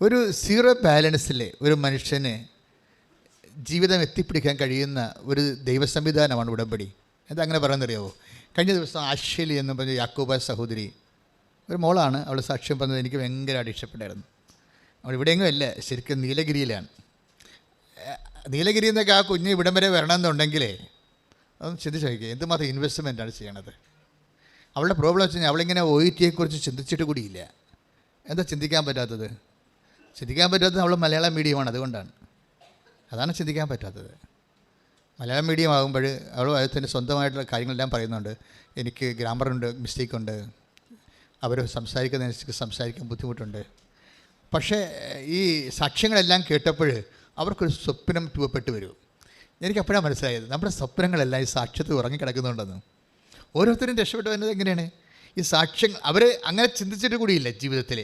ഒരു സീറോ ബാലൻസിൽ ഒരു മനുഷ്യന് ജീവിതം എത്തിപ്പിടിക്കാൻ കഴിയുന്ന ഒരു ദൈവ സംവിധാനമാണ് ഉടമ്പടി. എന്താ അങ്ങനെ പറയുന്നറിയാവോ? കഴിഞ്ഞ ദിവസം ആശ്വലി എന്ന് പറഞ്ഞ യാക്കോബ സഹോദരി, ഒരു മോളാണ്, അവൾ സാക്ഷ്യം പറഞ്ഞത് എനിക്ക് ഭയങ്കരമായിട്ട് ഇഷ്ടപ്പെട്ടായിരുന്നു. അവൾ ഇവിടെയെങ്കിലും അല്ല, ശരിക്കും നീലഗിരിയിലാണ്. നീലഗിരി എന്നൊക്കെ ആ കുഞ്ഞ് ഇവിടം വരെ വരണമെന്നുണ്ടെങ്കിലേ അതൊന്ന് ചിന്തിച്ച് നോക്കിയേ, എന്തുമാത്രം ഇൻവെസ്റ്റ്മെൻറ്റാണ് ചെയ്യണത്. അവളുടെ പ്രോബ്ലം വെച്ച് കഴിഞ്ഞാൽ അവളിങ്ങനെ OET-യെക്കുറിച്ച് ചിന്തിച്ചിട്ട് കൂടിയില്ല. എന്താ ചിന്തിക്കാൻ പറ്റാത്തത്? ചിന്തിക്കാൻ പറ്റാത്തത് അവൾ മലയാളം മീഡിയമാണ്, അതുകൊണ്ടാണ്. അതാണ് ചിന്തിക്കാൻ പറ്റാത്തത്. മലയാളം മീഡിയം ആകുമ്പോൾ അവൾ അതിന് സ്വന്തമായിട്ടുള്ള കാര്യങ്ങളെല്ലാം പറയുന്നുണ്ട്. എനിക്ക് ഗ്രാമറുണ്ട്, മിസ്റ്റേക്കുണ്ട്, അവർ സംസാരിക്കുന്നതനുസരിച്ച് സംസാരിക്കാൻ ബുദ്ധിമുട്ടുണ്ട്. പക്ഷേ ഈ സാക്ഷ്യങ്ങളെല്ലാം കേട്ടപ്പോൾ അവർക്കൊരു സ്വപ്നം രൂപപ്പെട്ട് വരും. എനിക്കപ്പോഴാണ് മനസ്സിലായത് നമ്മുടെ സ്വപ്നങ്ങളെല്ലാം ഈ സാക്ഷ്യത്തിൽ ഉറങ്ങിക്കിടക്കുന്നുണ്ടെന്ന്. ഓരോരുത്തരും രക്ഷപ്പെട്ടു വരുന്നത് എങ്ങനെയാണ്? ഈ സാക്ഷ്യങ്ങൾ അവർ അങ്ങനെ ചിന്തിച്ചിട്ട് കൂടിയില്ല ജീവിതത്തിൽ,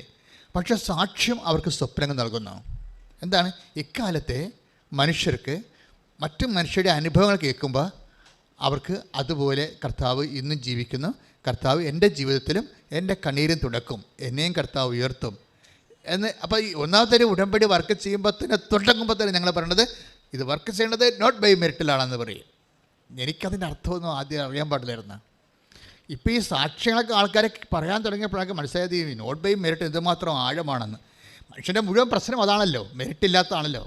പക്ഷേ സാക്ഷ്യം അവർക്ക് സ്വപ്നങ്ങൾ നൽകുന്നു. എന്താണ്? ഇക്കാലത്തെ മനുഷ്യർക്ക് മറ്റു മനുഷ്യരുടെ അനുഭവങ്ങൾ കേൾക്കുമ്പോൾ അവർക്ക് അതുപോലെ കർത്താവ് ഇന്നും ജീവിക്കുന്നു, കർത്താവ് എൻ്റെ ജീവിതത്തിലും എൻ്റെ കണ്ണീരും തുടക്കും, എന്നെയും കർത്താവ് ഉയർത്തും എന്ന്. അപ്പോൾ ഈ ഒന്നാമത്തെ ഉടമ്പടി വർക്ക് ചെയ്യുമ്പോൾ തന്നെ തുടങ്ങുമ്പോൾ തന്നെ ഞങ്ങൾ പറയണത് ഇത് വർക്ക് ചെയ്യേണ്ടത് നോട്ട് ബൈ മെറിറ്റിലാണെന്ന് പറയും. എനിക്കതിൻ്റെ അർത്ഥമൊന്നും ആദ്യം അറിയാൻ പാടില്ലായിരുന്നു. ഇപ്പോൾ ഈ സാക്ഷ്യങ്ങളൊക്കെ ആൾക്കാരെ പറയാൻ തുടങ്ങിയപ്പോഴൊക്കെ മനസ്സിലായത് ഈ നോട്ട് ബൈ മെറിറ്റ് എന്തുമാത്രം ആഴമാണെന്ന്. മനുഷ്യൻ്റെ മുഴുവൻ പ്രശ്നം അതാണല്ലോ, മെറിറ്റ് ഇല്ലാത്തതാണല്ലോ.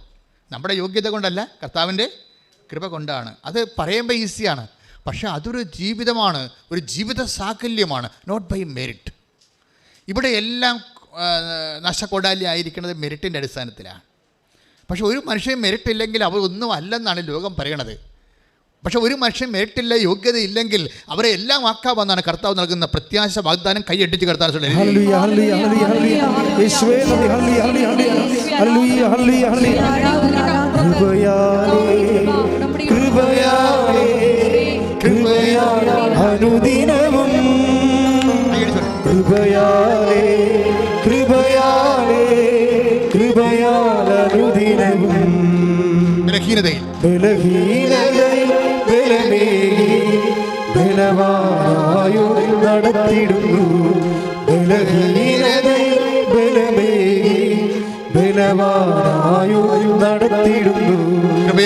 നമ്മുടെ യോഗ്യത കൊണ്ടല്ല, കർത്താവിൻ്റെ കൃപ കൊണ്ടാണ്. അത് പറയുമ്പോൾ ഈസിയാണ്, പക്ഷേ അതൊരു ജീവിതമാണ്, ഒരു ജീവിത സാകല്യമാണ്. Not by merit. ഇവിടെ എല്ലാം നഷ്ടക്കൊടാലി ആയിരിക്കുന്നത് മെറിറ്റിൻ്റെ അടിസ്ഥാനത്തിലാണ്. പക്ഷെ ഒരു മനുഷ്യൻ മെറിറ്റ് ഇല്ലെങ്കിൽ അവർ ഒന്നും അല്ലെന്നാണ് ലോകം പറയണത്. പക്ഷെ ഒരു മനുഷ്യൻ മെറിറ്റില്ല, യോഗ്യത ഇല്ലെങ്കിൽ അവരെ എല്ലാം ആക്കാമെന്നാണ് കർത്താവ് നൽകുന്ന പ്രത്യാശ വാഗ്ദാനം. കൈയടിച്ച് കർത്താവ് നടത്തിടുന്നു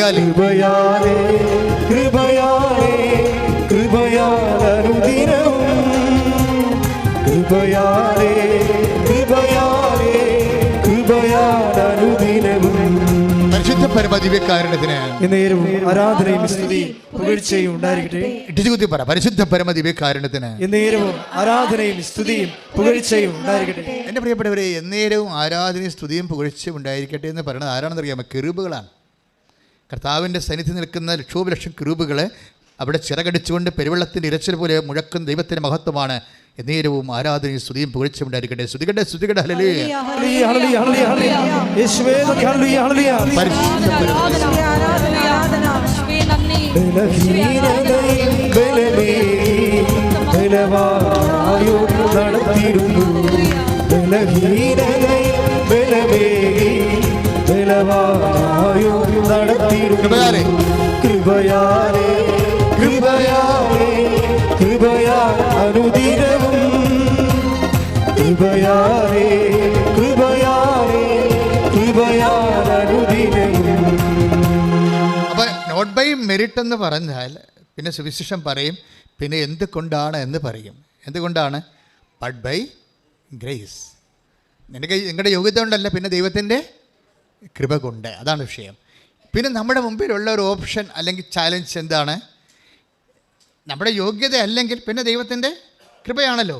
കൃപയാലേ കൃപയാലേ കൃപയാലനുദിനവും കൃപയാലേ കൃപയാലേ കൃപയാലനുദിനവും. പരിശുദ്ധ പരമദിവ്യകാരുണ്യത്തിന് എന്നേരവും ആരാധനയും സ്തുതിയും പുകഴ്ചയും ഉണ്ടായിരിക്കട്ടെ. പരിശുദ്ധ പരമദിവ്യകാരുണ്യത്തിന് എന്നേരവും ആരാധനയും സ്തുതിയും പുകഴ്ചയും ഉണ്ടായിരിക്കട്ടെ. എൻ്റെ പ്രിയപ്പെട്ടവരെ, എന്നേരവും ആരാധനയും സ്തുതിയും പുകഴ്ചയും ഉണ്ടായിരിക്കട്ടെ എന്ന് പറയുന്നത് ആരാണെന്ന് അറിയാമോ? കെറൂബുകളാണ്. കർത്താവിൻ്റെ സന്നിധി നിൽക്കുന്ന ലക്ഷോപലക്ഷം കെറൂബുകൾ അവിടെ ചിറകടിച്ചുകൊണ്ട് പെരുവെള്ളത്തിൻ്റെ ഇരച്ചിൽ പോലെ മുഴക്കുന്ന ദൈവത്തിൻ്റെ മഹത്വമാണ്. എന്നേരവും ആരാധനയും സ്തുതിയും പുകഴ്ചയും ഉണ്ടായിരിക്കട്ടെ. സ്തുതികട്ടെ, സ്തുതികട്ടെ. ഹല്ലേലൂയ. കൃപയാലേ കൃപയാലേ കൃപയാലേ കൃപയാനുദിനവും കൃപയാലേ കൃപയാലേ കൃപയാനുദിനവും. അപ്പോൾ നോട്ട് ബൈ മെറിറ്റ് എന്ന് പറഞ്ഞാൽ പിന്നെ സുവിശേഷം പറയും, പിന്നെ എന്തുകൊണ്ടാണ് എന്ന് പറയും. എന്തുകൊണ്ടാണ്? But by grace. നിങ്ങളുടെ യോഗ്യത കൊണ്ടല്ല, പിന്നെ ദൈവത്തിൻ്റെ കൃപ കൊണ്ട്. അതാണ് വിഷയം. പിന്നെ നമ്മുടെ മുമ്പിലുള്ള ഒരു ഓപ്ഷൻ അല്ലെങ്കിൽ ചാലഞ്ച് എന്താണ്? നമ്മുടെ യോഗ്യത അല്ലെങ്കിൽ പിന്നെ ദൈവത്തിൻ്റെ കൃപയാണല്ലോ.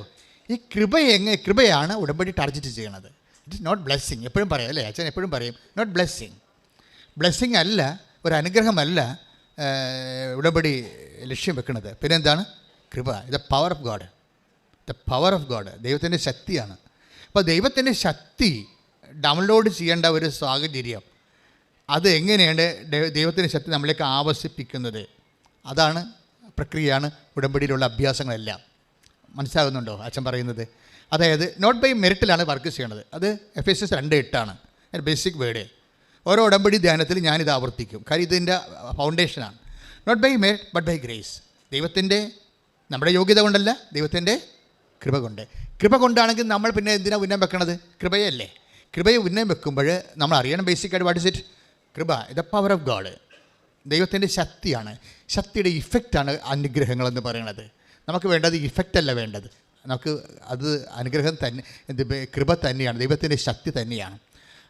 ഈ കൃപയാണ് ഉടമ്പടി ടാർഗറ്റ് ചെയ്യണത്. It is not blessing. എപ്പോഴും പറയും അല്ലേ, അച്ഛൻ എപ്പോഴും പറയും നോട്ട് ബ്ലെസ്സിങ്. ബ്ലെസ്സിങ് അല്ല, ഒരു അനുഗ്രഹമല്ല ഉടമ്പടി ലക്ഷ്യം വെക്കുന്നത്. പിന്നെ എന്താണ്? കൃപ. The power of God. The power of God ദൈവത്തിൻ്റെ ശക്തിയാണ്. അപ്പോൾ ദൈവത്തിൻ്റെ ശക്തി ഡൗൺലോഡ് ചെയ്യേണ്ട ഒരു സാഹചര്യം, അത് എങ്ങനെയാണ് ദൈവത്തിൻ്റെ ശക്തി നമ്മളിലേക്ക് ആവശ്യിപ്പിക്കുന്നത്? അതാണ് പ്രക്രിയയാണ് ഉടമ്പടിയിലുള്ള അഭ്യാസങ്ങളെല്ലാം. മനസ്സിലാകുന്നുണ്ടോ അച്ഛൻ പറയുന്നത്? അതായത് നോട്ട് ബൈ മെറിറ്റിലാണ് വർക്ക് ചെയ്യണത്. അത് Ephesians 2:8 ബേസിക് വേർഡ്. ഓരോ ഉടമ്പടി ധ്യാനത്തിൽ ഞാനിത് ആവർത്തിക്കും, കാര്യം ഇതിൻ്റെ ഫൗണ്ടേഷനാണ്. Not by merit but by grace. ദൈവത്തിൻ്റെ, നമ്മുടെ യോഗ്യത കൊണ്ടല്ല, ദൈവത്തിൻ്റെ കൃപ കൊണ്ട്. കൃപ കൊണ്ടാണെങ്കിൽ നമ്മൾ പിന്നെ എന്തിനാണ് ഉന്നം വെക്കണത്? കൃപയല്ലേ. കൃപയെ ഉന്നം വെക്കുമ്പോൾ നമ്മൾ അറിയണം ബേസിക്കായിട്ട് വാട്ട് ഇസ് ഇറ്റ്. കൃപ ദ പവർ ഓഫ് ഗോഡ്, ദൈവത്തിൻ്റെ ശക്തിയാണ്. ശക്തിയുടെ ഇഫക്റ്റാണ് അനുഗ്രഹങ്ങളെന്ന് പറയുന്നത്. നമുക്ക് വേണ്ടത് ഇഫക്റ്റ് അല്ല വേണ്ടത്, നമുക്ക് അത് അനുഗ്രഹം തന്നെ, കൃപ തന്നെയാണ്, ദൈവത്തിൻ്റെ ശക്തി തന്നെയാണ്.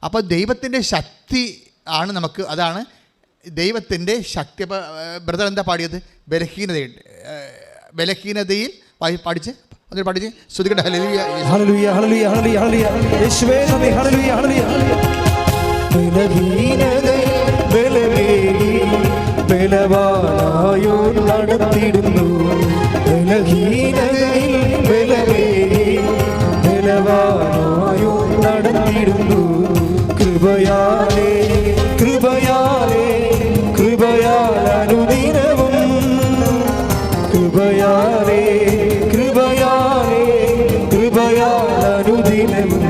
അപ്പോൾ ദൈവത്തിൻ്റെ ശക്തി ആണ് നമുക്ക്, അതാണ് ദൈവത്തിൻ്റെ ശക്തി. അപ്പോൾ ബ്രദർ എന്താ പാടിയത്? ബലഹീനതയിൽ പഠിച്ച് ശ്രുതികട്ടെ. ഹല്ലേലൂയ ഹല്ലേലൂയ ഹല്ലേലൂയ ഹല്ലേലൂയ യേശുവേ നന്ദി. ഹല്ലേലൂയ ഹല്ലേലൂയ. ബലഹീനതയിൽ ബലമേകി ബലവാനായോ നടത്തിടുന്നു. ബലഹീനതയിൽ ബലമേകി ബലവാനായോ നടത്തിടുന്നു. കൃപയാലേ കൃപയാലേ കൃപയാൽ അനുദിനവും കൃപയാലേ കൃപയാലേ കൃപയാൽ അനുദിനവും.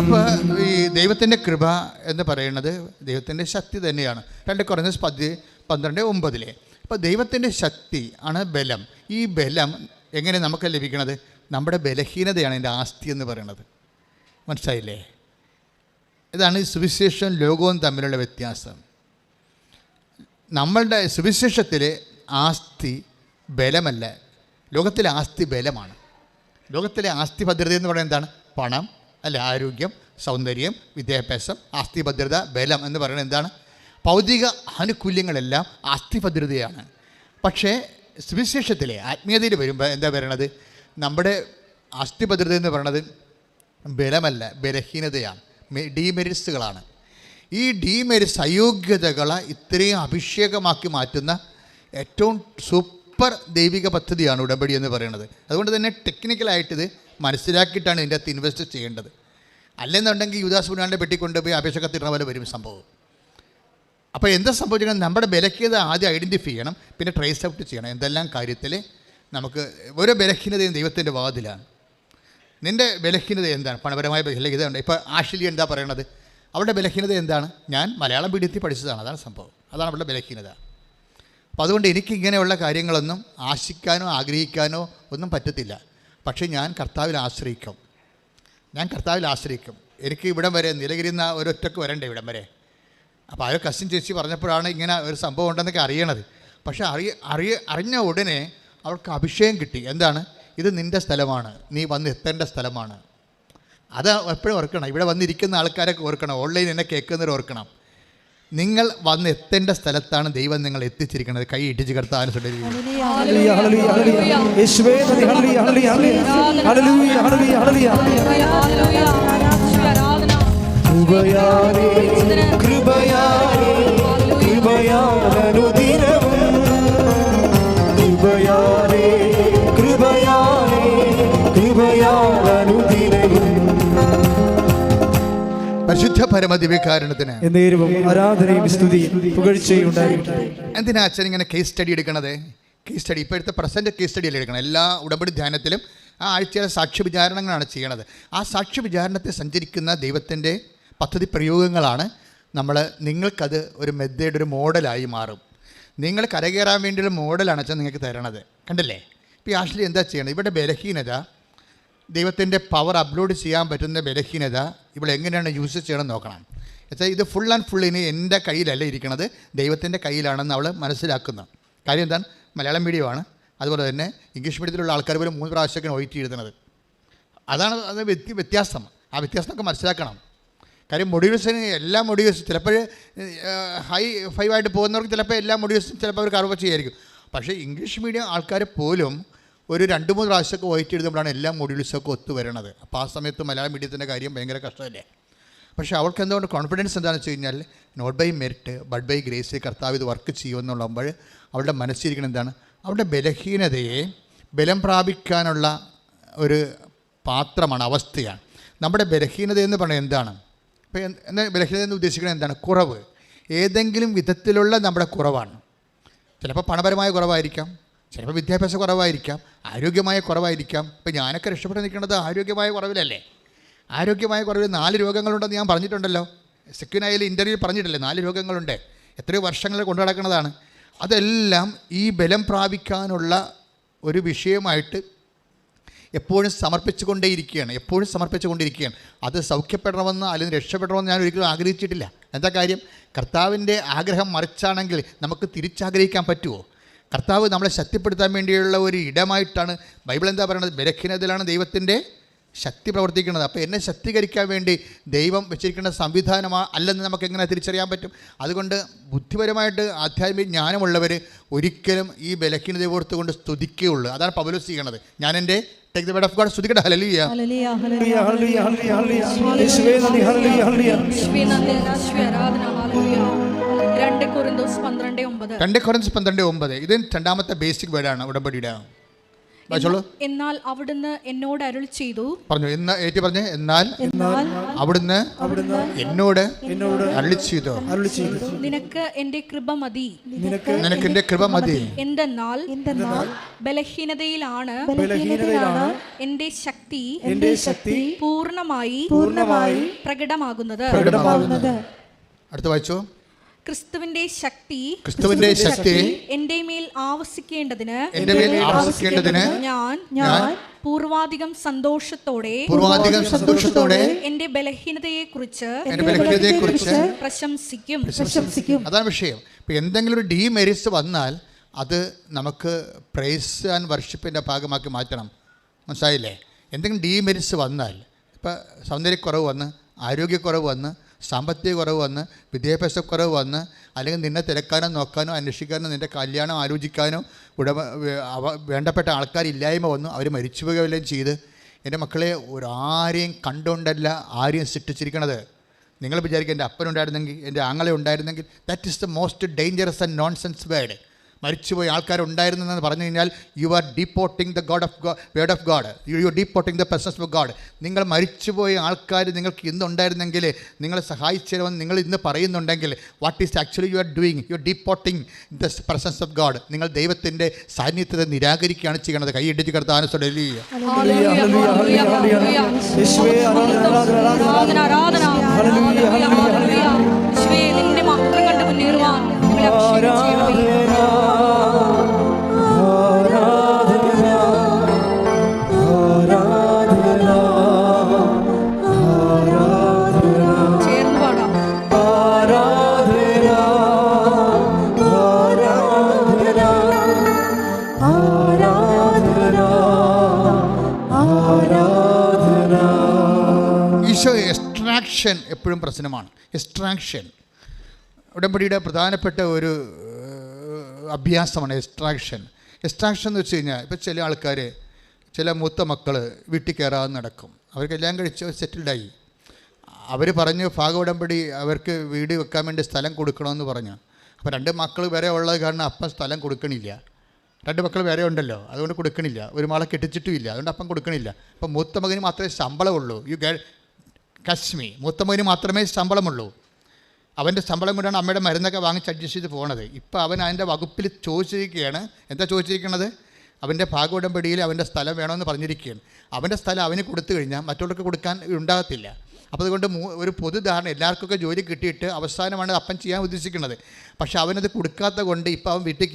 അപ്പോൾ ഈ ദൈവത്തിൻ്റെ കൃപ എന്ന് പറയുന്നത് ദൈവത്തിൻ്റെ ശക്തി തന്നെയാണ്. 2 Corinthians 12:9. അപ്പോൾ ദൈവത്തിൻ്റെ ശക്തി ആണ് ബലം. ഈ ബലം എങ്ങനെ നമുക്ക് ലഭിക്കണത്? നമ്മുടെ ബലഹീനതയാണ് എൻ്റെ ആസ്തി എന്ന് പറയുന്നത്. മനസ്സിലായില്ലേ? ഇതാണ് സുവിശേഷവും ലോകവും തമ്മിലുള്ള വ്യത്യാസം. നമ്മളുടെ സുവിശേഷത്തിലെ ആസ്തി ബലമല്ല, ലോകത്തിലെ ആസ്തി ബലമാണ്. ലോകത്തിലെ ആസ്തി ഭദ്രത എന്ന് പറയുന്നത് എന്താണ്? പണം, അല്ല, ആരോഗ്യം, സൗന്ദര്യം, വിദ്യാഭ്യാസം, ആസ്തി ഭദ്രത, ബലം എന്ന് പറയുന്നത് എന്താണ്? ഭൗതിക ആനുകൂല്യങ്ങളെല്ലാം ആസ്തി ഭദ്രതയാണ്. പക്ഷേ സുവിശേഷത്തിലെ ആത്മീയതയിൽ വരുമ്പോൾ എന്താ പറയണത്? നമ്മുടെ ആസ്തി ഭദ്രത എന്ന് പറയുന്നത് ബലമല്ല, ബലഹീനതയാണ്, ഡീമെരിറ്റ്സുകളാണ്. ഈ ഡീമെരിറ്റ്സ്, അയോഗ്യതകളെ ഇത്രയും അഭിഷേകമാക്കി മാറ്റുന്ന ഏറ്റവും സൂപ്പർ ദൈവിക പദ്ധതിയാണ് ഉടമ്പടി എന്ന് പറയുന്നത്. അതുകൊണ്ട് തന്നെ ടെക്നിക്കലായിട്ട് ഇത് മനസ്സിലാക്കിയിട്ടാണ് ഇതിൻ്റെ അകത്ത് ഇൻവെസ്റ്റ് ചെയ്യേണ്ടത്. അല്ലെന്നുണ്ടെങ്കിൽ യുദാസ് പുണ്യാൻ്റെ പെട്ടി കൊണ്ടുപോയി അപേക്ഷകത്തിടുന്ന പോലെ വരും സംഭവം. അപ്പോൾ എന്താ സംഭവിച്ചാൽ നമ്മുടെ ബലഹീനത ആദ്യം ഐഡൻറ്റിഫൈ ചെയ്യണം, പിന്നെ ട്രേസ് ഔട്ട് ചെയ്യണം. എന്തെല്ലാം കാര്യത്തിൽ നമുക്ക് ഓരോ ബലഹീനതയും ദൈവത്തിൻ്റെ വാതിലാണ്. നിൻ്റെ ബലഹീനത എന്താണ്? പണപരമായ ബലഹീനത ഉണ്ട്. ഇപ്പോൾ ആഷിലി എന്താ പറയണത്? അവളുടെ ബലഹീനത എന്താണ്? ഞാൻ മലയാളം പീഠത്തിൽ പഠിച്ചതാണ്, അതാണ് സംഭവം, അതാണ് അവളുടെ ബലഹീനത. അപ്പോൾ അതുകൊണ്ട് എനിക്ക് ഇങ്ങനെയുള്ള കാര്യങ്ങളൊന്നും ആശിക്കാനോ ആഗ്രഹിക്കാനോ ഒന്നും പറ്റത്തില്ല. പക്ഷേ ഞാൻ കർത്താവിൽ ആശ്രയിക്കും. എനിക്ക് ഇവിടം വരെ നീലഗിരിയിൽ ഒരൊറ്റക്ക് വരണ്ടേ ഇവിടം വരെ. അപ്പോൾ ആ കസിൻ ചേച്ചി പറഞ്ഞപ്പോഴാണ് ഇങ്ങനെ ഒരു സംഭവം ഉണ്ടെന്നൊക്കെ അറിയണത്. പക്ഷേ അറിഞ്ഞ ഉടനെ അവൾക്ക് അഭിഷേകം കിട്ടി. എന്താണ്? ഇത് നിൻ്റെ സ്ഥലമാണ്, നീ വന്ന് എത്തേണ്ട സ്ഥലമാണ്. അത് എപ്പോഴും ഓർക്കണം. ഇവിടെ വന്നിരിക്കുന്ന ആൾക്കാരൊക്കെ ഓർക്കണം, ഓൺലൈൻ എന്നെ കേൾക്കുന്നവർ ഓർക്കണം. നിങ്ങൾ വന്ന് എത്തേണ്ട സ്ഥലത്താണ് ദൈവം നിങ്ങൾ എത്തിച്ചിരിക്കുന്നത്. കൈ ഇടിച്ച് കർത്താവിനെ പരിശുദ്ധ പരമദിവ്യകാരുണ്യത്തിന് ആരാധനയും സ്തുതിയും പുകഴ്ചയും ഉണ്ടായിരിക്കട്ടെ. എന്തിനാ അച്ഛൻ ഇങ്ങനെ കേസ് സ്റ്റഡി എടുക്കണത്? കേസ് സ്റ്റഡി ഇപ്പോഴത്തെ പ്രസൻറ്റ് കേസ് സ്റ്റഡിയിൽ എടുക്കണം. എല്ലാ ഉടമ്പടി ധ്യാനത്തിലും ആ ആഴ്ചയിലെ സാക്ഷ്യ വിചാരണങ്ങളാണ് ചെയ്യണത്. ആ സാക്ഷ്യ വിചാരണത്തെ സഞ്ചരിക്കുന്ന ദൈവത്തിൻ്റെ പദ്ധതി പ്രയോഗങ്ങളാണ് നിങ്ങൾക്കത് ഒരു മെത്തേഡ്, ഒരു മോഡലായി മാറും. നിങ്ങൾ കരകയറാൻ വേണ്ടിയൊരു മോഡലാണ് അച്ഛൻ നിങ്ങൾക്ക് തരണത്. കണ്ടില്ലേ? ഇപ്പോൾ ഈ ആഷ്ലി എന്താ ചെയ്യണത്? ഇവിടെ ബലഹീനത, ദൈവത്തിൻ്റെ പവർ അപ്ലോഡ് ചെയ്യാൻ പറ്റുന്ന ബലഹീനത ഇവിടെ എങ്ങനെയാണ് യൂസ് ചെയ്യണമെന്ന് നോക്കണം. എന്നുവെച്ചാൽ ഇത് ഫുൾ ആൻഡ് ഫുൾ ഇനി എൻ്റെ കയ്യിലല്ല ഇരിക്കണത്, ദൈവത്തിൻ്റെ കയ്യിലാണെന്ന് അവൾ മനസ്സിലാക്കുന്ന കാര്യം എന്താണ്? മലയാളം മീഡിയമാണ്, അതുപോലെ തന്നെ ഇംഗ്ലീഷ് മീഡിയത്തിലുള്ള ആൾക്കാർ പോലും 3 പ്രാവശ്യമൊക്കെ OIT എഴുതുന്നത്. അതാണ് അത് വ്യത്യാസം. ആ വ്യത്യാസമൊക്കെ മനസ്സിലാക്കണം. കാര്യം മൊഡ്യൂൾസിന് എല്ലാ മൊഡ്യൂൾസും ചിലപ്പോൾ ഹൈ 5 ആയിട്ട് പോകുന്നവർക്ക് ചിലപ്പോൾ എല്ലാ മൊഡ്യൂൾസും ചിലപ്പോൾ അവർ കർവ് ചെയ്യായിരിക്കും. പക്ഷേ ഇംഗ്ലീഷ് മീഡിയം ആൾക്കാർ പോലും ഒരു 2-3 പ്രാവശ്യമൊക്കെ OIT എഴുതുമ്പോഴാണ് എല്ലാ മൊഡ്യൂൾസൊക്കെ ഒത്തു വരണത്. അപ്പോൾ ആ സമയത്ത് മലയാളം മീഡിയത്തിൻ്റെ കാര്യം ഭയങ്കര കഷ്ടമല്ലേ? പക്ഷേ അവൾക്ക് എന്തുകൊണ്ട് കോൺഫിഡൻസ് എന്താണെന്ന് വെച്ച് കഴിഞ്ഞാൽ not by merit but by grace കർത്താവ് ഇത് വർക്ക് ചെയ്യുമെന്നുള്ളപ്പോൾ അവളുടെ മനസ്സിരിക്കണം എന്താണ്? അവളുടെ ബലഹീനതയെ ബലം പ്രാപിക്കാനുള്ള ഒരു പാത്രമാണ്, അവസ്ഥയാണ്. നമ്മുടെ ബലഹീനത എന്ന് പറയുന്നത് എന്താണ്? ഇപ്പോൾ എന്താ ബലഹീനത എന്ന് ഉദ്ദേശിക്കുന്നത്? എന്താണ്? കുറവ്, ഏതെങ്കിലും വിധത്തിലുള്ള നമ്മുടെ കുറവാണ്. ചിലപ്പോൾ പണപരമായ കുറവായിരിക്കാം, ചിലപ്പോൾ വിദ്യാഭ്യാസ കുറവായിരിക്കാം, ആരോഗ്യമായ കുറവായിരിക്കാം. ഇപ്പോൾ ഞാനൊക്കെ രക്ഷപ്പെട്ട് നിൽക്കുന്നത് ആരോഗ്യമായ കുറവിലല്ലേ? ആരോഗ്യമായ കുറവിൽ 4 രോഗങ്ങളുണ്ടെന്ന് ഞാൻ പറഞ്ഞിട്ടുണ്ടല്ലോ. സെക്യുനായിൽ ഇൻ്റർവ്യൂവിൽ പറഞ്ഞിട്ടില്ലേ? 4 രോഗങ്ങളുണ്ട്. എത്രയോ വർഷങ്ങൾ കൊണ്ടു നടക്കുന്നതാണ്. അതെല്ലാം ഈ ബലം പ്രാപിക്കാനുള്ള ഒരു വിഷയമായിട്ട് എപ്പോഴും സമർപ്പിച്ചുകൊണ്ടേയിരിക്കുകയാണ്. അത് സൗഖ്യപ്പെടണമെന്ന് അല്ലെങ്കിൽ രക്ഷപ്പെടണമെന്ന് ഞാൻ ഒരിക്കലും ആഗ്രഹിച്ചിട്ടില്ല. എന്താ കാര്യം? കർത്താവിൻ്റെ ആഗ്രഹം മറിച്ചാണെങ്കിൽ നമുക്ക് തിരിച്ചാഗ്രഹിക്കാൻ പറ്റുമോ? കർത്താവ് നമ്മളെ ശക്തിപ്പെടുത്താൻ വേണ്ടിയുള്ള ഒരു ഇടമായിട്ടാണ് ബൈബിൾ എന്താ പറയുന്നത്? ബലഹീനതയിലാണ് ദൈവത്തിൻ്റെ ശക്തി പ്രവർത്തിക്കുന്നത്. അപ്പോൾ എന്നെ ശക്തീകരിക്കാൻ വേണ്ടി ദൈവം വെച്ചിരിക്കുന്ന അല്ലെന്ന് നമുക്ക് എങ്ങനെ തിരിച്ചറിയാൻ പറ്റും? അതുകൊണ്ട് ബുദ്ധിപരമായിട്ട് ആധ്യാത്മിക ജ്ഞാനമുള്ളവർ ഒരിക്കലും ഈ ബലഹീനതയെ ഓർത്തുകൊണ്ട് സ്തുതിക്കുകയുള്ളൂ. അതാണ് പൗലോസ് ചെയ്യണത്. ഞാൻ എൻ്റെ take the word of God സ്തുതിക്കട്ടെ. ഹല്ലേലൂയ ഹല്ലേലൂയ ഹല്ലേലൂയ ഹല്ലേലൂയ ഹല്ലേലൂയ യേശുവേ നന്ദി. ഹല്ലേലൂയ ഹല്ലേലൂയ യേശുവേ നന്ദി, യേശുവേ ആരാധന. ഹല്ലേലൂയ. 2 കൊരിന്തോസ് 12:9. ഇത് രണ്ടാമത്തെ ബേസിക് വേർഡാണ് ഉടമ്പടിയുടെ. വായിച്ചോളൂ. എന്നാൽ അവിടുന്ന് എന്നോട് അരുൾ ചെയ്തു. പറഞ്ഞു എന്നാൽ അവിടുന്ന് എന്നോട് അരുളി ചെയ്തു. നിനക്ക് എൻ്റെ കൃപ മതി. എന്തെന്നാൽ ബലഹീനതയിലാണ് എൻ്റെ ശക്തി പൂർണ്ണമായി പ്രകടമാകുന്നത്. അടുത്ത വായിച്ചോ. ക്രിസ്തുവിന്റെ ശക്തി എന്റെ മേൽ ആവസിക്കേണ്ടതിന് ഞാൻ പൂർവാധികം സന്തോഷത്തോടെ എന്റെ ബലഹീനതയെ കുറിച്ച് പ്രശംസിക്കും. അതാണ് വിഷയം. ഇപ്പം എന്തെങ്കിലും ഒരു ഡീമെറിറ്റ്സ് വന്നാൽ അത് നമുക്ക് പ്രൈസ് ആൻഡ് വർഷിപ്പിൻ്റെ ഭാഗമാക്കി മാറ്റണം. മനസ്സിലായില്ലേ? എന്തെങ്കിലും ഡീമെറിറ്റ്സ് വന്നാൽ, ഇപ്പം സൗന്ദര്യക്കുറവ് വന്ന്, ആരോഗ്യക്കുറവ് വന്ന്, സാമ്പത്തിക കുറവ് വന്ന്, വിദ്യാഭ്യാസക്കുറവ് വന്ന്, അല്ലെങ്കിൽ നിന്നെ തിരക്കാനോ നോക്കാനോ അന്വേഷിക്കാനോ നിൻ്റെ കല്യാണം ആലോചിക്കാനോ വേണ്ടപ്പെട്ട ആൾക്കാരില്ലായ്മ വന്നു, അവർ മരിച്ചു പോകുകയെല്ലാം ചെയ്ത്, എൻ്റെ മക്കളെ ആരെയും കണ്ടുകൊണ്ടല്ല ആരെയും സൃഷ്ടിച്ചിരിക്കണത്. നിങ്ങൾ വിചാരിക്കുക എൻ്റെ അപ്പനുണ്ടായിരുന്നെങ്കിൽ, എൻ്റെ ആങ്ങളെ ഉണ്ടായിരുന്നെങ്കിൽ, that is the most dangerous and nonsense word. മരിച്ചുപോയ ആൾക്കാരുണ്ടായിരുന്നെന്ന് പറഞ്ഞു കഴിഞ്ഞാൽ you are deporting the word of God. You are deporting the presence of God. നിങ്ങൾ മരിച്ചുപോയ ആൾക്കാർ നിങ്ങൾക്ക് ഇന്നുണ്ടായിരുന്നെങ്കിൽ, നിങ്ങളെ സഹായിച്ചതെന്ന് നിങ്ങൾ ഇന്ന് പറയുന്നുണ്ടെങ്കിൽ, what is actually you are doing? You are deporting the presence of God. നിങ്ങൾ ദൈവത്തിൻ്റെ സാന്നിധ്യത്തെ നിരാകരിക്കുകയാണ് ചെയ്യുന്നത്. കൈയിടിച്ച് കർത്താവിനെ എക്സ്ട്രാക്ഷൻ എപ്പോഴും പ്രശ്നമാണ്. എക്സ്ട്രാക്ഷൻ ഉടമ്പടിയുടെ പ്രധാനപ്പെട്ട ഒരു അഭ്യാസമാണ്. എക്സ്ട്രാക്ഷൻ എന്ന് വെച്ച് കഴിഞ്ഞാൽ, ഇപ്പോൾ ചില ആൾക്കാർ, ചില മൂത്ത മക്കൾ വീട്ടിൽ കയറാതെ നടക്കും. അവർക്കെല്ലാം കഴിച്ച് സെറ്റിൽഡായി. അവർ പറഞ്ഞു ഭാഗ ഉടമ്പടി അവർക്ക് വീട് വെക്കാൻ വേണ്ടി സ്ഥലം കൊടുക്കണമെന്ന് പറഞ്ഞു. അപ്പോൾ 2 മക്കൾ വരെ ഉള്ളത് കാരണം അപ്പം സ്ഥലം കൊടുക്കണില്ല. 2 മക്കൾ വേറെ ഉണ്ടല്ലോ, അതുകൊണ്ട് കൊടുക്കണില്ല. ഒരു മകളെ കെട്ടിച്ചിട്ടുമില്ല, അതുകൊണ്ട് അപ്പം കൊടുക്കണില്ല. അപ്പം മൂത്ത മകന് മാത്രമേ ശമ്പളമുള്ളൂ. കശ്മി മൂത്ത മകന് മാത്രമേ ശമ്പളമുള്ളൂ. അവൻ്റെ ശമ്പളം കൊണ്ടാണ് അമ്മയുടെ മരുന്നൊക്കെ വാങ്ങിച്ച് അഡ്ജസ്റ്റ് ചെയ്ത് പോകുന്നത്. ഇപ്പോൾ അവൻ അതിൻ്റെ വകുപ്പിൽ ചോദിച്ചിരിക്കുകയാണ്. എന്താ ചോദിച്ചിരിക്കുന്നത്? അവൻ്റെ ഭാഗ ഉടമ്പടിയിൽ അവൻ്റെ സ്ഥലം വേണമെന്ന് പറഞ്ഞിരിക്കുകയാണ്. അവൻ്റെ സ്ഥലം അവന് കൊടുത്തു കഴിഞ്ഞാൽ മറ്റുള്ളവർക്ക് കൊടുക്കാൻ ഉണ്ടാകത്തില്ല. അപ്പോൾ അതുകൊണ്ട് ഒരു പൊതുധാരണ, എല്ലാവർക്കൊക്കെ ജോലി കിട്ടിയിട്ട് അവസാനമാണ് അപ്പൻ ചെയ്യാൻ ഉദ്ദേശിക്കുന്നത്. പക്ഷേ അവനത് കൊടുക്കാത്ത കൊണ്ട് ഇപ്പോൾ അവൻ വീട്ടിൽ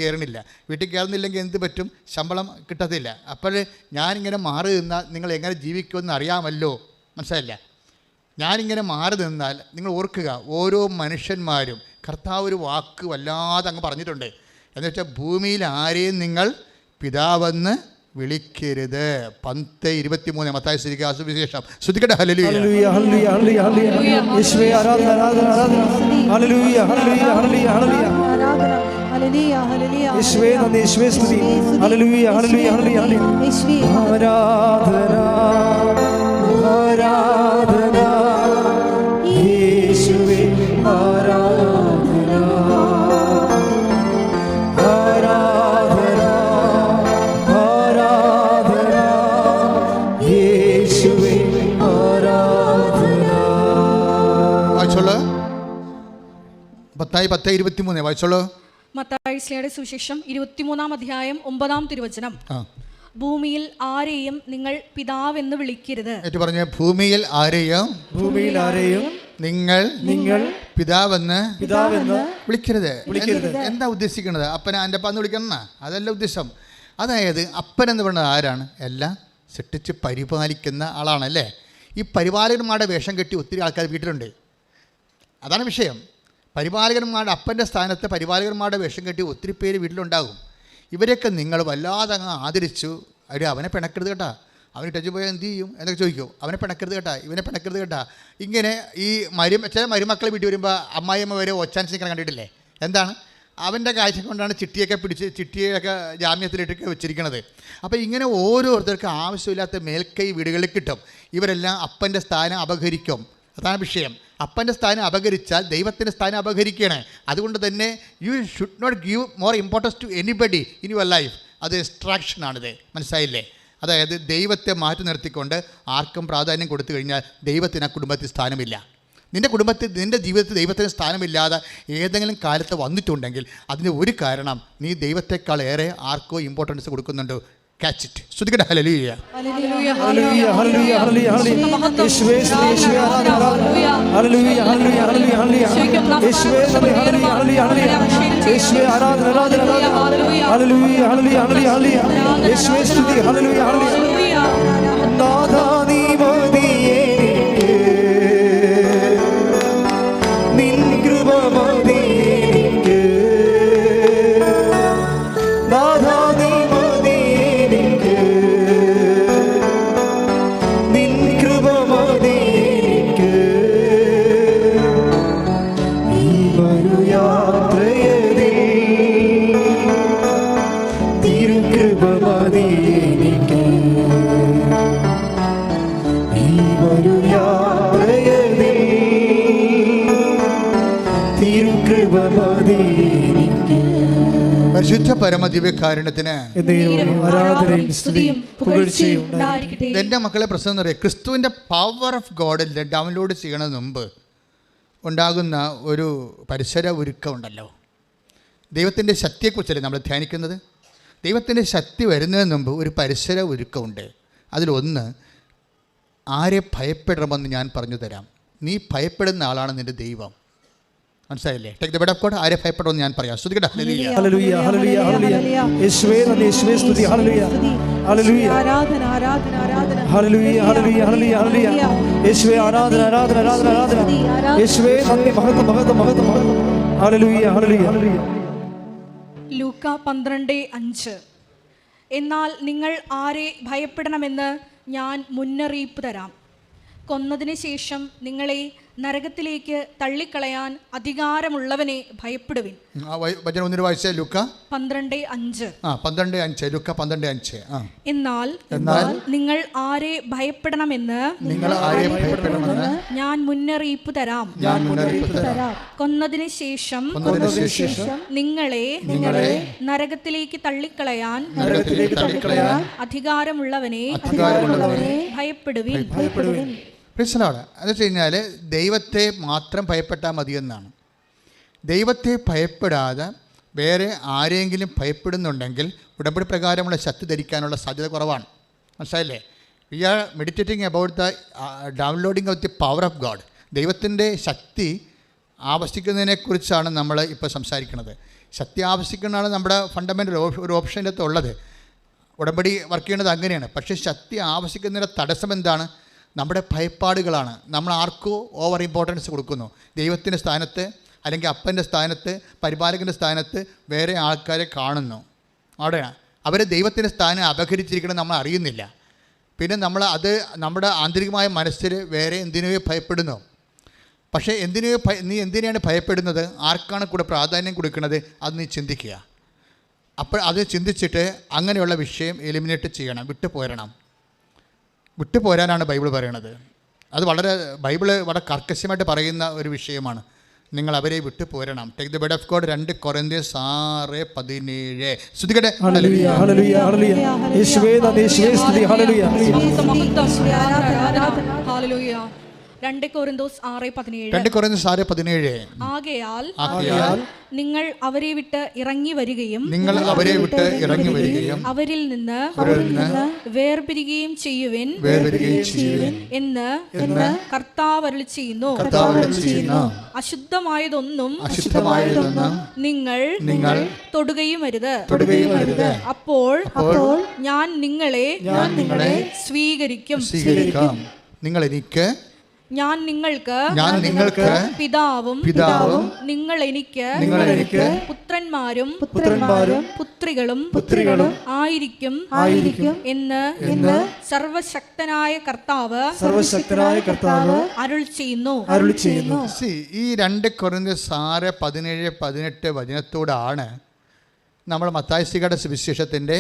കയറുന്നില്ലെങ്കിൽ എന്ത് പറ്റും? ശമ്പളം കിട്ടത്തില്ല. അപ്പോൾ ഞാനിങ്ങനെ മാറി നിന്നാൽ നിങ്ങൾ എങ്ങനെ ജീവിക്കുമെന്ന് അറിയാമല്ലോ. മനസ്സിലായില്ല? ഞാനിങ്ങനെ മാറി നിന്നാൽ നിങ്ങൾ ഓർക്കുക, ഓരോ മനുഷ്യന്മാരും കർത്താവ് ഒരു വാക്ക് വല്ലാതെ അങ്ങ് പറഞ്ഞിട്ടുണ്ട്. എന്ന് വെച്ചാൽ ഭൂമിയിൽ ആരെയും നിങ്ങൾ പിതാവെന്ന് വിളിക്കരുത്. 10:23 മത്തായി സുവിശേഷം. ശ്രദ്ധിക്കട്ടെ. ഹല്ലേലൂയ ഹല്ലേലൂയ ഹല്ലേലൂയ ഹല്ലേലൂയ യേശുവേ ആരാധന ആരാധന ആരാധന. ഹല്ലേലൂയ hallelujah hallelujah hallelujah hallelujah hallelujah യേശുവേ നന്ദി, യേശുവേ സ്തുതി. ഹല്ലേലൂയ ഹല്ലേലൂയ ഹല്ലേലൂയ യേശുവേ ആരാധന ആരാധന യേശുവേ ആരാധന ആരാധന ആരാധന യേശുവേ ആരാധന. വായിച്ചോളൂ. മത്തായി 10:23 വായിച്ചോളൂ. മത്തായി സുവിശേഷം 23-ാം 9-ാം തിരുവചനം. ഭൂമിയിൽ ആരെയും നിങ്ങൾ പിതാവെന്ന് വിളിക്കരുത്. പറഞ്ഞ ഭൂമിയിൽ ആരെയും നിങ്ങൾ പിതാവെന്ന് വിളിക്കരുത്. എന്താ ഉദ്ദേശിക്കുന്നത്? അപ്പനെ എൻ്റെ അപ്പ എന്ന് വിളിക്കണം, അതല്ല ഉദ്ദേശം. അതായത് അപ്പൻ എന്ന് പറയുന്നത് ആരാണ്? എല്ലാം സൃഷ്ടിച്ച് പരിപാലിക്കുന്ന ആളാണല്ലേ. ഈ പരിപാലകന്മാരുടെ വേഷം കെട്ടി ഒത്തിരി ആൾക്കാർ വീട്ടിലുണ്ട്. അതാണ് വിഷയം. പരിപാലകന്മാരുടെ അപ്പൻ്റെ സ്ഥാനത്ത് പരിപാലകന്മാരുടെ വേഷം കെട്ടി ഒത്തിരി പേര് വീട്ടിലുണ്ടാകും. ഇവരെയൊക്കെ നിങ്ങൾ വല്ലാതെ അങ്ങ് ആദരിച്ചു. അവനെ പിണക്കരുത് കേട്ടാ, അവന് ടച്ച് പോയാൽ എന്ത് ചെയ്യും എന്നൊക്കെ ചോദിക്കും. അവനെ പിണക്കരുത് കേട്ടാ, ഇവനെ പിണക്കരുത് കേട്ടാ. ഇങ്ങനെ ഈ ചില മരുമക്കളെ വീട്ടിൽ വരുമ്പോൾ അമ്മായിയമ്മ വരെ ഒച്ചാൻസിക്കാൻ കണ്ടിട്ടില്ലേ? എന്താണ് അവൻ്റെ കാഴ്ച കൊണ്ടാണ് ചിട്ടിയൊക്കെ ജാമ്യത്തിലിട്ടൊക്കെ വെച്ചിരിക്കുന്നത്. അപ്പോൾ ഇങ്ങനെ ഓരോരുത്തർക്ക് ആവശ്യമില്ലാത്ത മേൽക്കൈ വീടുകളിൽ കിട്ടും. ഇവരെല്ലാം അപ്പൻ്റെ സ്ഥാനം അപഹരിക്കും. അതാണ് വിഷയം. അപ്പൻ്റെ സ്ഥാനം അപഹരിച്ചാൽ ദൈവത്തിൻ്റെ സ്ഥാനം അപഹരിക്കുകയാണ്. അതുകൊണ്ട് തന്നെ you should not give more importance to anybody in your life. അത് ഡിസ്ട്രാക്ഷനാണിത്. മനസ്സിലായില്ലേ? അതായത് ദൈവത്തെ മാറ്റി നിർത്തിക്കൊണ്ട് ആർക്കും പ്രാധാന്യം കൊടുത്തു കഴിഞ്ഞാൽ ദൈവത്തിന് ആ കുടുംബത്തിൽ സ്ഥാനമില്ല. നിൻ്റെ ജീവിതത്തിൽ ദൈവത്തിന് സ്ഥാനമില്ലാതെ ഏതെങ്കിലും കാലത്ത് വന്നിട്ടുണ്ടെങ്കിൽ അതിന് ഒരു കാരണം നീ ദൈവത്തെക്കാൾ ഏറെ ആർക്കോ ഇമ്പോർട്ടൻസ് കൊടുക്കുന്നുണ്ട്. Catch it. ശ്രുതികട ഹല്ലേലൂയ. Hallelujah hallelujah hallelujah hallelujah. യേശുവേ യേശുവേ ആരാധന ഹല്ലേലൂയ ഹല്ലേലൂയ ഹല്ലേലൂയ ഹല്ലേലൂയ. യേശുവേ ഹല്ലേലൂയ ഹല്ലേലൂയ ഹല്ലേലൂയ. യേശുവേ ആരാധന ആരാധന ഹല്ലേലൂയ ഹല്ലേലൂയ ഹല്ലേലൂയ ഹല്ലേലൂയ. യേശുവേ സ്തുതി ഹല്ലേലൂയ ഹല്ലേലൂയ. നാഥാ നീ മതിയേ നിൻ കൃപ മതിയേ. നാഥാ നീ പരിശുദ്ധ പരമദിവ്യകാരുണ്യത്തിന് എൻ്റെ മക്കളെ പ്രശ്നം എന്ന് പറയുക, ക്രിസ്തുവിൻ്റെ പവർ ഓഫ് ഗോഡിൽ ഡൗൺലോഡ് ചെയ്യണതിന് മുമ്പ് ഉണ്ടാകുന്ന ഒരു പരിസര ഒരുക്കമുണ്ടല്ലോ. ദൈവത്തിൻ്റെ ശക്തിയെക്കുറിച്ചല്ലേ നമ്മൾ ധ്യാനിക്കുന്നത്. ദൈവത്തിൻ്റെ ശക്തി വരുന്നതിന് മുമ്പ് ഒരു പരിസര ഒരുക്കമുണ്ട്. അതിലൊന്ന്, ആരെ ഭയപ്പെടണമെന്ന് ഞാൻ പറഞ്ഞു തരാം. നീ ഭയപ്പെടുന്ന ആളാണ് നിൻ്റെ ദൈവം. മനസ്സിലായില്ലേ? Take the word of God. ആരെ ഭയപ്പെടണമെന്ന് ഞാൻ പറയാം. ശ്രുതികട ഹല്ലേലൂയ ഹല്ലേലൂയ ഹല്ലേലൂയ ഹല്ലേലൂയ. യേശുവേ നന്ദി, യേശുവേ സ്തുതി. ഹല്ലേലൂയ ഹല്ലേലൂയ ആരാധന ആരാധന ആരാധന. ഹല്ലേലൂയ ഹല്ലേലൂയ ഹല്ലേലൂയ ഹല്ലേലൂയ. യേശുവേ ആരാധന ആരാധന ആരാധന ആരാധന. യേശുവേ നന്ദി, മഹത്വം മഹത്വം മഹത്വം മഹത്വം. ഹല്ലേലൂയ ഹല്ലേലൂയ ഹല്ലേലൂയ. ലൂക്ക 12:5. എന്നാൽ നിങ്ങൾ ആരെ ഭയപ്പെടണമെന്ന് ഞാൻ മുന്നറിയിപ്പ് തരാം. കൊന്നതിന് ശേഷം നിങ്ങളെ നരകത്തിലേക്ക് തള്ളിക്കളയാൻ അധികാരമുള്ളവനെ ഭയപ്പെടുവിൻ. വചനം ഒന്നിന് വായിച്ചേ. ലൂക്ക 12:5. 12:5. ലൂക്ക 12:5. എന്നാൽ നിങ്ങൾ ആരെ ഭയപ്പെടണമെന്ന് ഞാൻ മുന്നറിയിപ്പ് തരാം. കൊന്നതിന് ശേഷം നിങ്ങളെ നരകത്തിലേക്ക് തള്ളിക്കളയാൻ അധികാരമുള്ളവനെ ഭയപ്പെടുവിൻ. പ്രശ്നമാണ് എന്ന് വെച്ച് കഴിഞ്ഞാൽ ദൈവത്തെ മാത്രം ഭയപ്പെട്ടാൽ മതിയെന്നാണ്. ദൈവത്തെ ഭയപ്പെടാതെ വേറെ ആരെങ്കിലും ഭയപ്പെടുന്നുണ്ടെങ്കിൽ ഉടമ്പടി പ്രകാരമുള്ള ശക്തി ധരിക്കാനുള്ള സാധ്യത കുറവാണ്. മനസ്സിലായില്ലേ? We are meditating about the downloading of the power of God. ദൈവത്തിൻ്റെ ശക്തി ആവശ്യിക്കുന്നതിനെക്കുറിച്ചാണ് നമ്മൾ ഇപ്പോൾ സംസാരിക്കുന്നത്. ശക്തി ആവശ്യിക്കുന്നതാണ് നമ്മുടെ ഫണ്ടമെൻ്റൽ ഒരു ഓപ്ഷൻ്റെ അകത്ത് ഉള്ളത്. ഉടമ്പടി വർക്ക് ചെയ്യുന്നത് അങ്ങനെയാണ്. പക്ഷേ ശക്തി ആവശ്യിക്കുന്നതിൻ്റെ തടസ്സം എന്താണ്? നമ്മുടെ ഭയപ്പാടുകളാണ്. നമ്മൾ ആർക്കോ ഓവർ ഇമ്പോർട്ടൻസ് കൊടുക്കുന്നു. ദൈവത്തിൻ്റെ സ്ഥാനത്ത് അല്ലെങ്കിൽ അപ്പൻ്റെ സ്ഥാനത്ത് പരിപാലകൻ്റെ സ്ഥാനത്ത് വേറെ ആൾക്കാരെ കാണുന്നു. അവിടെയാണ് അവർ ദൈവത്തിൻ്റെ സ്ഥാനം അപഹരിച്ചിരിക്കണം, നമ്മൾ അറിയുന്നില്ല. പിന്നെ അത് നമ്മുടെ ആന്തരികമായ മനസ്സിൽ വേറെ എന്തിനോ ഭയപ്പെടുന്നു. പക്ഷേ നീ എന്തിനാണ് ഭയപ്പെടുന്നത്? ആർക്കാണ് കൂടെ പ്രാധാന്യം കൊടുക്കുന്നത്? അത് നീ ചിന്തിക്കുക. അപ്പോൾ അത് ചിന്തിച്ചിട്ട് അങ്ങനെയുള്ള വിഷയം എലിമിനേറ്റ് ചെയ്യണം, വിട്ടുപോരാനാണ് ബൈബിൾ പറയണത്. അത് ബൈബിള് വളരെ കർക്കശമായിട്ട് പറയുന്ന ഒരു വിഷയമാണ്. നിങ്ങൾ അവരെ വിട്ടുപോരണം. Take the word of God. 2 കൊരിന്ത്യർ 6:17. ശ്രുതികട ഹല്ലേലൂയ ഹല്ലേലൂയ ഹല്ലേലൂയ. യേശുവേ നന്ദി, യേശുവേ സ്തുതി. ഹല്ലേലൂയ ഹല്ലേലൂയ. 2 കൊരിന്തോസ് 6:17. 2 കൊരിന്തോസ് 6:17. ആകയാൽ ആകയാൽ നിങ്ങൾ അവരെ വിട്ട് ഇറങ്ങി വരികയും നിങ്ങൾ അവരെ വിട്ട് ഇറങ്ങി വരികയും അവരിൽ നിന്ന് വേർപിരിയുകയും ചെയ്യുവിൻ എന്ന് കർത്താവ് അരുളിച്ചെയ്യുന്നു. അശുദ്ധമായതൊന്നും നിങ്ങൾ തൊടുകയും അരുത്. അപ്പോൾ ഞാൻ നിങ്ങളെ സ്വീകരിക്കും. നിങ്ങൾ എനിക്ക് ഞാൻ നിങ്ങൾക്ക് പിതാവും നിങ്ങൾ എനിക്ക് പുത്രന്മാരും പുത്രികളും ആയിരിക്കും എന്ന് സർവശക്തനായ കർത്താവ് അരുൾ ചെയ്യുന്നു. ഈ 2 കൊരിന്തോസ് 6:17-18 വചനത്തോടാണ് നമ്മൾ മത്തായി ശ്ലീഹായുടെ സുവിശേഷത്തിൻ്റെ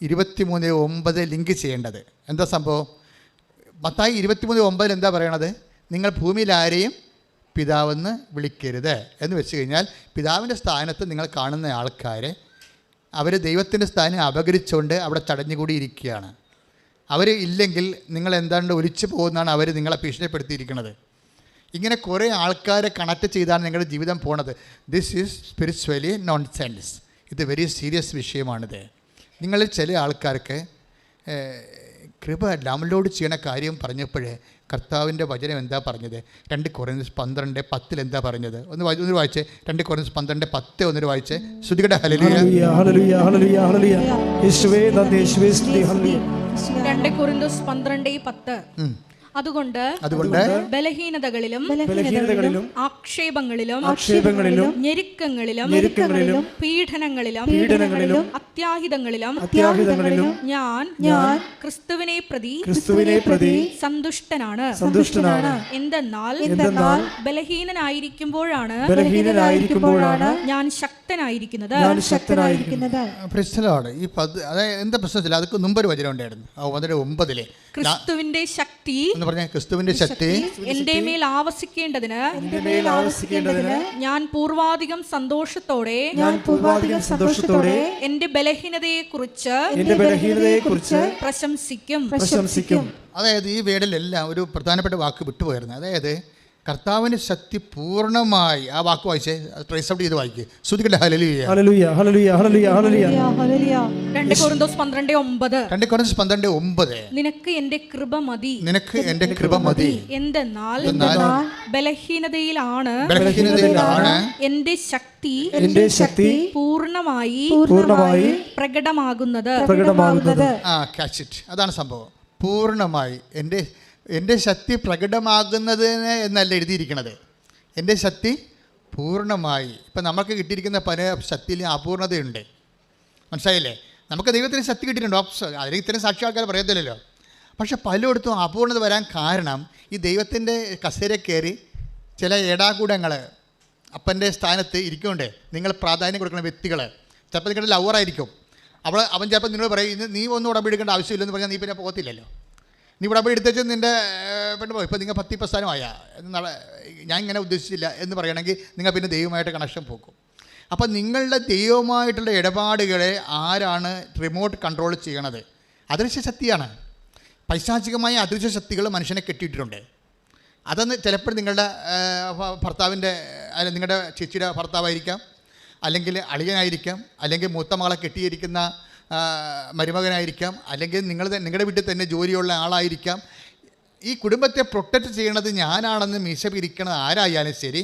23:9 ലിങ്ക് ചെയ്യേണ്ടത്. എന്താ സംഭവം? മത്തായി 23:9 എന്താ പറയണത്? നിങ്ങൾ ഭൂമിയിൽ ആരെയും പിതാവെന്ന് വിളിക്കരുത് എന്ന് വെച്ച് കഴിഞ്ഞാൽ പിതാവിൻ്റെ സ്ഥാനത്ത് നിങ്ങൾ കാണുന്ന ആൾക്കാരെ അവർ ദൈവത്തിൻ്റെ സ്ഥാനം അപകരിച്ചുകൊണ്ട് അവിടെ ചടഞ്ഞുകൂടി ഇരിക്കുകയാണ്. അവർ ഇല്ലെങ്കിൽ നിങ്ങൾ എന്താണ്ട് ഒലിച്ചു പോകുന്നതാണ് അവർ നിങ്ങളെ ഭീഷണിപ്പെടുത്തിയിരിക്കുന്നത്. ഇങ്ങനെ കുറേ ആൾക്കാരെ കണക്ട് ചെയ്താണ് നിങ്ങളുടെ ജീവിതം പോണത്. This is spiritually non sense. ഇത് വെരി സീരിയസ് വിഷയമാണിത്. നിങ്ങളിൽ ചില ആൾക്കാർക്ക് കൃപ ഡൗൺലോഡ് ചെയ്യണ കാര്യം പറഞ്ഞപ്പോഴേ കർത്താവിൻ്റെ വചനം എന്താ പറഞ്ഞത്? 2 കൊരിന്തോസ് 12:10 എന്താ പറഞ്ഞത്? ഒന്ന് വായിച്ചേ. 2 കൊരിന്തോസ് 12:10 ഒന്നൊരു വായിച്ചേ. ശ്രുതികടെ ഹല്ലേലൂയ. 2 കൊരിന്തോസ് 12:10. അതുകൊണ്ട് ബലഹീനതകളിലും ആക്ഷേപങ്ങളിലും ഞെരുക്കങ്ങളിലും പീഡനങ്ങളിലും അത്യാഹിതങ്ങളിലും ഞാൻ ക്രിസ്തുവിനെ പ്രതി സന്തുഷ്ടനാണ്. എന്തെന്നാൽ ബലഹീനനായിരിക്കുമ്പോഴാണ് ഞാൻ ശക്തനായിരിക്കുന്നത്. ഈ എന്താ പ്രശ്നത്തില്ല? അതൊക്കെ മുമ്പൊരു വചനം ഉണ്ടായിരുന്നു. 9 ക്രിസ്തുവിന്റെ ശക്തി ക്രിസ്തുവിന്റെ ശക്തി എന്റെ മേൽ ആവസിക്കേണ്ടതിന് ഞാൻ പൂർവാധികം സന്തോഷത്തോടെ എന്റെ ബലഹീനതയെ കുറിച്ച് പ്രശംസിക്കും. അതായത് ഈ വേടിലെല്ലാം ഒരു പ്രധാനപ്പെട്ട വാക്ക് വിട്ടുപോയിരുന്നു. അതായത് കർത്താവിന്റെ ശക്തി പൂർണ്ണമായി, ആ വാക്ക് വായിച്ചേ, ട്രേസ് ഔട്ട് ചെയ്ത് വായിക്കേ. ശ്രുതികടെ ഹല്ലേലൂയ. 2 കൊരിന്തോസ് 12:9. 2 കൊരിന്തോസ് 12:9. നിനക്ക് എന്റെ കൃപ മതി. എന്തെന്നാൽ ബലഹീനതയിലാണ് എന്റെ ശക്തി പൂർണ്ണമായി പ്രകടമാകുന്നത്. അതാണ് സംഭവം. പൂർണ്ണമായി എൻ്റെ ശക്തി പ്രകടമാകുന്നതിന് എന്നല്ല എഴുതിയിരിക്കണത്. എൻ്റെ ശക്തി പൂർണ്ണമായി. ഇപ്പം നമുക്ക് കിട്ടിയിരിക്കുന്ന പല ശക്തിയിൽ അപൂർണതയുണ്ട്. മനസ്സിലായില്ലേ? നമുക്ക് ദൈവത്തിന് ശക്തി കിട്ടിയിട്ടുണ്ട്. അതിന് ഇത്തരം സാക്ഷിയാൾക്കാർ പറയത്തില്ലല്ലോ. പക്ഷെ പലയിടത്തും അപൂർണത വരാൻ കാരണം ഈ ദൈവത്തിൻ്റെ കസേര കയറി ചില ഏടാകൂടങ്ങൾ അപ്പൻ്റെ സ്ഥാനത്ത് ഇരിക്കുന്നുണ്ട്. നിങ്ങൾ പ്രാധാന്യം കൊടുക്കുന്ന വ്യക്തികൾ ചിലപ്പോൾ നിങ്ങളുടെ ലവറായിരിക്കും. അവൻ ചിലപ്പോൾ നിന്നോട് പറയും, ഇന്ന് നീ ഒന്നും ഉടമ്പെടുക്കേണ്ട ആവശ്യമില്ലെന്ന് പറഞ്ഞാൽ നീ പിന്നെ പോകത്തില്ലല്ലോ. നീ ഉടമ്പടി എടുത്തേച്ച് നിൻ്റെ പെണ്ണ് പോയി, ഇപ്പോൾ നിങ്ങൾ 10 പ്രസ്ഥാനമായ ഞാൻ ഇങ്ങനെ ഉദ്ദേശിച്ചില്ല എന്ന് പറയണമെങ്കിൽ നിങ്ങൾ പിന്നെ ദൈവമായിട്ട് കണക്ഷൻ പോകും. അപ്പം നിങ്ങളുടെ ദൈവമായിട്ടുള്ള ഇടപാടുകളെ ആരാണ് റിമോട്ട് കൺട്രോൾ ചെയ്യണത്? അദൃശ്യ ശക്തിയാണ്. പൈശാചികമായ അദൃശ്യ ശക്തികൾ മനുഷ്യനെ കെട്ടിയിട്ടുണ്ട്. അതൊന്ന് ചിലപ്പോൾ നിങ്ങളുടെ ഭർത്താവിൻ്റെ നിങ്ങളുടെ ചേച്ചിയുടെ ഭർത്താവായിരിക്കാം, അല്ലെങ്കിൽ അളിയനായിരിക്കാം, അല്ലെങ്കിൽ മൂത്ത മകളെ കെട്ടിയിരിക്കുന്ന മരുമകനായിരിക്കാം, അല്ലെങ്കിൽ നിങ്ങളുടെ വീട്ടിൽ തന്നെ ജോലിയുള്ള ആളായിരിക്കാം. ഈ കുടുംബത്തെ പ്രൊട്ടക്റ്റ് ചെയ്യണത് ഞാനാണെന്ന് മീശ പിരിക്കണത് ആരായാലും ശരി,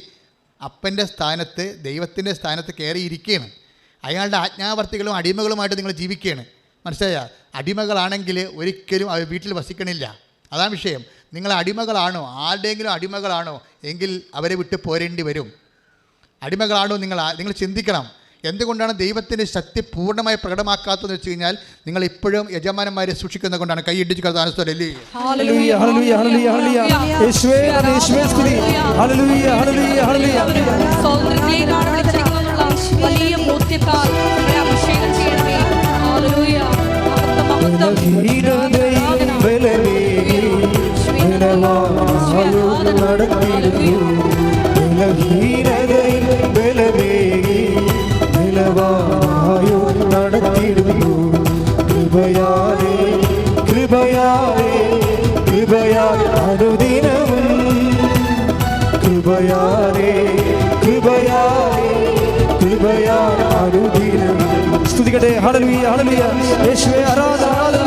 അപ്പൻ്റെ സ്ഥാനത്ത് ദൈവത്തിൻ്റെ സ്ഥാനത്ത് കയറിയിരിക്കുകയാണ്. അയാളുടെ ആജ്ഞാവർത്തികളും അടിമകളുമായിട്ട് നിങ്ങൾ ജീവിക്കുകയാണ്. മനസ്സിലായ? അടിമകളാണെങ്കിൽ ഒരിക്കലും അവർ വീട്ടിൽ വസിക്കണില്ല. അതാണ് വിഷയം. നിങ്ങൾ അടിമകളാണോ, ആരുടെയെങ്കിലും അടിമകളാണോ എങ്കിൽ അവരെ വിട്ട് പോരേണ്ടി വരും. അടിമകളാണോ നിങ്ങൾ ചിന്തിക്കണം. എന്തുകൊണ്ടാണ് ദൈവത്തിൻ്റെ ശക്തി പൂർണ്ണമായി പ്രകടമാക്കാത്തതെന്ന് വെച്ച് കഴിഞ്ഞാൽ നിങ്ങൾ ഇപ്പോഴും യജമാനന്മാരെ സൂക്ഷിക്കുന്നത് കൊണ്ടാണ്. കൈ ഇടിച്ച് കർത്താനല്ലേ. കൃപയാലേ അനുദിനവും കൃപയാലേ കൃപയാലേ കൃപയാൽ അനുദിനം സ്തുതിക്കട്ടെ. ഹല്ലേലൂയ ഹല്ലേലൂയ. യേശുവേ ആരാധന ആരാധന.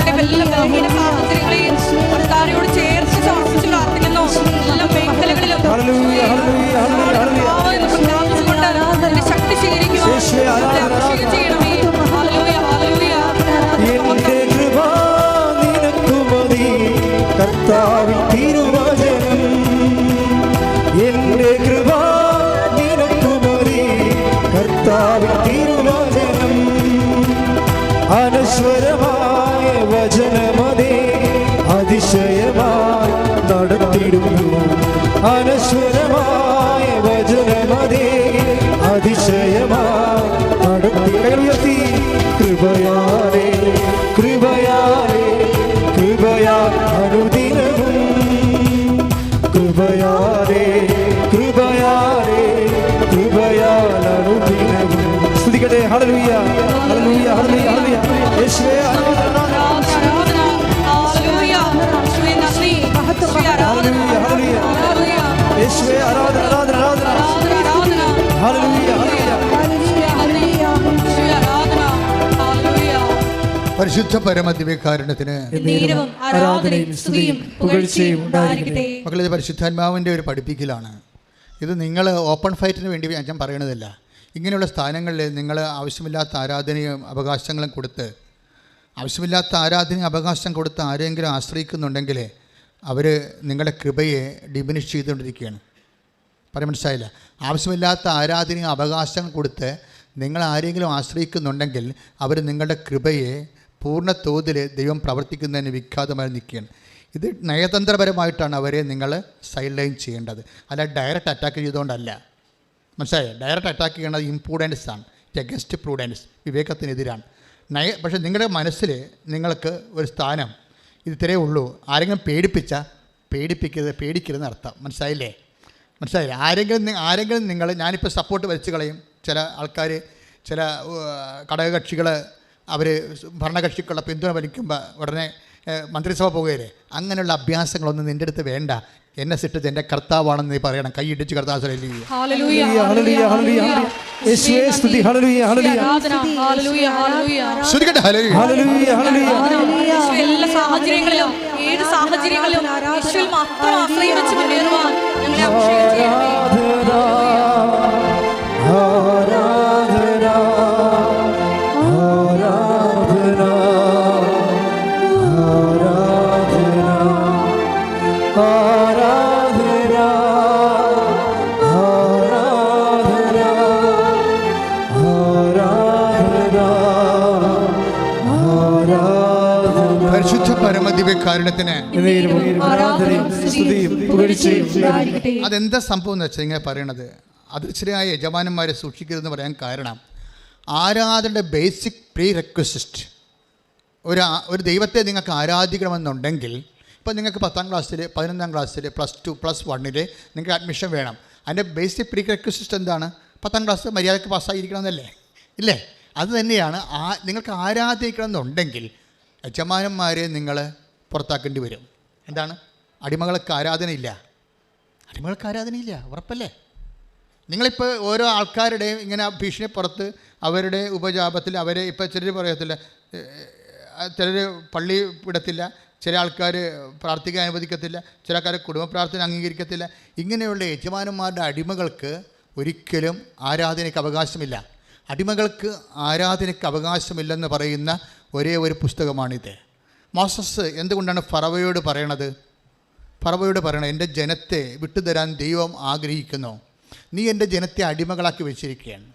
ഞങ്ങളുടെ എല്ലാ ബലഹീന സാഹചര്യങ്ങളെയും കർത്താവിനോട് ചേർത്ത് സമർപ്പിച്ച് പ്രാർത്ഥിക്കുന്നു. എല്ലാ മേഖലകളിലും ഹല്ലേലൂയ ഹല്ലേലൂയ ഹല്ലേലൂയ. പ്രാർത്ഥിച്ചുകൊണ്ട് അതിന്റെ ശക്തി സ്വീകരിക്കുവാൻ യേശുവേ ആരാധന ചെയ്യണമേ. ഹല്ലേലൂയ ഹല്ലേലൂയ. എന്റെ കൃപ നിനക്കു മതി കർത്താവിൻ തിരുവചനം. എന്റെ കൃപ നിനക്കു മതി കർത്താവിൻ തിരുവചനം. അനശ്വരമായ വചനമതേ അതിശയമായി നടത്തിടുന്നു. അനശ്വരമായ വചനമതേ അതിശയമായി നടത്തി. ഉയർത്തി. കൃപയാലേ കൃപയാലേ കൃപയാൽ അനുദിനവും കൃപയാലേ കൃപയാലേ കൃപയാൽ അനുദിനവും സ്തുതിക്കട്ടെ. ഹല്ലേലൂയ ഹല്ലേലൂയ ഹല്ലേലൂയ ഹല്ലേലൂയ. യേശുവേ ആരാധന ആരാധന. ഹല്ലേലൂയ. യേശുവേ നന്ദി. യേശുവേ ആരാധന. ഹല്ലേലൂയ ഹല്ലേലൂയ. യേശുവേ ആരാധന ആരാധന ആരാധന. ആരാധന. ഹല്ലേലൂയ ഹല്ലേലൂയ. യേശുവേ ആരാധന. ഹല്ലേലൂയ. പരിശുദ്ധ പരമദിവ്യകാരുണ്യത്തിന് നേരവും ആരാധനയും സ്തുതിയും പുകഴ്ചയും ഉണ്ടായിരിക്കട്ടെ. മക്കളിത് പരിശുദ്ധാത്മാവിൻ്റെ ഒരു പഠിപ്പിക്കലാണ്. ഇത് നിങ്ങൾ ഓപ്പൺ ഫൈറ്റിന് വേണ്ടി ഞാൻ പറയണതല്ല. ഇങ്ങനെയുള്ള സ്ഥാനങ്ങളിൽ നിങ്ങൾ ആവശ്യമില്ലാത്ത ആരാധനയും അവകാശങ്ങളും കൊടുത്ത് അവകാശം കൊടുത്ത് ആരെങ്കിലും ആശ്രയിക്കുന്നുണ്ടെങ്കിൽ അവർ നിങ്ങളുടെ കൃപയെ ഡിമിനിഷ് ചെയ്തുകൊണ്ടിരിക്കുകയാണ്. പറയാൻ മനസ്സിലായില്ല? ആവശ്യമില്ലാത്ത ആരാധനയും അവകാശം കൊടുത്ത് നിങ്ങൾ ആരെങ്കിലും ആശ്രയിക്കുന്നുണ്ടെങ്കിൽ അവർ നിങ്ങളുടെ കൃപയെ പൂർണ്ണ തോതിൽ ദൈവം പ്രവർത്തിക്കുന്നതിന് വിഖ്യാതമായി നിൽക്കുകയാണ്. ഇത് നയതന്ത്രപരമായിട്ടാണ് അവരെ നിങ്ങൾ സൈഡ് ലൈൻ ചെയ്യേണ്ടത്, അല്ല ഡയറക്റ്റ് അറ്റാക്ക് ചെയ്തുകൊണ്ടല്ല. മനസ്സിലായോ? ഡയറക്റ്റ് അറ്റാക്ക് ചെയ്യേണ്ടത് ഇംപ്രൂഡൻസ് ആണ്, അഗൻസ്റ്റ് പ്രൂഡൻസ്, വിവേകത്തിനെതിരാണ്. പക്ഷേ നിങ്ങളുടെ മനസ്സിൽ നിങ്ങൾക്ക് ഒരു സ്ഥാനം ഇത് ഇത്രയേ ഉള്ളൂ. ആരെങ്കിലും പേടിക്കരുതെന്ന് അർത്ഥം. മനസ്സിലായില്ലേ? ആരെങ്കിലും നിങ്ങൾ ഞാനിപ്പോൾ സപ്പോർട്ട് വലിച്ചു കളയും. ചില ആൾക്കാർ, ചില ഘടകകക്ഷികൾ അവർ ഭരണകക്ഷിക്കുള്ള പിന്തുണ വലിക്കുമ്പോൾ ഉടനെ മന്ത്രിസഭ പോകുകയില്ലേ? അങ്ങനെയുള്ള അഭ്യാസങ്ങളൊന്നും നിൻ്റെ അടുത്ത് വേണ്ട. എന്നെ സൃഷ്ടിച്ചത് എൻ്റെ കർത്താവാണെന്ന് നീ പറയണം. കൈയിടിച്ച് കർത്താവ് ഹല്ലേലൂയ ഹല്ലേലൂയ ഹല്ലേലൂയ ഹല്ലേലൂയ. യേശുവേ സ്തുതി. ഹല്ലേലൂയ ഹല്ലേലൂയ ഹല്ലേലൂയ ഹല്ലേലൂയ. ശ്രുതികട്ടെ. ഹല്ലേലൂയ ഹല്ലേലൂയ ഹല്ലേലൂയ. എല്ലാ സാഹചര്യങ്ങളിലും ഏത് സാഹചര്യങ്ങളിലും യേശുവിൽ മാത്രം ആശ്രയം വെച്ച് മുന്നേറുവാൻ ഞങ്ങളെ അഭിഷേകം ചെയ്യണമേ. പരിശുദ്ധ പരമദിവ്യകാരുണ്യത്തിന് അതെന്താ സംഭവം എന്ന് വെച്ചാൽ ഇങ്ങനെ പറയണത്, അദൃശ്യരായ യജമാനന്മാരെ സൂക്ഷിക്കരുതെന്ന് പറയാൻ കാരണം ആരാധനയുടെ ബേസിക് പ്രീ റെക്വസിസ്റ്റ്. ഒരു ദൈവത്തെ നിങ്ങൾക്ക് ആരാധിക്കണമെന്നുണ്ടെങ്കിൽ ഇപ്പോൾ നിങ്ങൾക്ക് 10ാം ക്ലാസ്സിൽ 11ാം ക്ലാസ്സിൽ +2 +1 നിങ്ങൾക്ക് അഡ്മിഷൻ വേണം. അതിൻ്റെ ബേസിക് പ്രീ റെക്വസിസ്റ്റ് എന്താണ്? 10ാം ക്ലാസ് മര്യാദയ്ക്ക് പാസ്സായിരിക്കണമെന്നല്ലേ? ഇല്ലേ? അത് തന്നെയാണ്. നിങ്ങൾക്ക് ആരാധിക്കണമെന്നുണ്ടെങ്കിൽ യജമാനന്മാരെ നിങ്ങൾ പുറത്താക്കേണ്ടി വരും. എന്താണ്? അടിമകൾക്ക് ആരാധനയില്ല. ഉറപ്പല്ലേ? നിങ്ങളിപ്പോൾ ഓരോ ആൾക്കാരുടെയും ഇങ്ങനെ ഭീഷണി പുറത്ത് അവരുടെ ഉപജാപത്തിൽ അവരെ ഇപ്പോൾ ചിലർ പറയത്തില്ല, ചിലർ പള്ളി വിടത്തില്ല, ചില ആൾക്കാർ പ്രാർത്ഥിക്കാൻ അനുവദിക്കത്തില്ല, ചില ആൾക്കാർ കുടുംബ പ്രാർത്ഥന അംഗീകരിക്കത്തില്ല. ഇങ്ങനെയുള്ള യജമാനന്മാരുടെ അടിമകൾക്ക് ഒരിക്കലും ആരാധനയ്ക്ക് അവകാശമില്ല. അടിമകൾക്ക് ആരാധനയ്ക്ക് അവകാശമില്ലെന്ന് പറയുന്ന ഒരേ ഒരു പുസ്തകമാണിത്. മോസസ് എന്തുകൊണ്ടാണ് ഫറവോയോട് പറയണത്? എൻ്റെ ജനത്തെ വിട്ടുതരാൻ ദൈവം ആഗ്രഹിക്കുന്നു. നീ എൻ്റെ ജനത്തെ അടിമകളാക്കി വെച്ചിരിക്കുകയാണ്.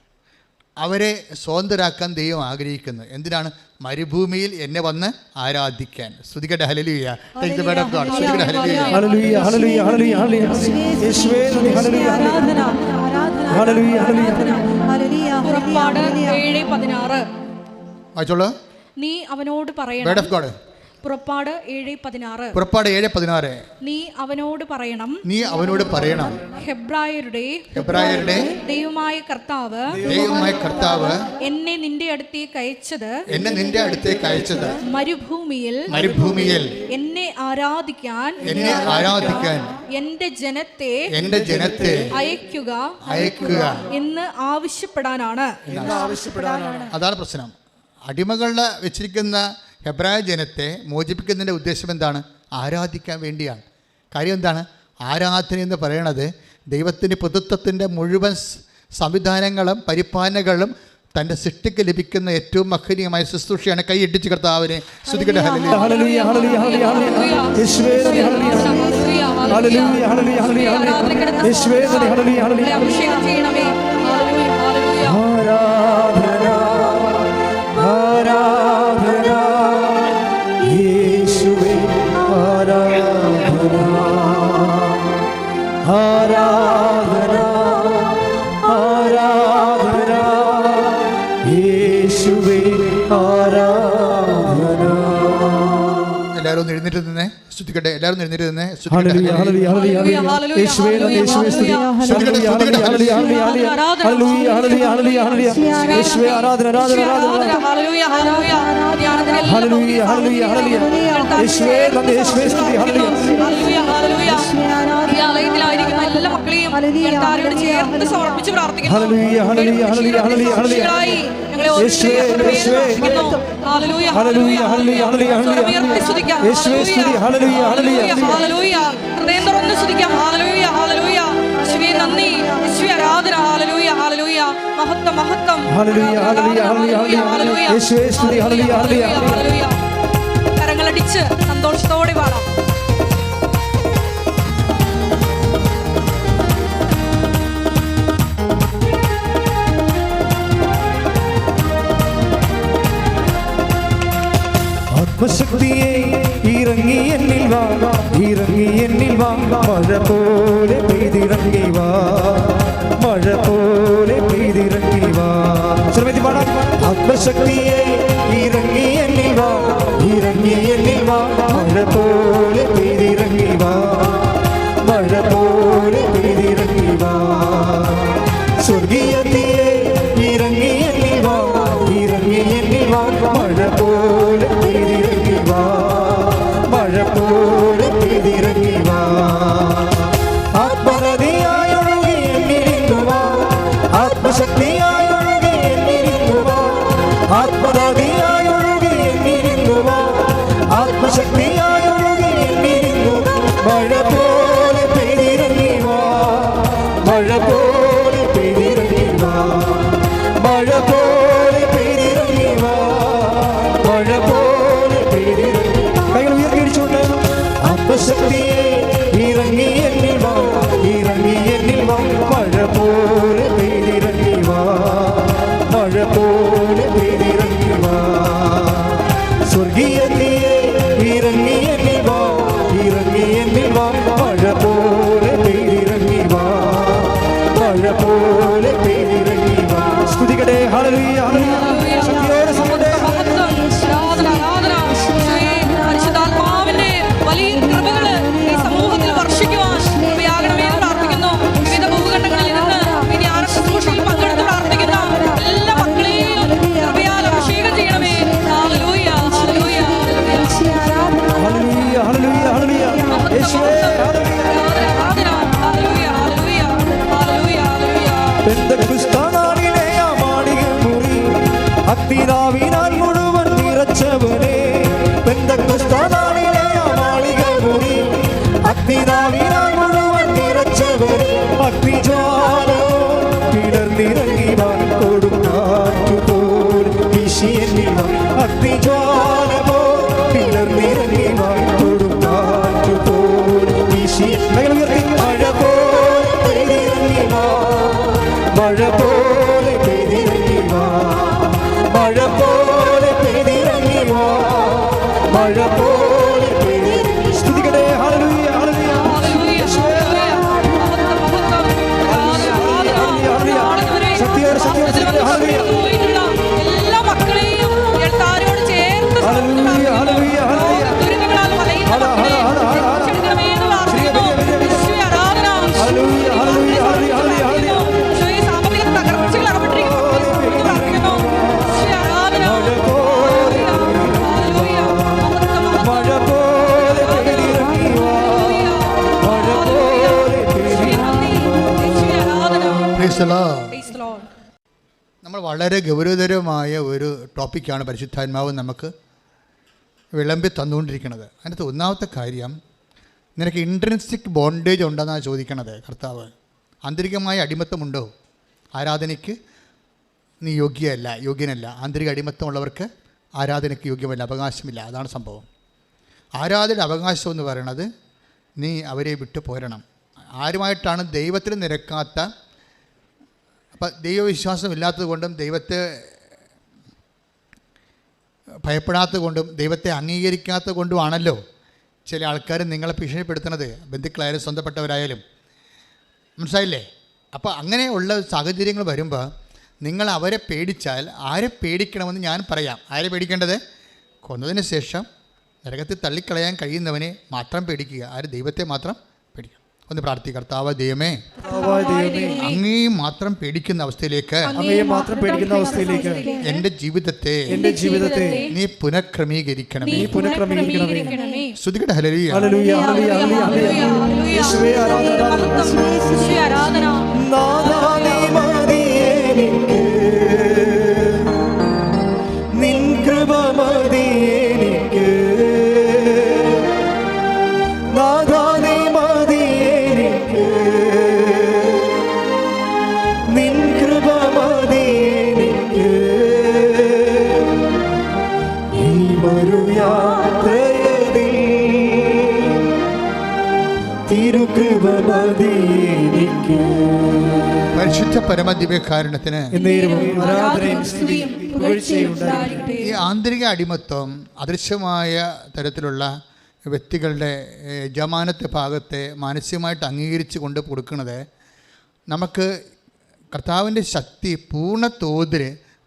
അവരെ സ്വതന്ത്രരാക്കാൻ ദൈവം ആഗ്രഹിക്കുന്നു. എന്തിനാണ്? മരുഭൂമിയിൽ എന്നെ വന്ന് ആരാധിക്കാൻ. സ്തുതിക്കട്ടെ. ഹല്ലേലൂയ. Take the word of God. സ്തുതിക്കട്ടെ. ഹല്ലേലൂയ ഹല്ലേലൂയ ഹല്ലേലൂയ ഹല്ലേലൂയ. യേശുവേ ഹല്ലേലൂയ ആരാധന ആരാധന ഹല്ലേലൂയ ഹല്ലേലൂയ ഹല്ലേലൂയ. പുറപ്പാട് 7:16. വായിച്ചോളൂ. നീ അവനോട് പറയണം, വേർഡ് ഓഫ് ഗോഡ്. പുറപ്പാട് 7:16. പുറപ്പാട് 7:16. നീ അവനോട് പറയണം, ഹെബ്രായരുടെ ദൈവമായ കർത്താവ് എന്നെ നിന്റെ അടുത്തേക്ക് അയച്ചത് മരുഭൂമിയിൽ എന്നെ ആരാധിക്കാൻ എന്റെ ജനത്തെ അയക്കുക എന്ന് ആവശ്യപ്പെടാനാണ്. അതാണ് പ്രശ്നം. അടിമകളെ വെച്ചിരിക്കുന്ന ഹെബ്രായ ജനത്തെ മോചിപ്പിക്കുന്നതിൻ്റെ ഉദ്ദേശം എന്താണ്? ആരാധിക്കാൻ വേണ്ടിയാണ്. കാര്യം എന്താണ്? ആരാധന എന്ന് പറയണത് ദൈവത്തിൻ്റെ പുതുത്വത്തിൻ്റെ മുഴുവൻ സംവിധാനങ്ങളും പരിപാലനകളും തൻ്റെ സൃഷ്ടിക്ക് ലഭിക്കുന്ന ഏറ്റവും മഹനീയമായ ശുശ്രൂഷയാണ്. കൈയിടിച്ച് കർത്താവിനെ സ്തുതിക്കട്ടെ. എല്ലാവരും എഴുന്നേറ്റ് നിന്നേ സ്തുതിക്കട്ടെ. എല്ലാവരും എഴുന്നേറ്റ് നിന്നേ ആലയത്തിലായിരിക്കുന്ന എല്ലാ മക്കളെയും ചേർത്ത് സമർപ്പിച്ച് പ്രാർത്ഥിക്കുന്നു. ഹൃദയം തുറന്ന് സ്തുതിക്കാം. നന്ദി, ആരാധന. മഹത്വം, മഹത്വം. കരങ്ങളടിച്ച് സന്തോഷത്തോടെ പാടാം. ആത്മശക്തിയെ ഇറങ്ങി എന്നിൽ വാ, മഴ പോലെ പെയ്തിറങ്ങി വാ, ശ്രമിച്ച് പാടാം. ആത്മശക്തിയെ ഇറങ്ങി എന്നിൽ വാ, മഴ പോലെ പെയ്തിറങ്ങി വാ, സ്വർഗീയതയെ ഇറങ്ങി എന്നിൽ വാ, മഴ പോലെ പെയ്തിറങ്ങി വാ, ആത്മനദിയായൊഴുകി എന്നിരുന്നു വാ, ആത്മശക്തിയായൊഴുകി എന്നിരുന്നു വാ, ആത്മനദിയായൊഴുകി എന്നിരുന്നു വാ, ആത്മശക്തിയായൊഴുകി എന്നിരുന്നു. മഴ പോലെ പെയ്തിറങ്ങി വാ, മഴ പോലെ പെയ്തിറങ്ങി വാ, മഴ പോലെ പെയ്തിറങ്ങി വാ, മഴ പോലെ പെയ്തിറങ്ങി. കൈകൾ ഉയർത്തിയടിച്ചുകൊണ്ട് ആത്മശക്തിയെ ഇറങ്ങി എന്നിൽ വാ, മഴ പോലെ പെയ്തിറങ്ങി വാ, മഴ പോലെ പെയ്തിറങ്ങി വാ, സ്വർഗീയതയെ ഇറങ്ങി എന്നിൽ വാ, മഴ പോലെ പെയ്തിറങ്ങി വാ, മഴ പോലെ പെയ്തിറങ്ങി വാ. സ്തുതിക്കട്ടെ. ഹല്ലേലൂയ, ഹല്ലേലൂയ. ശക്തിയോടെ നമ്മുടെ പരിശുദ്ധാത്മാവിന്റെ വലിയ കൃപകള് ഈ സമൂഹത്തിൽ വർഷിക്കുവാൻ കൃപയാകണമേ എന്ന് പ്രാർത്ഥിക്കുന്നു. വിവിധ ഭൂഖണ്ഡങ്ങളിൽ നിന്ന് ഇനി ശുശ്രൂഷയിൽ പങ്കെടുത്ത് പ്രാർത്ഥിക്കുന്ന എല്ലാ മക്കളെയും കൃപയാൽ അഭിഷേകം ചെയ്യണമേ. ഹല്ലേലൂയ, ഹല്ലേലൂയ, ഹല്ലേലൂയ, ഹല്ലേലൂയ, ഹല്ലേലൂയ. യേശുവേ ആരാധന. ഹല്ലേലൂയ, ഹല്ലേലൂയ, ഹല്ലേലൂയ, ഹല്ലേലൂയ. പെന്തക്കോസ്താനാളിലെ ആ മാളിക മുറി അത്തിനാവിനാൽ മുഴുവൻ നിറച്ചവനെ, പെന്തക്കോസ്താനാളിലെ ആ മാളിക മുറി അത്തിനാവിനാൽ മുഴുവൻ നിറച്ചവനെ, അഗ്നിജ്വാലോ പിളർന്നിറങ്ങി വാ, കൊടുങ്കാറ്റുപോൽ വീശി എന്നിൽ വാ, അഗ്നിജ്വാലോ പിളർന്നിറങ്ങി വാ, കൊടുങ്കാറ്റുപോൽ വീശി. മഴ പോലെ പെയ്തിറങ്ങി വാ, മഴ പോലെ പെയ്തിറങ്ങി വാ, മഴ പോലെ പെയ്തിറങ്ങി വാ, മഴ പോലെ പെയ്തിറങ്ങി. സ്തുതിക്കട്ടെ. ഹല്ലേലൂയ, ഹല്ലേലൂയ. ശക്തിയോടെ എല്ലാ മക്കളെയും ചേർത്ത് ഹല്ലേലൂയ, ഹല്ലേലൂയ, ഹല്ലേലൂയ. Praise the Lord. Praise the Lord. നമ്മൾ വളരെ ഗൗരവതരമായ ഒരു ടോപ്പിക്കാണ് പരിശുദ്ധാത്മാവ് നമുക്ക് വിളമ്പി തന്നുകൊണ്ടിരിക്കുന്നത്. അതിനകത്ത് ഒന്നാമത്തെ കാര്യം, നിനക്ക് ഇൻട്രൻസിക് ബോണ്ടേജ് ഉണ്ടെന്നാണ് ചോദിക്കണത് കർത്താവ്. ആന്തരികമായ അടിമത്തമുണ്ടോ? ആരാധനയ്ക്ക് നീ യോഗ്യനല്ല. ആന്തരിക അടിമത്തമുള്ളവർക്ക് ആരാധനയ്ക്ക് യോഗ്യമല്ല, അവകാശമില്ല. അതാണ് സംഭവം. ആരാധന അവകാശം എന്ന് പറയണത് നീ അവരെ വിട്ടു പോരണം. ആരുമായിട്ടാണ് ദൈവത്തിന് നിരക്കാത്ത, അപ്പം ദൈവവിശ്വാസം ഇല്ലാത്തത് കൊണ്ടും ദൈവത്തെ ഭയപ്പെടാത്തത് കൊണ്ടും ദൈവത്തെ അംഗീകരിക്കാത്തത് കൊണ്ടുമാണല്ലോ ചില ആൾക്കാർ നിങ്ങളെ ഭീഷണിപ്പെടുത്തുന്നത്, ബന്ധുക്കളായാലും സ്വന്തപ്പെട്ടവരായാലും. മനസ്സിലായില്ലേ? അപ്പോൾ അങ്ങനെയുള്ള സാഹചര്യങ്ങൾ വരുമ്പോൾ നിങ്ങൾ അവരെ പേടിച്ചാൽ, ആരെ പേടിക്കണമെന്ന് ഞാൻ പറയാം. ആരെ പേടിക്കേണ്ടത്? കൊന്നതിന് ശേഷം നരകത്തിൽ തള്ളിക്കളയാൻ കഴിയുന്നവനെ മാത്രം പേടിക്കുക. ആര്? ദൈവത്തെ മാത്രം പേടിക്കുക. ഒന്ന് പ്രാർത്ഥിക്കുക. കർത്താവ് ദൈവമേ, അങ്ങേ മാത്രം പേടിക്കുന്ന അവസ്ഥയിലേക്ക് എൻ്റെ ജീവിതത്തെ നീ പുനഃക്രമീകരിക്കണമേ. ശ്രുതികട ഹല്ലേലൂയ. യേശുവേ ആരാധന. നിൻ കൃപ മതി എനിക്ക്, നാഥാ നീ മതി എനിക്ക്, നിൻ കൃപ മതി എനിക്ക്, ഈ മരുയാത്രയതിൽ തിരുകൃപ മതി എനിക്ക്. പരിശുദ്ധ പരമദിവ്യകാരുണ്യത്തിന് ഈ ആന്തരിക അടിമത്വം അദൃശ്യമായ തരത്തിലുള്ള വ്യക്തികളുടെ യജമാനത്തെ ഭാഗത്തെ മാനസികമായിട്ട് അംഗീകരിച്ച് കൊണ്ട് കൊടുക്കുന്നത് നമുക്ക് കർത്താവിൻ്റെ ശക്തി പൂർണ്ണ തോതിൽ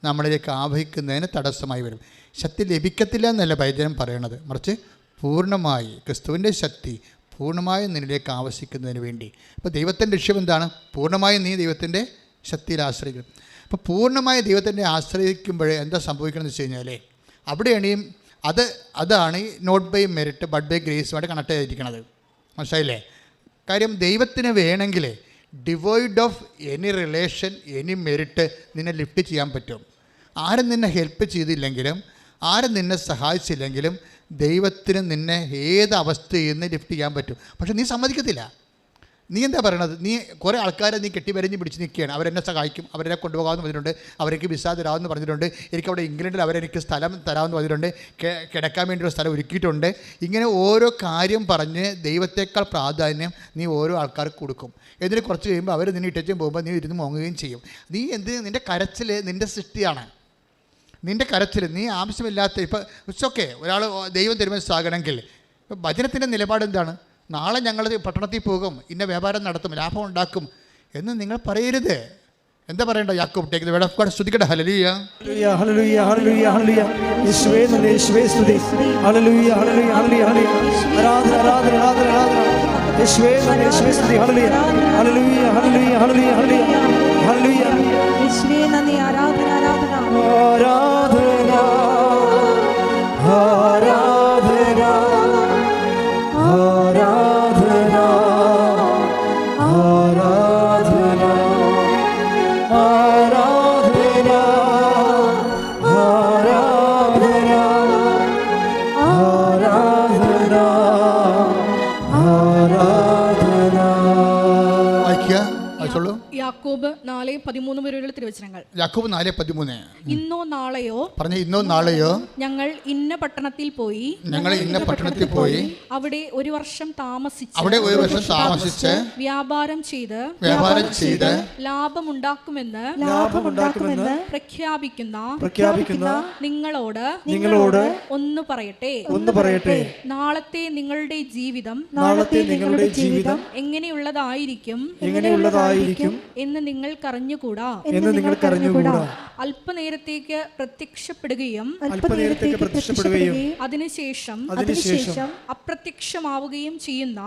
നമ്മളിലേക്ക് ആവഹിക്കുന്നതിന് തടസ്സമായി വരും. ശക്തി ലഭിക്കത്തില്ല എന്നല്ല വചനം പറയണത്, മറിച്ച് പൂർണ്ണമായി ക്രിസ്തുവിൻ്റെ ശക്തി പൂർണ്ണമായി നിന്നിലേക്ക് ആവശ്യിക്കുന്നതിന് വേണ്ടി. അപ്പോൾ ദൈവത്തിൻ്റെ ലക്ഷ്യം എന്താണ്? പൂർണ്ണമായും നീ ദൈവത്തിൻ്റെ ശക്തിയിൽ ആശ്രയിക്കണം. അപ്പോൾ പൂർണ്ണമായി ദൈവത്തിൻ്റെ ആശ്രയിക്കുമ്പോഴേ എന്താ സംഭവിക്കണമെന്ന് വെച്ച് കഴിഞ്ഞാൽ അവിടെയാണ് അതാണ് not by merit but by ഗ്രേസുമായിട്ട് കണക്ട് ചെയ്തിരിക്കുന്നത്. മനസ്സിലായില്ലേ? കാര്യം ദൈവത്തിന് വേണമെങ്കിൽ devoid of any relation, any merit നിന്നെ ലിഫ്റ്റ് ചെയ്യാൻ പറ്റും. ആരും നിന്നെ ഹെൽപ്പ് ചെയ്തില്ലെങ്കിലും, ആരും നിന്നെ സഹായിച്ചില്ലെങ്കിലും ദൈവത്തിന് നിന്നെ ഏത് അവസ്ഥയിൽ നിന്ന് ലിഫ്റ്റ് ചെയ്യാൻ പറ്റും. പക്ഷെ നീ സമ്മതിക്കത്തില്ല. നീ എന്താ പറയണത്? നീ കുറേ ആൾക്കാരെ നീ കെട്ടിവരഞ്ഞ് പിടിച്ച് നിൽക്കുകയാണ്. അവരെന്നെ സഹായിക്കും, അവരെ കൊണ്ടുപോകാമെന്ന് പറഞ്ഞിട്ടുണ്ട്, അവർക്ക് വിസ തരാമെന്ന് പറഞ്ഞിട്ടുണ്ട്, എനിക്കവിടെ ഇംഗ്ലണ്ടിൽ അവരെനിക്ക് സ്ഥലം തരാമെന്ന് പറഞ്ഞിട്ടുണ്ട്, കിടക്കാൻ വേണ്ടിയുള്ള സ്ഥലം ഒരുക്കിയിട്ടുണ്ട്. ഇങ്ങനെ ഓരോ കാര്യം പറഞ്ഞ് ദൈവത്തേക്കാൾ പ്രാധാന്യം നീ ഓരോ ആൾക്കാർക്ക് കൊടുക്കും. എന്നിട്ട് കുറച്ച് കഴിയുമ്പോൾ അവർ നിന്നെ ഇട്ടച്ചും പോകുമ്പോൾ നീ ഇരുന്ന് മോങ്ങുകയും ചെയ്യും. നീ നിൻ്റെ കരച്ചിൽ നിൻ്റെ സൃഷ്ടിയാണ്. നിൻ്റെ കരച്ചിൽ നീ ആവശ്യമില്ലാത്ത, ഇപ്പോൾ ഉച്ചൊക്കെ ഒരാൾ ദൈവം തിരുമനസ്സാകണമെങ്കിൽ വചനത്തിൻ്റെ നിലപാട് എന്താണ്? നാളെ ഞങ്ങൾ പട്ടണത്തിൽ പോകും, ഇന്ന വ്യാപാരം നടത്തും, ലാഭം ഉണ്ടാക്കും എന്ന് നിങ്ങൾ പറയരുത്. എന്താ പറയണ്ട? യാക്കോബ് take the word of God. സ്തുതിക്കട്ടെ. ഹല്ലേലൂയ. Hallelujah hallelujah hallelujah. യേശുവേ നന്ദി, യേശുവേ സ്തുതി. ഹല്ലേലൂയ ഹല്ലേലൂയ ഹല്ലേലൂയ ഹല്ലേലൂയ. ആരാധന ആരാധന ആരാധന ആരാധന. യേശുവേ നന്ദി, യേശുവേ സ്തുതി. ഹല്ലേലൂയ hallelujah hallelujah hallelujah hallelujah hallelujah. യേശുവേ നന്ദി. ആരാധന ആരാധന ആരാധന ആരാധന ആരാധന ആരാധന ആരാധന ആരാധന ആരാധന ആരാധന. വായിക്കുക, വായിച്ചോളൂ. യാക്കോബ് 4:13 വരെയുള്ള തിരുവചനങ്ങൾ. യാക്കോബ് 4:13. ഇന്നോ നാളെയോ പറഞ്ഞ ഇന്നോ നാളെയോ ഞങ്ങൾ ഇന്ന പട്ടണത്തിൽ പോയി അവിടെ ഒരു വർഷം താമസിച്ച് വ്യാപാരം ചെയ്ത് ലാഭമുണ്ടാക്കുമെന്ന് പ്രഖ്യാപിക്കുന്ന നിങ്ങളോട് ഒന്ന് പറയട്ടെ. നാളത്തെ നിങ്ങളുടെ ജീവിതം എങ്ങനെയുള്ളതായിരിക്കും എന്ന് നിങ്ങൾക്കറിഞ്ഞുകൂടാ. അല്പനേരത്തേക്ക് പ്രത്യക്ഷപ്പെടുകയും അതിനുശേഷം അപ്രത്യക്ഷമാവുകയും ചെയ്യുന്ന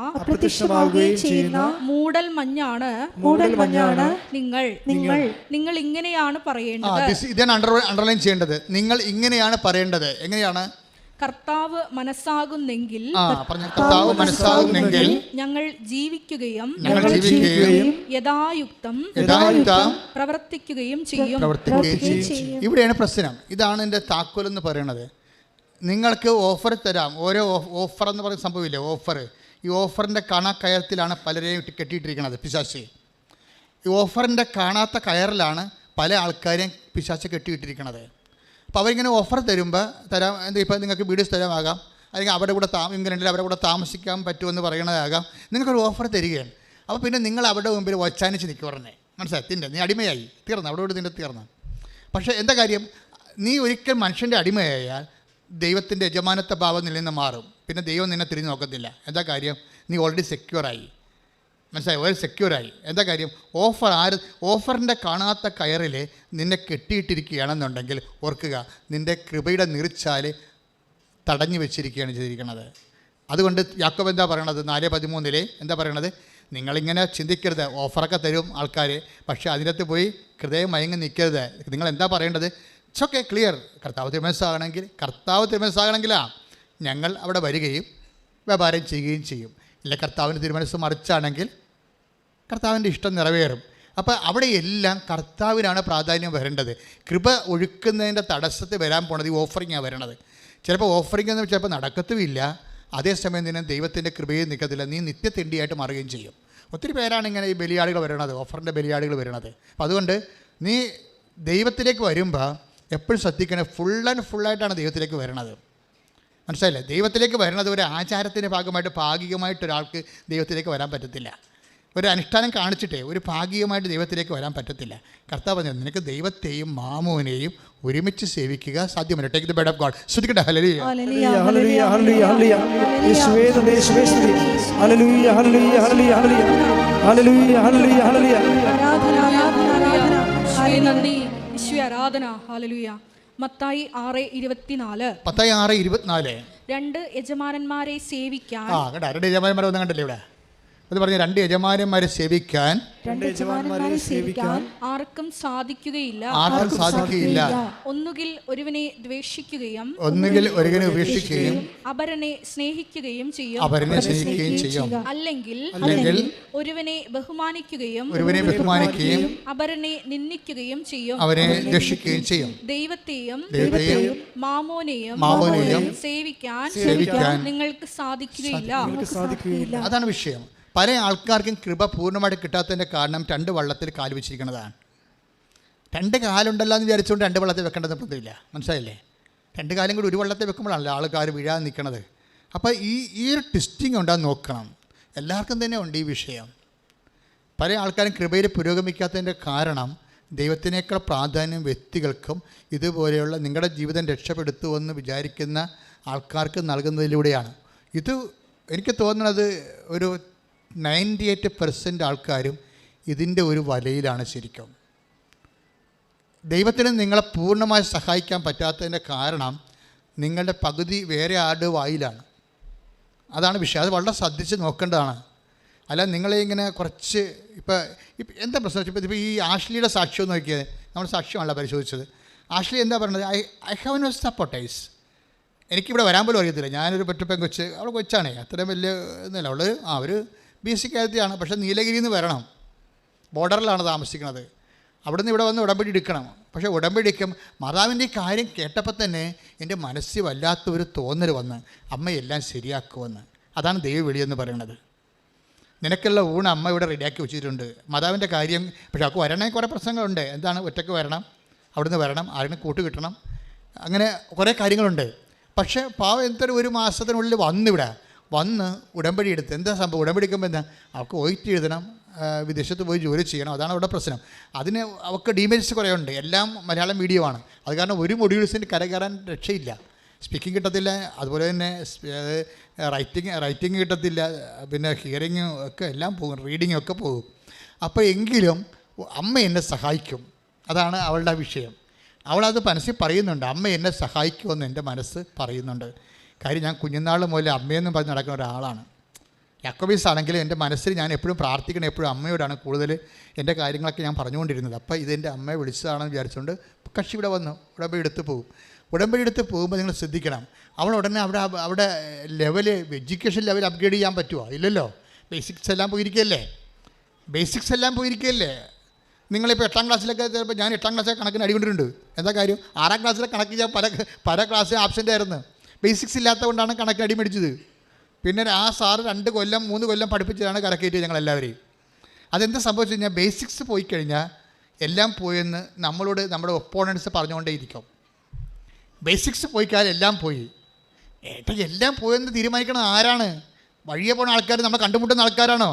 മൂടൽ മഞ്ഞാണ് നിങ്ങൾ ഇങ്ങനെയാണ് പറയേണ്ടത്. ഇതാണ് അണ്ടർലൈൻ ചെയ്യേണ്ടത്. നിങ്ങൾ ഇങ്ങനെയാണ് പറയേണ്ടത്. എങ്ങനെയാണ്? കർത്താവ് മനസ്സാകുന്നെങ്കിൽ കർത്താവ് മനസ്സാകുന്നെങ്കിൽ ഞങ്ങൾ ജീവിക്കുകയും യഥായുക്തം പ്രവർത്തിക്കുകയും ചെയ്യും. ഇവിടെയാണ് പ്രശ്നം. ഇതാണ് എൻ്റെ താക്കോൽ എന്ന് പറയുന്നത്. നിങ്ങൾക്ക് ഓഫർ തരാം. ഓരോ ഓഫർ എന്ന് പറയുന്ന സംഭവമില്ലേ, ഓഫർ. ഈ ഓഫറിൻ്റെ കയറത്തിലാണ് പലരെയും കെട്ടിയിട്ടിരിക്കുന്നത് പിശാച്. ഈ ഓഫറിൻ്റെ കാണാത്ത കയറിലാണ് പല ആൾക്കാരെയും പിശാച് കെട്ടിയിട്ടിരിക്കുന്നത്. അപ്പോൾ അവരിങ്ങനെ ഓഫർ തരുമ്പോൾ തരാം, ഇപ്പോൾ നിങ്ങൾക്ക് വീഡിയോസ് തരാമാകാം, അല്ലെങ്കിൽ അവരുടെ കൂടെ ഇംഗ്ലണ്ടിൽ അവരുടെ കൂടെ താമസിക്കാൻ പറ്റുമെന്ന് പറയണതാകാം. നിങ്ങൾക്കൊരു ഓഫർ തരികയാണ്. അപ്പോൾ പിന്നെ നിങ്ങൾ അവരുടെ മുമ്പിൽ ഒച്ചാനിച്ച് നിൽക്കുക പറഞ്ഞേ, മനസ്സിലായി, നീ അടിമയായി തീർന്നു, അവിടെ നിൻ്റെ തീർന്നു. പക്ഷേ എന്താ കാര്യം, നീ ഒരിക്കൽ മനുഷ്യൻ്റെ അടിമയായാൽ ദൈവത്തിൻ്റെ യജമാനത്വ ഭാവത്തിൽ നിന്ന് മാറും. പിന്നെ ദൈവം നിന്നെ തിരിഞ്ഞ് നോക്കത്തില്ല. എന്താ കാര്യം, നീ ഓൾറെഡി സെക്യൂറായി, മനസ്സിലായി, ഒരു സെക്യൂറായി. എന്താ കാര്യം, ഓഫറിൻ്റെ കാണാത്ത കയറിൽ നിന്നെ കെട്ടിയിട്ടിരിക്കുകയാണെന്നുണ്ടെങ്കിൽ ഓർക്കുക, നിൻ്റെ കൃപയുടെ നീർച്ചാൽ തടഞ്ഞു വെച്ചിരിക്കുകയാണ് ചെയ്തിരിക്കുന്നത്. അതുകൊണ്ട് യാക്കോബ് എന്താ പറയണത്, 4:13 എന്താ പറയണത്, നിങ്ങളിങ്ങനെ ചിന്തിക്കരുത്, ഓഫറൊക്കെ തരും ആൾക്കാർ, പക്ഷേ അതിനകത്ത് പോയി ഹൃദയം മയങ്ങി നിൽക്കരുത്. നിങ്ങൾ എന്താ പറയേണ്ടത്, ഇറ്റ്സ് ഓക്കെ, ക്ലിയർ. കർത്താവ് തിരുമനസ്സാകണമെങ്കിലാ ഞങ്ങൾ അവിടെ വരികയും വ്യാപാരം ചെയ്യുകയും ചെയ്യും. ഇല്ല കർത്താവിൻ്റെ തിരുമനസ്സ് മറിച്ചാണെങ്കിൽ കർത്താവിൻ്റെ ഇഷ്ടം നിറവേറും. അപ്പോൾ അവിടെ എല്ലാം കർത്താവിനാണ് പ്രാധാന്യം വരേണ്ടത്. കൃപ ഒഴുക്കുന്നതിൻ്റെ തടസ്സത്തിൽ വരാൻ പോണത് ഈ ഓഫറിങ്ങാണ് വരണത്. ചിലപ്പോൾ ഓഫറിംഗ് എന്ന് ചിലപ്പോൾ നടക്കത്തുമില്ല, അതേസമയം നിന്നെ ദൈവത്തിൻ്റെ കൃപയിൽ നിൽക്കത്തില്ല, നീ നിത്യത്തിണ്ടിയായിട്ട് മാറുകയും ചെയ്യും. ഒത്തിരി പേരാണ് ഇങ്ങനെ ഈ ബലിയാടുകൾ വരണത്, ഓഫറിൻ്റെ ബലിയാടുകൾ വരണത്. അപ്പോൾ അതുകൊണ്ട് നീ ദൈവത്തിലേക്ക് വരുമ്പോൾ എപ്പോഴും ശ്രദ്ധിക്കണം, ഫുള്ളായിട്ടാണ് ദൈവത്തിലേക്ക് വരണത്. മനസ്സിലായില്ലേ, ദൈവത്തിലേക്ക് വരുന്നത് ഒരു ആചാരത്തിൻ്റെ ഭാഗമായിട്ട് ഭാഗികമായിട്ട് ഒരാൾക്ക് ദൈവത്തിലേക്ക് വരാൻ പറ്റത്തില്ല. ഒരു അനുഷ്ഠാനം കാണിച്ചിട്ടേ ഒരു ഭാഗികമായിട്ട് ദൈവത്തിലേക്ക് വരാൻ പറ്റത്തില്ല. കർത്താവ് പറഞ്ഞു, നിനക്ക് ദൈവത്തെയും മാമോനെയും ഒരുമിച്ച് സേവിക്കുക സാധ്യമല്ല. Take the word of God. ശ്രദ്ധിക്കട്ടെ. ഹല്ലേലൂയ ഹല്ലേലൂയ ഹല്ലേലൂയ ഹല്ലേലൂയ. യേശുവേ നന്ദി, യേശുവേ സ്തുതി. ഹല്ലേലൂയ hallelujah hallelujah hallelujah hallelujah hallelujah ഹല്ലേലൂയ. ആരാധന ആരാധന ആരാധന. യേശുവേ നന്ദി, യേശുവേ ആരാധന. ഹല്ലേലൂയ. മത്തായി 6:24 രണ്ട് യജമാനന്മാരെ സേവിക്കാൻ. രണ്ട് യജമാനന്മാരെ ഒന്നും കണ്ടില്ലേ ഇവിടെ? അത് പറഞ്ഞ രണ്ട് യജമാനന്മാരെ സേവിക്കാൻ ആർക്കും സാധിക്കുകയില്ല. ഒന്നുകിൽ ഒരുവനെ ദ്വേഷിക്കുകയും ഉപേക്ഷിക്കുകയും അപരനെ സ്നേഹിക്കുകയും ചെയ്യും. അല്ലെങ്കിൽ ഒരുവനെ ബഹുമാനിക്കുകയും അപരനെ നിന്ദിക്കുകയും ചെയ്യും. ദൈവത്തെയും മാമോനെയും സേവിക്കാൻ നിങ്ങൾക്ക് സാധിക്കുകയില്ല. അതാണ് വിഷയം. പല ആൾക്കാർക്കും കൃപ പൂർണ്ണമായിട്ട് കിട്ടാത്തതിൻ്റെ കാരണം രണ്ട് വള്ളത്തിൽ കാൽ വെച്ചിരിക്കുന്നതാണ്. രണ്ട് കാലുണ്ടല്ലോ എന്ന് വിചാരിച്ചുകൊണ്ട് രണ്ട് വള്ളത്തിൽ വെക്കേണ്ടത് പ്രതിയില്ല. മനസ്സിലായില്ലേ? രണ്ട് കാലം കൂടി ഒരു വള്ളത്തിൽ വെക്കുമ്പോഴാണല്ലോ ആൾക്കാർ വീഴാൻ നിൽക്കുന്നത്. അപ്പോൾ ഈ ഒരു ട്വിസ്റ്റിംഗ് ഉണ്ടാകുന്ന നോക്കണം. എല്ലാവർക്കും തന്നെ ഉണ്ട് ഈ വിഷയം. പല ആൾക്കാരും കൃപയിൽ പുരോഗമിക്കാത്തതിൻ്റെ കാരണം ദൈവത്തിനേക്കാൾ പ്രാധാന്യം വ്യക്തികൾക്കും ഇതുപോലെയുള്ള നിങ്ങളുടെ ജീവിതം രക്ഷപ്പെടുത്തുമെന്ന് വിചാരിക്കുന്ന ആൾക്കാർക്ക് നൽകുന്നതിലൂടെയാണ്. ഇത് എനിക്ക് തോന്നുന്നത് ഒരു 98% ആൾക്കാരും ഇതിൻ്റെ ഒരു വലയിലാണ് ശരിക്കും. ദൈവത്തിന് നിങ്ങളെ പൂർണ്ണമായി സഹായിക്കാൻ പറ്റാത്തതിൻ്റെ കാരണം നിങ്ങളുടെ പകുതി വേറെ ആരുടെ വായിലാണ്. അതാണ് വിഷയം. അത് വളരെ ശ്രദ്ധിച്ച് നോക്കേണ്ടതാണ്. അല്ല നിങ്ങളെ ഇങ്ങനെ കുറച്ച് ഇപ്പോൾ എന്താ പ്രശ്നം? ഇപ്പോൾ ഈ ആഷ്ലിയുടെ സാക്ഷ്യം നോക്കിയത്, നമ്മൾ സാക്ഷ്യമാണല്ലോ പരിശോധിച്ചത്. ആഷ്ലി എന്താ പറയുന്നത്? I have no supporters. എനിക്കിവിടെ വരാൻ പോലും അറിയത്തില്ല. ഞാനൊരു പെറ്റപ്പൻ കൊച്ച്, അവൾ കൊച്ചാണേ, അത്രയും വലിയ ഒന്നുമില്ല. അവൾ ഒരു ബേസിക് കാര്യത്തിലാണ്. പക്ഷേ നീലഗിരിയിൽ നിന്ന് വരണം, ബോർഡറിലാണ് താമസിക്കുന്നത്. അവിടെ നിന്ന് ഇവിടെ വന്ന് ഉടമ്പടി എടുക്കണം. പക്ഷേ ഉടമ്പടി എടുക്കും മാതാവിൻ്റെ കാര്യം കേട്ടപ്പോൾ തന്നെ എൻ്റെ മനസ്സിൽ വല്ലാത്തൊരു തോന്നൽ വന്ന് അമ്മയെല്ലാം ശരിയാക്കുമെന്ന്. അതാണ് ദൈവവിളിയെന്ന് പറയുന്നത്. നിനക്കുള്ള ഊണ് അമ്മ ഇവിടെ റെഡിയാക്കി വെച്ചിട്ടുണ്ട്. മാതാവിൻ്റെ കാര്യം പക്ഷേ അവൾക്ക് വരണമെങ്കിൽ കുറേ പ്രശ്നങ്ങളുണ്ട്. എന്താണ്, ഒറ്റയ്ക്ക് വരണം, അവിടുന്ന് വരണം, ആരെങ്കിലും കൂട്ട് കിട്ടണം, അങ്ങനെ കുറേ കാര്യങ്ങളുണ്ട്. പക്ഷേ പാവം എന്തൊരു ഒരു മാസത്തിനുള്ളിൽ വന്ന് ഉടമ്പടി എടുത്ത് എന്താ സംഭവം? ഉടമ്പടി എടുക്കുമ്പോൾ എന്താ, അവൾക്ക് OIT എഴുതണം, വിദേശത്ത് പോയി ജോലി ചെയ്യണം. അതാണ് അവിടെ പ്രശ്നം. അതിന് അവൾക്ക് ഡീമെരിറ്റ്സ് കുറേ ഉണ്ട്. എല്ലാം മലയാളം മീഡിയം ആണ്. അത് കാരണം ഒരു മൊഡ്യൂൾസിന് കയറാൻ രക്ഷയില്ല. സ്പീക്കിംഗ് കിട്ടത്തില്ല, അതുപോലെ തന്നെ റൈറ്റിംഗ് കിട്ടത്തില്ല, പിന്നെ ഹിയറിങ്ങും ഒക്കെ എല്ലാം പോകും, റീഡിങ്ങും ഒക്കെ പോകും. അപ്പോൾ എങ്കിലും അമ്മ എന്നെ സഹായിക്കും, അതാണ് അവളുടെ വിഷയം. അവളത് മനസ്സിൽ പറയുന്നുണ്ട്, അമ്മ എന്നെ സഹായിക്കുമെന്ന് എൻ്റെ മനസ്സ് പറയുന്നുണ്ട്. കാര്യം ഞാൻ കുഞ്ഞുനാൾ മുതൽ അമ്മയെന്ന് പറഞ്ഞ് നടക്കുന്ന ഒരാളാണ്. യാക്കോബീസ് ആണെങ്കിലും എൻ്റെ മനസ്സിൽ ഞാൻ എപ്പോഴും പ്രാർത്ഥിക്കണം, എപ്പോഴും അമ്മയോടാണ് കൂടുതൽ എൻ്റെ കാര്യങ്ങളൊക്കെ ഞാൻ പറഞ്ഞുകൊണ്ടിരുന്നത്. അപ്പോൾ ഇതെൻ്റെ അമ്മയെ വിളിച്ചതാണെന്ന് വിചാരിച്ചുകൊണ്ട് കക്ഷി ഇവിടെ വന്നു ഉടമ്പടി എടുത്ത് പോകും. ഉടമ്പടി എടുത്ത് പോകുമ്പോൾ നിങ്ങൾ ശ്രദ്ധിക്കണം, അവൾ ഉടനെ അവിടെ ലെവല് എഡ്യൂക്കേഷൻ ലെവൽ അപ്ഗ്രേഡ് ചെയ്യാൻ പറ്റുമോ? ഇല്ലല്ലോ. ബേസിക്സ് എല്ലാം പോയിരിക്കുകയല്ലേ. നിങ്ങളിപ്പോൾ 8ാം ക്ലാസ്സിലൊക്കെ ചിലപ്പോൾ ഞാൻ 8ാം ക്ലാസ്സിലെ കണക്കിന് അടികൊണ്ടിട്ടുണ്ട്. എന്താ കാര്യം? 6ാം ക്ലാസ്സിലെ കണക്ക് ഞാൻ പല ക്ലാസ്സിൽ ആബ്സെൻ്റ് ആയിരുന്നു. ബേസിക്സ് ഇല്ലാത്തതുകൊണ്ടാണ് കണക്കിന് അടി മേടിച്ചത്. പിന്നെ ആ സാറ് 2 കൊല്ലം 3 കൊല്ലം പഠിപ്പിച്ചതാണ് കരക്കയറ്റിയത് ഞങ്ങളെല്ലാവരെയും. അതെന്താ സംഭവിച്ചു കഴിഞ്ഞാൽ ബേസിക്സ് പോയി കഴിഞ്ഞാൽ എല്ലാം പോയെന്ന് നമ്മളോട് നമ്മുടെ ഒപ്പോണൻസ് പറഞ്ഞുകൊണ്ടേയിരിക്കും. ബേസിക്സ് പോയി കഴിഞ്ഞാൽ എല്ലാം പോയി. എല്ലാം പോയെന്ന് തീരുമാനിക്കണം ആരാണ്? വഴിയെ പോണ ആൾക്കാർ, നമ്മൾ കണ്ടുമുട്ടുന്ന ആൾക്കാരാണോ?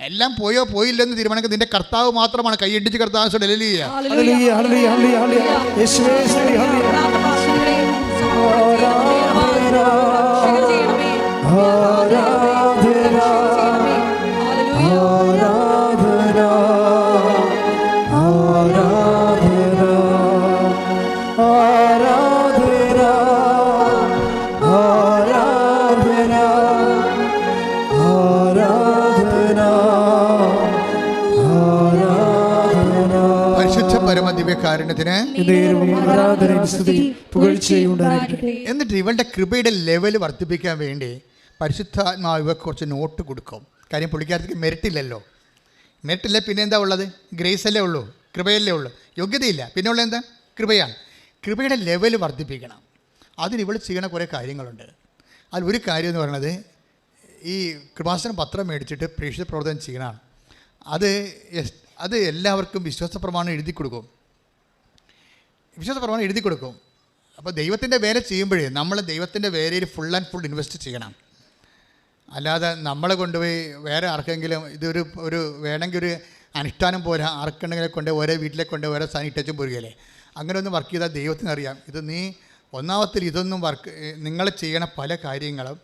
എല്ലാം പോയോ പോയില്ലെന്ന് തീരുമാനിക്കുന്നത് നിന്റെ കർത്താവ് മാത്രമാണ്. കൈയടിച്ച് കർത്താവ് എന്നിട്ട് ഇവളുടെ കൃപയുടെ ലെവൽ വർദ്ധിപ്പിക്കാൻ വേണ്ടി പരിശുദ്ധാത്മാവ് ഇവർക്ക് കുറച്ച് നോട്ട് കൊടുക്കും. കാര്യം പുള്ളിക്കാരത്തേക്ക് മെറിറ്റില്ലല്ലോ. മെറിറ്റില്ല, പിന്നെ എന്താ ഉള്ളത്? ഗ്രേസ് അല്ലേ ഉള്ളൂ, കൃപയല്ലേ ഉള്ളൂ, യോഗ്യതയില്ല. പിന്നെ ഉള്ളത് എന്താ? കൃപയാണ്. കൃപയുടെ ലെവൽ വർദ്ധിപ്പിക്കണം. അതിന് ഇവൾ ചെയ്യണ കുറേ കാര്യങ്ങളുണ്ട്. അതിലൊരു കാര്യം എന്ന് പറയുന്നത് ഈ കൃപാസന പത്രം മേടിച്ചിട്ട് പ്രേക്ഷിത പ്രവർത്തനം ചെയ്യണമാണ്. അത് എല്ലാവർക്കും വിശ്വാസ പ്രമാണം എഴുതി കൊടുക്കും. അപ്പോൾ ദൈവത്തിൻ്റെ വേല ചെയ്യുമ്പോഴേ നമ്മൾ ദൈവത്തിൻ്റെ വേലയിൽ ഫുൾ ആൻഡ് ഫുൾ ഇൻവെസ്റ്റ് ചെയ്യണം. അല്ലാതെ നമ്മളെ കൊണ്ടുപോയി വേറെ ആർക്കെങ്കിലും ഒരു വേണമെങ്കിൽ ഒരു അനുഷ്ഠാനം പോരാ, ആർക്കുണ്ടെങ്കിലും കൊണ്ട് ഓരോ വീട്ടിലെ കൊണ്ട് ഓരോ സാധനം ഇട്ടച്ചും പോരുകയല്ലേ. അങ്ങനെ ഒന്നും വർക്ക് ചെയ്താൽ ദൈവത്തിനറിയാം ഇത് നീ ഒന്നാമത്തിൽ ഇതൊന്നും നിങ്ങൾ ചെയ്യണ പല കാര്യങ്ങളും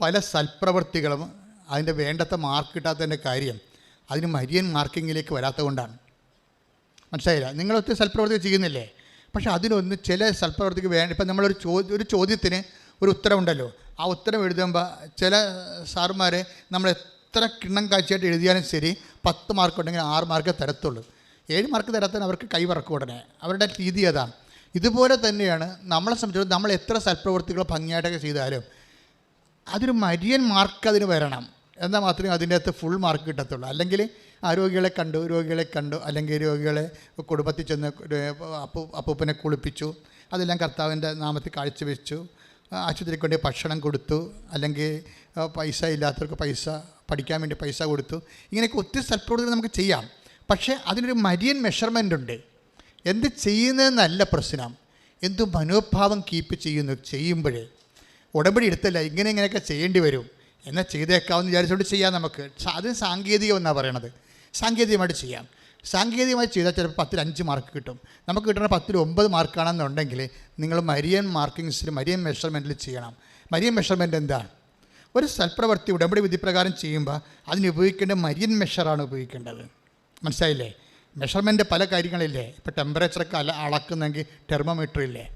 പല സൽപ്രവൃത്തികളും അതിൻ്റെ വേണ്ടത്ര മാർക്ക് കിട്ടാത്തതിൻ്റെ കാര്യം അതിന് മരിയൻ മാർക്കിങ്ങിലേക്ക് വരാത്തത് കൊണ്ടാണ്. മനസ്സിലായില്ല? നിങ്ങളൊത്തിരി സൽപ്രവൃത്തി ചെയ്യുന്നില്ലേ? പക്ഷേ അതിനൊന്ന് ചില സൽപ്രവൃത്തിക്ക് വേണ്ട. ഇപ്പം നമ്മളൊരു ചോദ്യത്തിന് ഒരു ഉത്തരവുണ്ടല്ലോ, ആ ഉത്തരം എഴുതുമ്പോൾ ചില സാറുമാർ നമ്മൾ എത്ര കിണ്ണം കാഴ്ചയായിട്ട് എഴുതിയാലും ശരി 10 മാർക്ക് ഉണ്ടെങ്കിൽ 6 മാർക്ക് തരത്തുള്ളൂ. 7 മാർക്ക് തരത്തിന് അവർക്ക് കൈവറക്കും ഉടനെ. അവരുടെ രീതി അതാണ്. ഇതുപോലെ തന്നെയാണ് നമ്മളെ സംബന്ധിച്ചിടത്തോളം നമ്മൾ എത്ര സൽപ്രവൃത്തികൾ ഭംഗിയായിട്ടൊക്കെ ചെയ്താലും അതൊരു മരിയൻ മാർക്ക് അതിന് വരണം. എന്നാൽ മാത്രമേ അതിൻ്റെ അകത്ത് ഫുൾ മാർക്ക് കിട്ടത്തുള്ളൂ. അല്ലെങ്കിൽ രോഗികളെ കണ്ടു, അല്ലെങ്കിൽ രോഗികളെ കുടുംബത്തിൽ ചെന്ന് അപ്പൂപ്പനെ കുളിപ്പിച്ചു, അതെല്ലാം കർത്താവിൻ്റെ നാമത്തിൽ കാഴ്ചവെച്ചു, ആശുപത്രിക്ക് വേണ്ടി ഭക്ഷണം കൊടുത്തു, അല്ലെങ്കിൽ പൈസ ഇല്ലാത്തവർക്ക് പഠിക്കാൻ വേണ്ടി പൈസ കൊടുത്തു. ഇങ്ങനെയൊക്കെ ഒത്തിരി സൽപ്രവൃത്തികൾ നമുക്ക് ചെയ്യാം. പക്ഷേ അതിനൊരു മരിയൻ മെഷർമെൻ്റ് ഉണ്ട്. എന്ത് ചെയ്യുന്നതെന്നല്ല പ്രശ്നം, എന്ത് മനോഭാവം കീപ്പ് ചെയ്യുമ്പോഴേ ഉടമ്പടി എടുത്തല്ല ഇങ്ങനെയൊക്കെ ചെയ്യേണ്ടി വരും എന്നാൽ ചെയ്തേക്കാമെന്ന് വിചാരിച്ചുകൊണ്ട് ചെയ്യാം. നമുക്ക് അത് സാങ്കേതികം എന്നാണ് പറയണത്. സാങ്കേതികമായിട്ട് ചെയ്യാം. സാങ്കേതികമായി ചെയ്താൽ ചിലപ്പോൾ 10ൽ 5 മാർക്ക് കിട്ടും. നമുക്ക് കിട്ടുന്ന 10ൽ 9 മാർക്കാണെന്നുണ്ടെങ്കിൽ നിങ്ങൾ മരിയൻ മാർക്കിങ്സിൽ മരിയൻ മെഷർമെൻറ്റിൽ ചെയ്യണം. മരിയൻ മെഷർമെൻറ്റ് എന്താണ്? ഒരു സൽപ്രവൃത്തി ഉടമ്പടി വിധിപ്രകാരം ചെയ്യുമ്പോൾ അതിന് ഉപയോഗിക്കേണ്ട മരിയൻ മെഷറാണ് ഉപയോഗിക്കേണ്ടത്. മനസ്സിലായില്ലേ? മെഷർമെൻറ്റ് പല കാര്യങ്ങളില്ലേ. ഇപ്പോൾ ടെമ്പറേച്ചറൊക്കെ അളക്കുന്നെങ്കിൽ തെർമോമീറ്റർ ഇല്ലേ,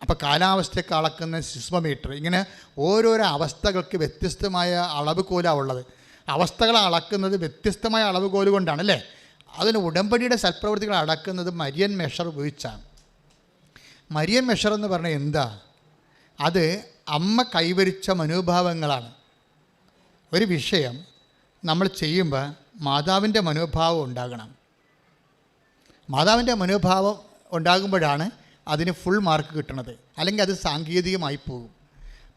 അപ്പോൾ കാലാവസ്ഥയൊക്കെ അളക്കുന്ന സിസ്മോമീറ്റർ. ഇങ്ങനെ ഓരോരോ അവസ്ഥകൾക്ക് വ്യത്യസ്തമായ അളവുകോലാണ് ഉള്ളത്. അവസ്ഥകൾ അളക്കുന്നത് വ്യത്യസ്തമായ അളവുകോല് കൊണ്ടാണ് അല്ലേ. അതിന് ഉടമ്പടിയുടെ സൽപ്രവൃത്തികൾ അളക്കുന്നത് മരിയൻ മെഷർ ഉപയോഗിച്ചാണ്. മരിയൻ മെഷർ എന്ന് പറഞ്ഞാൽ എന്താ? അത് അമ്മ കൈവരിച്ച മനോഭാവങ്ങളാണ്. ഒരു വിഷയം നമ്മൾ ചെയ്യുമ്പോൾ മാതാവിൻ്റെ മനോഭാവം ഉണ്ടാകണം. മാതാവിൻ്റെ മനോഭാവം ഉണ്ടാകുമ്പോഴാണ് അതിന് ഫുൾ മാർക്ക് കിട്ടണത്. അല്ലെങ്കിൽ അത് സാങ്കേതികമായി പോകും.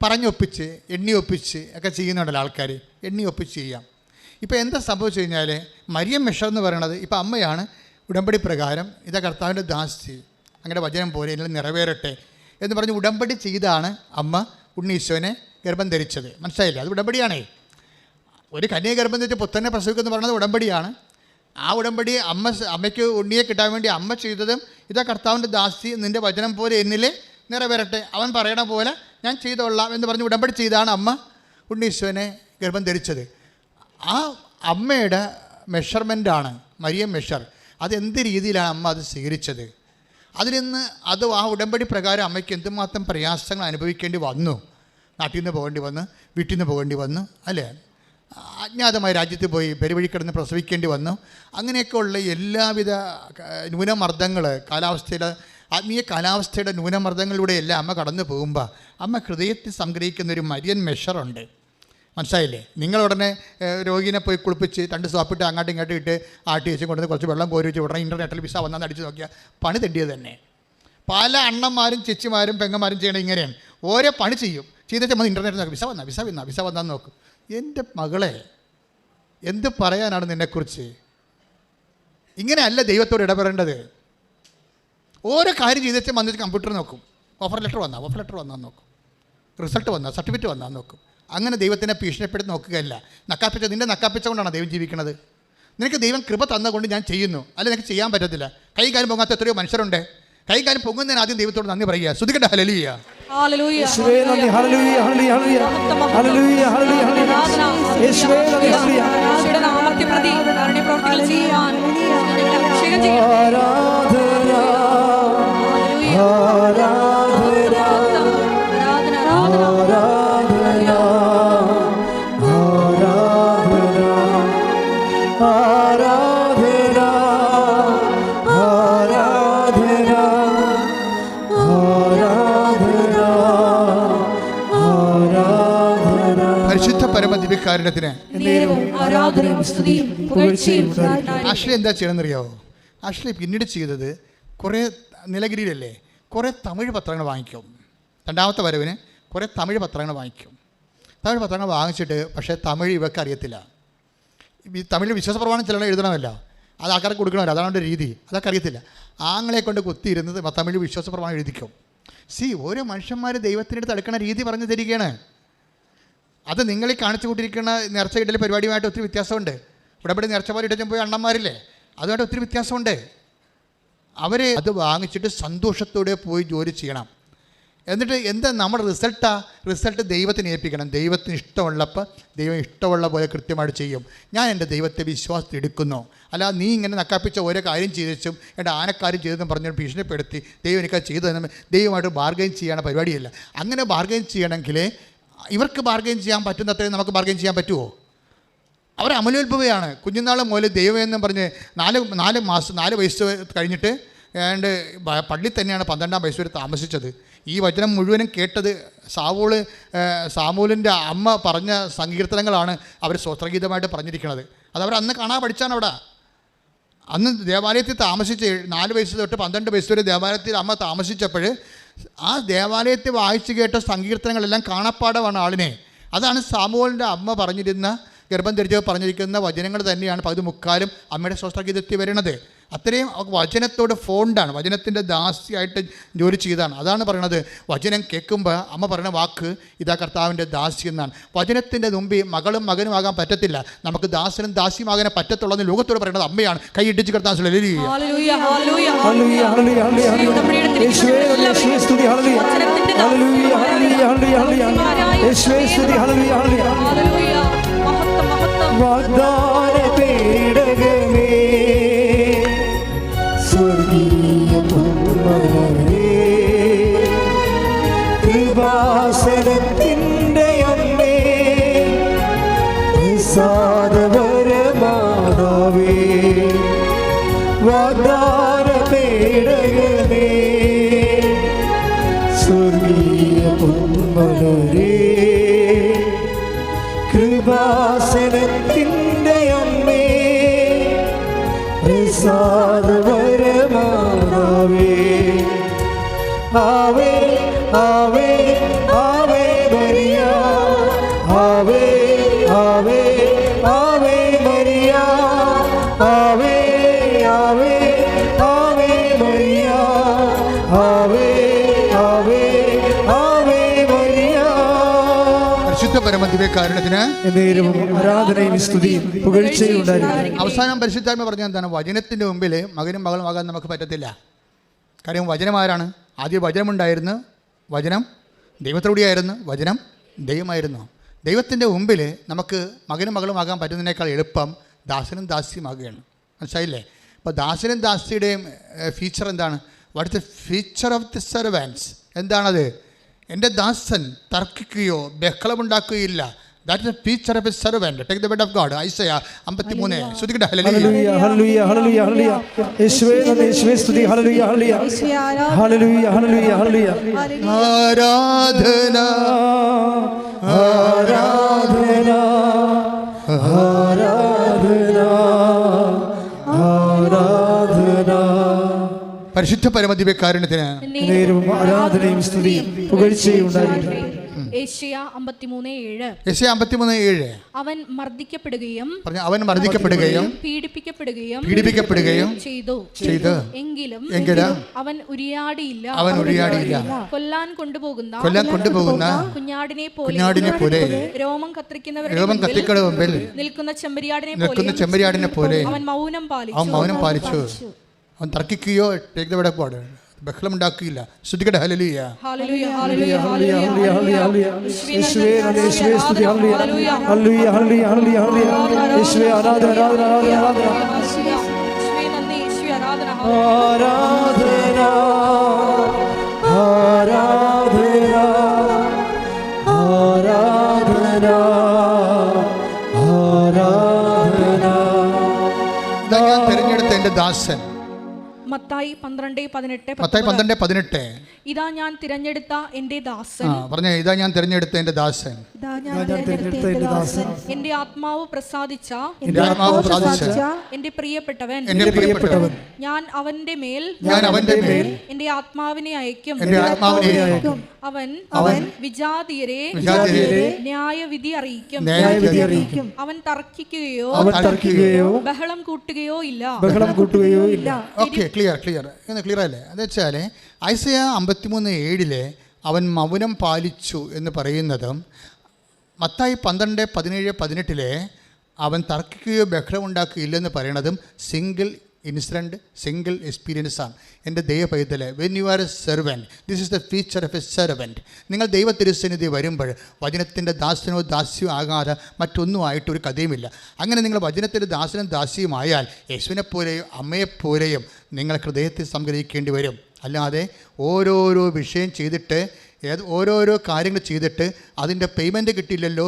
പറഞ്ഞൊപ്പിച്ച് എണ്ണി ഒപ്പിച്ച് ഒക്കെ ചെയ്യുന്നുണ്ടല്ലോ ആൾക്കാർ. എണ്ണി ഒപ്പിച്ച് ചെയ്യാം. ഇപ്പോൾ എന്താ സംഭവിച്ചു കഴിഞ്ഞാൽ മരിയം മെഷർ എന്ന് പറയണത് ഇപ്പോൾ അമ്മയാണ് ഉടമ്പടി പ്രകാരം ഇതാ കർത്താവിൻ്റെ ദാസി അങ്ങനെ വചനം പോലെ എല്ലാം നിറവേറട്ടെ എന്ന് പറഞ്ഞ് ഉടമ്പടി ചെയ്താണ് അമ്മ ഉണ്ണീശോനെ ഗർഭം ധരിച്ചത്. മനസ്സിലായില്ലേ? അത് ഉടമ്പടിയാണേ. ഒരു കന്യക ഗർഭം ധരിച്ച് പുത്രനെ പ്രസവിക്കുമെന്ന് പറയുന്നത് ഉടമ്പടിയാണ്. ആ ഉടമ്പടി അമ്മയ്ക്ക് ഉണ്ണിയെ കിട്ടാൻ വേണ്ടി അമ്മ ചെയ്തതും ഇതാ കർത്താവിൻ്റെ ദാസി നിൻ്റെ വചനം പോലെ എന്നിലെ നിറവേറട്ടെ, അവൻ പറയണ പോലെ ഞാൻ ചെയ്തോളാം എന്ന് പറഞ്ഞ് ഉടമ്പടി ചെയ്താണ് അമ്മ ഉണ്ണീശോനെ ഗർഭം ധരിച്ചത്. ആ അമ്മയുടെ മെഷർമെൻറ്റാണ് മരിയം മെഷർ. അതെന്ത് രീതിയിലാണ് അമ്മ അത് സ്വീകരിച്ചത്? അതിൽ നിന്ന് ആ ഉടമ്പടി പ്രകാരം അമ്മയ്ക്ക് എന്തുമാത്രം പ്രയാസങ്ങൾ അനുഭവിക്കേണ്ടി വന്നു. നാട്ടിൽ നിന്ന് പോകേണ്ടി വന്നു, വീട്ടിൽ നിന്ന് പോകേണ്ടി വന്നു അല്ലേ, അജ്ഞാതമായ രാജ്യത്ത് പോയി പെരുവഴി കിടന്ന് പ്രസവിക്കേണ്ടി വന്നു. അങ്ങനെയൊക്കെയുള്ള എല്ലാവിധ ന്യൂനമർദ്ദങ്ങൾ, കാലാവസ്ഥയിൽ ആത്മീയ കാലാവസ്ഥയുടെ ന്യൂനമർദ്ദങ്ങളിലൂടെയെല്ലാം അമ്മ കടന്നു പോകുമ്പോൾ അമ്മ ഹൃദയത്തിൽ സംഗ്രഹിക്കുന്ന ഒരു മരിയൻ മെഷറുണ്ട്. മനസ്സിലായില്ലേ? നിങ്ങളുടനെ രോഗീനെ പോയി കുളിപ്പിച്ച് 2 സോപ്പിട്ട് അങ്ങോട്ടും ഇങ്ങോട്ടും ഇട്ട് ആട്ടി വെച്ച് കൊണ്ടുവന്ന് കുറച്ച് വെള്ളം കോരി വെച്ച് ഉടനെ ഇൻ്റർനെറ്റിൽ വിസ വന്നാൽ അടിച്ച് നോക്കിയാൽ പണി തെണ്ടിയത് തന്നെ. പല അണ്ണന്മാരും ചേച്ചിമാരും പെങ്ങന്മാരും ചെയ്യണം ഇങ്ങനെയാണ്. ഓരോ പണി ചെയ്തിട്ട് നമ്മൾ ഇൻ്റർനെറ്റ് നോക്കും, വിസ വന്നാന്ന് നോക്കും. എൻ്റെ മകളെ, എന്ത് പറയാനാണ് നിന്നെക്കുറിച്ച്? ഇങ്ങനെയല്ല ദൈവത്തോട് ഇടപെടേണ്ടത്. ഓരോ കാര്യം ചെയ്തിട്ട് വന്നിട്ട് കമ്പ്യൂട്ടർ നോക്കും, ഓഫർ ലെറ്റർ വന്നാൽ നോക്കും, റിസൾട്ട് വന്നാൽ, സർട്ടിഫിക്കറ്റ് വന്നാൽ നോക്കും. അങ്ങനെ ദൈവത്തിനെ ഭീഷണിപ്പെടുത്തി നോക്കുകയല്ല. നിൻ്റെ നക്കാപ്പിച്ച കൊണ്ടാണ് ദൈവം ജീവിക്കുന്നത്. നിനക്ക് ദൈവം കൃപ തന്നുകൊണ്ട് ഞാൻ ചെയ്യുന്നു, അല്ല നിനക്ക് ചെയ്യാൻ പറ്റത്തില്ല. കൈകാര്യം പൊങ്ങാത്ത എത്രയോ മനുഷ്യരുണ്ട്. കൈകാര്യം പൊങ്ങുന്നതിന് ആദ്യം ദൈവത്തോട് നന്ദി പറയുക. ശ്രുതിക്കട്ടെ ഹല്ലേലൂയ. യേശുവേ നന്ദി. ഹല്ലേലൂയ ഹല്ലേലൂയ ഹല്ലേലൂയ ഹല്ലേലൂയ യേശുവേ നന്ദി. ഹല്ലേലൂയ യേശുവിന്റെ നാമത്തെ പ്രതി കാരുണ്യ പ്രവർത്തികൾ ചെയ്യാൻ ഞങ്ങളെ അഭിഷേകം ചെയ്യണം. ആരാധന പരിശുദ്ധ പരമദിവ്യകാരുണ്യത്തിന് ആഷ്ലി എന്താ ചെയ്യണമെന്നറിയാവോ? ആഷ്ലി പിന്നീട് ചെയ്തത് കുറേ നിലഗിരിയിലല്ലേ കുറേ തമിഴ് പത്രങ്ങൾ വാങ്ങിക്കും. 2ാമത്തെ വരവിന് കുറേ തമിഴ് പത്രങ്ങൾ വാങ്ങിക്കും. തമിഴ് പത്രങ്ങൾ വാങ്ങിച്ചിട്ട് പക്ഷേ തമിഴ് ഇവർക്ക് അറിയത്തില്ല. ഈ തമിഴിൽ വിശ്വാസപ്രമാണം ചിലർ എഴുതണമല്ലോ, അത് ആൾക്കാർക്ക് കൊടുക്കണമല്ലോ, അതാണ് അവൻ്റെ രീതി. അതൊക്കെ അറിയത്തില്ല. ആങ്ങളെ കൊണ്ട് കുത്തിയിരുന്നത് തമിഴ് വിശ്വാസപ്രമാണം എഴുതിക്കും. ഓരോ മനുഷ്യന്മാർ ദൈവത്തിനടുത്ത് അടുക്കണ രീതി പറഞ്ഞു തരികയാണ്. അത് നിങ്ങളീ കാണിച്ചു കൂട്ടിയിരിക്കുന്ന നേർച്ച ഇടൽ പരിപാടിയുമായിട്ട് ഒത്തിരി വ്യത്യാസമുണ്ട്. ഇവിടെ നേർച്ച പോലെ ഇടച്ചും പോയി അണ്ണന്മാരില്ലേ, അതുമായിട്ട് ഒത്തിരി വ്യത്യാസമുണ്ട്. അവർ അത് വാങ്ങിച്ചിട്ട് സന്തോഷത്തോടെ പോയി ജോലി ചെയ്യണം. എന്നിട്ട് എന്താ നമ്മുടെ റിസൾട്ട് ദൈവത്തിന് ഏൽപ്പിക്കണം. ദൈവത്തിന് ഇഷ്ടമുള്ളപ്പോൾ ദൈവം ഇഷ്ടമുള്ള പോലെ കൃത്യമായിട്ട് ചെയ്യും. ഞാൻ എൻ്റെ ദൈവത്തെ വിശ്വാസത്തിൽ എടുക്കുന്നു. അല്ലാതെ നീ ഇങ്ങനെ നക്കാപ്പിച്ച ഓരോ കാര്യം ചെയ്തും എൻ്റെ ആനക്കാര്യം ചെയ്തെന്ന് പറഞ്ഞ് ഭീഷണിപ്പെടുത്തി ദൈവം എനിക്കത് ചെയ്തതെന്ന് ദൈവമായിട്ട് ബാർഗൈൻ ചെയ്യണ പരിപാടിയല്ല. അങ്ങനെ ബാർഗൈൻ ചെയ്യണമെങ്കിൽ ഇവർക്ക് ബാർഗൈൻ ചെയ്യാൻ പറ്റുന്നത്രയും നമുക്ക് ബാർഗൈൻ ചെയ്യാൻ പറ്റുമോ? അവർ അമലോത്ഭവയാണ്. കുഞ്ഞുനാൾ മുതൽ ദൈവം എന്നും പറഞ്ഞ് 4 വയസ്സ് കഴിഞ്ഞിട്ട് ഏതാണ്ട് പള്ളി തന്നെയാണ് 12ാം വയസ്സ് വരെ താമസിച്ചത്. ഈ വചനം മുഴുവനും കേട്ടത് സാമൂലിൻ്റെ അമ്മ പറഞ്ഞ സങ്കീർത്തനങ്ങളാണ് അവർ സ്വസ്ത്രഗീതമായിട്ട് പറഞ്ഞിരിക്കുന്നത്. അതവർ അന്ന് കാണാൻ പഠിച്ചാണ്. അവിടെ അന്ന് ദേവാലയത്തിൽ താമസിച്ച് 4 വയസ്സ് തൊട്ട് 12 വയസ്സ് വരെ ദേവാലയത്തിൽ അമ്മ താമസിച്ചപ്പോൾ ആ ദേവാലയത്തിൽ വായിച്ചു കേട്ട സങ്കീർത്തനങ്ങളെല്ലാം കാണപ്പാടമാണ് ആളിനെ. അതാണ് സാമൂലിൻ്റെ അമ്മ പറഞ്ഞിരുന്ന ഗർഭം ധരിച്ച് പറഞ്ഞിരിക്കുന്ന വചനങ്ങൾ തന്നെയാണ് 3/4 അമ്മയുടെ സ്വസ്ത്രഗീതത്തിൽ വരുന്നത്. അത്രയും വചനത്തോട് ഫോണ്ടാണ്, വചനത്തിൻ്റെ ദാസിയായിട്ട് ജോലി ചെയ്താണ്. അതാണ് പറയണത്. വചനം കേൾക്കുമ്പോൾ അമ്മ പറയുന്ന വാക്ക് ഇതാ കർത്താവിൻ്റെ ദാസി എന്നാണ്. വചനത്തിൻ്റെ മുമ്പിൽ മകളും മകനും ആകാൻ പറ്റത്തില്ല. നമുക്ക് ദാസനും ദാസിയുമാകാൻ പറ്റത്തുള്ളതെന്ന് ലോകത്തോട് പറയുന്നത് അമ്മയാണ്. കൈയിട്ടിച്ച് കർത്താവ് കൃപാസനത്തിൻ്റെ അമ്മേ സാധവരമാതാവേ വാഗ്ദാന പേടകമേ സ്വർഗീയ പൊന്മലരേ കൃപാസനത്തിൻ്റെ അമ്മേ സാധവരമാതാവേ ആവേ Ave Ave Maria Ave Ave Ave Maria Ave Ave Ave Maria Ave Ave Ave Maria. പരിശുദ്ധ പരമദിവ്യകാരുണ്യത്തിന് ആരാധനയും സ്തുതിയും പുകഴ്ചയും ഉണ്ടായിരിക്കും. അവസാനം പരിശുദ്ധാത്മ പറഞ്ഞാൽ എന്താണ്? വചനത്തിൻ്റെ മുമ്പിൽ മകനും മകളും ആകാൻ നമുക്ക് പറ്റത്തില്ല. കാര്യം വചനമാരാണ്? ആദ്യം വചനമുണ്ടായിരുന്നു, വചനം ദൈവത്തോടെയായിരുന്നു, വചനം ദൈവമായിരുന്നു. ദൈവത്തിൻ്റെ മുമ്പിൽ നമുക്ക് മകനും മകളും ആകാൻ പറ്റുന്നതിനേക്കാൾ എളുപ്പം ദാസനും ദാസിയുമാകുകയാണ്. മനസ്സിലായില്ലേ? അപ്പോൾ ദാസനും ദാസിയുടെയും ഫീച്ചർ എന്താണ്? What is the feature of the servants? എന്താണത്? എൻ്റെ ദാസൻ തർക്കിക്കുകയോ ബഹളമുണ്ടാക്കുകയില്ല. That is a feature of a servant. Take the word of God. Isaiah 53. ശ്രദ്ധിക്കട്ടെ. ഹല്ലേലൂയ. Hallelujah hallelujah hallelujah hallelujah. യേശുവേ നന്ദി, യേശുവേ സ്തുതി. ഹല്ലേലൂയ ഹല്ലേലൂയ ഹല്ലേലൂയ ഹല്ലേലൂയ ഹല്ലേലൂയ. ആരാധന ആരാധന ആരാധന ആരാധന. പരിശുദ്ധ പരമദിവ്യകാരുണ്യത്തിന് നേരവും ആരാധനയും സ്തുതിയും പുകഴ്ചയും ഉണ്ടായിരിക്കട്ടെ. ഏശയ്യ 53:7. യെശയ്യാ 53:7. അവൻ മർദ്ദിക്കപ്പെടുകയും പറഞ്ഞു, അവൻ മർദ്ദിക്കപ്പെടുകയും പീഡിപ്പിക്കപ്പെടുകയും ചെയ്തു. എങ്കിലും അവൻ ഉരിയാടിയില്ല. കൊല്ലാൻ കൊണ്ടുപോകുന്ന കുഞ്ഞാടിനെ പോലെ രോമം കത്തിരിക്കുന്നവരുടെ മുമ്പിൽ നിൽക്കുന്ന ചെമ്മരിയാടിനെ പോലെ അവൻ മൗനം പാലിച്ചു. അവൻ തർക്കിക്കുകയോ ബഹളം ഉണ്ടാക്കിയില്ല. ശ്രദ്ധിക്കട്ടെ. ഹല്ലേലൂയ. Hallelujah hallelujah hallelujah hallelujah hallelujah. യേശുവേ നന്ദി, യേശുവേ സ്തുതി. ഹല്ലേലൂയ ഹല്ലേലൂയ ഹല്ലേലൂയ ഹല്ലേലൂയ ഹല്ലേലൂയ. യേശുവേ ആരാധന ആരാധന ആരാധന ആരാധന. യേശുവേ നന്ദി, യേശുവേ ആരാധന. ആരാധന ആരാധന ആരാധന ആരാധന. ഇതാ ഞാൻ തിരഞ്ഞെടുത്ത എൻ്റെ ദാസൻ. മത്തായി 12:18. മത്തായി 12:18. ഇതാ ഞാൻ തിരഞ്ഞെടുത്ത എന്റെ ദാസൻ. പറഞ്ഞേ, ഇതാ ഞാൻ തിരഞ്ഞെടുത്ത എൻ്റെ ദാസൻ. എന്റെ ആത്മാവ് പ്രസാദിച്ച എന്റെ പ്രിയപ്പെട്ടവൻ. ഞാൻ അവന്റെ മേൽ എന്റെ ആത്മാവിനെ അയക്കും. അവൻ വിജാതിയരെ ന്യായവിധി അറിയിക്കും. അവൻ തർക്കിക്കുകയോ ബഹളം കൂട്ടുകയോ ഇല്ല. ഓക്കെ, ക്ലിയർ അല്ലേ? എന്ന് വെച്ചാൽ ഐസയ 53:7 അവൻ മൗനം പാലിച്ചു എന്ന് പറയുന്നതും മത്തായി 12:17-18 അവൻ തർക്കിക്കുകയോ ബഹളമുണ്ടാക്കുകയില്ലെന്ന് പറയുന്നതും സിംഗിൾ ഇൻസിഡൻറ്റ്, സിംഗിൾ എക്സ്പീരിയൻസ് ആണ്. എൻ്റെ ദൈവപൈതലെ, when you are a servant, this is the feature of a servant. നിങ്ങൾ ദൈവ തിരുസന്നിധി വരുമ്പോൾ വചനത്തിൻ്റെ ദാസനോ ദാസ്യോ ആകാതെ മറ്റൊന്നും ആയിട്ടൊരു കഥയുമില്ല. അങ്ങനെ നിങ്ങൾ വചനത്തിൻ്റെ ദാസനും ദാസ്യവുമായാൽ യേശുവിനെപ്പോലെയും അമ്മയെപ്പോലെയും നിങ്ങൾ ഹൃദയത്തിൽ സംഗ്രഹിക്കേണ്ടി വരും. അല്ലാതെ ഓരോരോ വിഷയം ചെയ്തിട്ട് ഓരോരോ കാര്യങ്ങൾ ചെയ്തിട്ട് അതിൻ്റെ പേയ്മെൻറ്റ് കിട്ടില്ലല്ലോ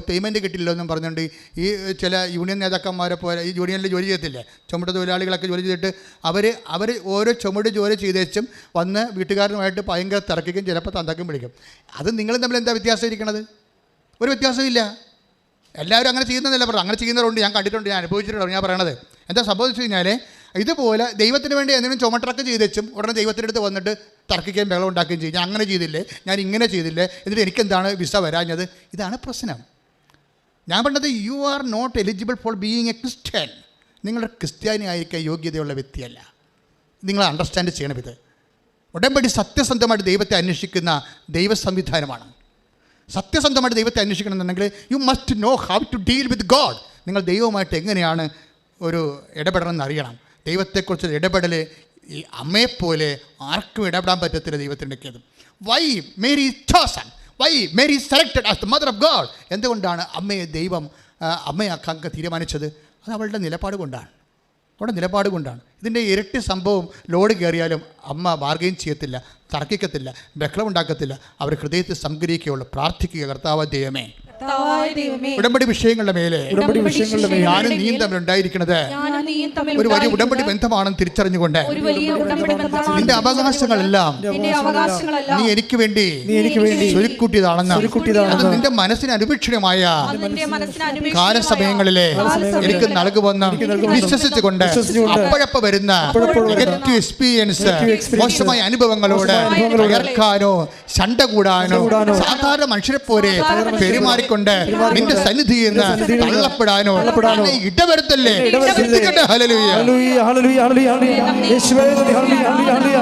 എന്നും പറഞ്ഞുകൊണ്ട് ഈ ചില യൂണിയൻ നേതാക്കന്മാരെ പോലെ ഈ യൂണിയനിൽ ജോലി ചെയ്യത്തില്ലേ, ചുമട്ട് തൊഴിലാളികളൊക്കെ ജോലി ചെയ്തിട്ട് അവർ ഓരോ ചുമട് ജോലി ചെയ്തേച്ചും വന്ന് വീട്ടുകാരനുമായിട്ട് ഭയങ്കര തിരക്കിക്കും, ചിലപ്പോൾ തന്തക്കും പിടിക്കും. അത് നിങ്ങളും തമ്മിൽ എന്താ വ്യത്യാസം ഇരിക്കണത്? ഒരു വ്യത്യാസമില്ല. എല്ലാവരും അങ്ങനെ ചെയ്യുന്നതല്ല പറഞ്ഞു, അങ്ങനെ ചെയ്യുന്നവരുണ്ട്, ഞാൻ കണ്ടിട്ടുണ്ട്, ഞാൻ അനുഭവിച്ചിട്ടുണ്ട്. ഞാൻ പറയണത് എന്താ സംഭവിച്ചു കഴിഞ്ഞാൽ, ഇതുപോലെ ദൈവത്തിന് വേണ്ടി എന്തെങ്കിലും ചുമട്ടറൊക്കെ ചെയ്തേച്ചും ഉടനെ ദൈവത്തിൻ്റെ അടുത്ത് വന്നിട്ട് തർക്കിക്കുകയും ബഹളം ഉണ്ടാക്കുകയും ചെയ്യും. ഞാൻ അങ്ങനെ ചെയ്തില്ലേ, ഞാൻ ഇങ്ങനെ ചെയ്തില്ലേ, എന്നിട്ട് എനിക്കെന്താണ് വിസ വരാഞ്ഞത്? ഇതാണ് പ്രശ്നം. ഞാൻ പറഞ്ഞത്, you are not eligible for being a Christian. നിങ്ങളുടെ ക്രിസ്ത്യാനി ആയിരിക്കാൻ യോഗ്യതയുള്ള വ്യക്തിയല്ല. നിങ്ങൾ അണ്ടർസ്റ്റാൻഡ് ചെയ്യണം. ഇത് ഉടമ്പടി സത്യസന്ധമായിട്ട് ദൈവത്തെ അന്വേഷിക്കുന്ന ദൈവ സംവിധാനമാണ്. സത്യസന്ധമായിട്ട് ദൈവത്തെ അന്വേഷിക്കണമെന്നുണ്ടെങ്കിൽ you must know how to deal with God. നിങ്ങൾ ദൈവവുമായിട്ട് എങ്ങനെയാണ് ഒരു ഇടപെടണമെന്ന് അറിയണം. ദൈവത്തെക്കുറിച്ച് ഇടപെടൽ ഈ അമ്മയെപ്പോലെ ആർക്കും ഇടപെടാൻ പറ്റത്തില്ല ദൈവത്തിൻ്റെത്. Why Mary chosen, why Mary selected as the mother of God. എന്തുകൊണ്ടാണ് അമ്മയെ ദൈവം അമ്മയാക്കാൻ തീരുമാനിച്ചത്? അത് അവളുടെ നിലപാട് കൊണ്ടാണ്. ഇതിൻ്റെ ഇരട്ടി സംഭവം ലോഡ് കയറിയാലും അമ്മ ബാർഗെയിൻ ചെയ്യത്തില്ല, തർക്കിക്കത്തില്ല, ബഹളം ഉണ്ടാക്കത്തില്ല. അവർ ഹൃദയത്തിൽ സംഗ്രഹിക്കുകയുള്ളൂ, പ്രാർത്ഥിക്കുക, കർത്താവ് ദൈവമേ. ഉടമ്പടി വിഷയങ്ങളുടെ മേലെ ഞാനും നീയും തമ്മിൽ ഉണ്ടായിരിക്കുന്നത് ഒരു വലിയ ഉടമ്പടി ബന്ധമാണെന്ന് തിരിച്ചറിഞ്ഞുകൊണ്ട് നിന്റെ അവകാശങ്ങളെല്ലാം നീ എനിക്ക് വേണ്ടി ചൊരുക്കൂട്ടിയതാണെന്ന്, അത് നിന്റെ മനസ്സിന് അനുപേക്ഷണമായ കാലസമയങ്ങളിലെ എനിക്ക് നൽകുമെന്ന് വിശ്വസിച്ചുകൊണ്ട് അപ്പോഴപ്പ വരുന്ന നെഗറ്റീവ് എക്സ്പീരിയൻസ്, മോശമായ അനുഭവങ്ങളോട് തകർക്കാനോ ശണ്ട കൂടാനോ സാധാരണ മനുഷ്യരെ പോലെ പെരുമാറി കൊണ്ട് നിന്റെ സന്നിധിയിൽ നിന്ന് തള്ളപ്പെടാനോ ഇടവരുത്തല്ലേ. ഹല്ലേലൂയ ഹല്ലേലൂയ ഹല്ലേലൂയ ഹല്ലേലൂയ. യേശുവേ ഹല്ലേലൂയ ഹല്ലേലൂയ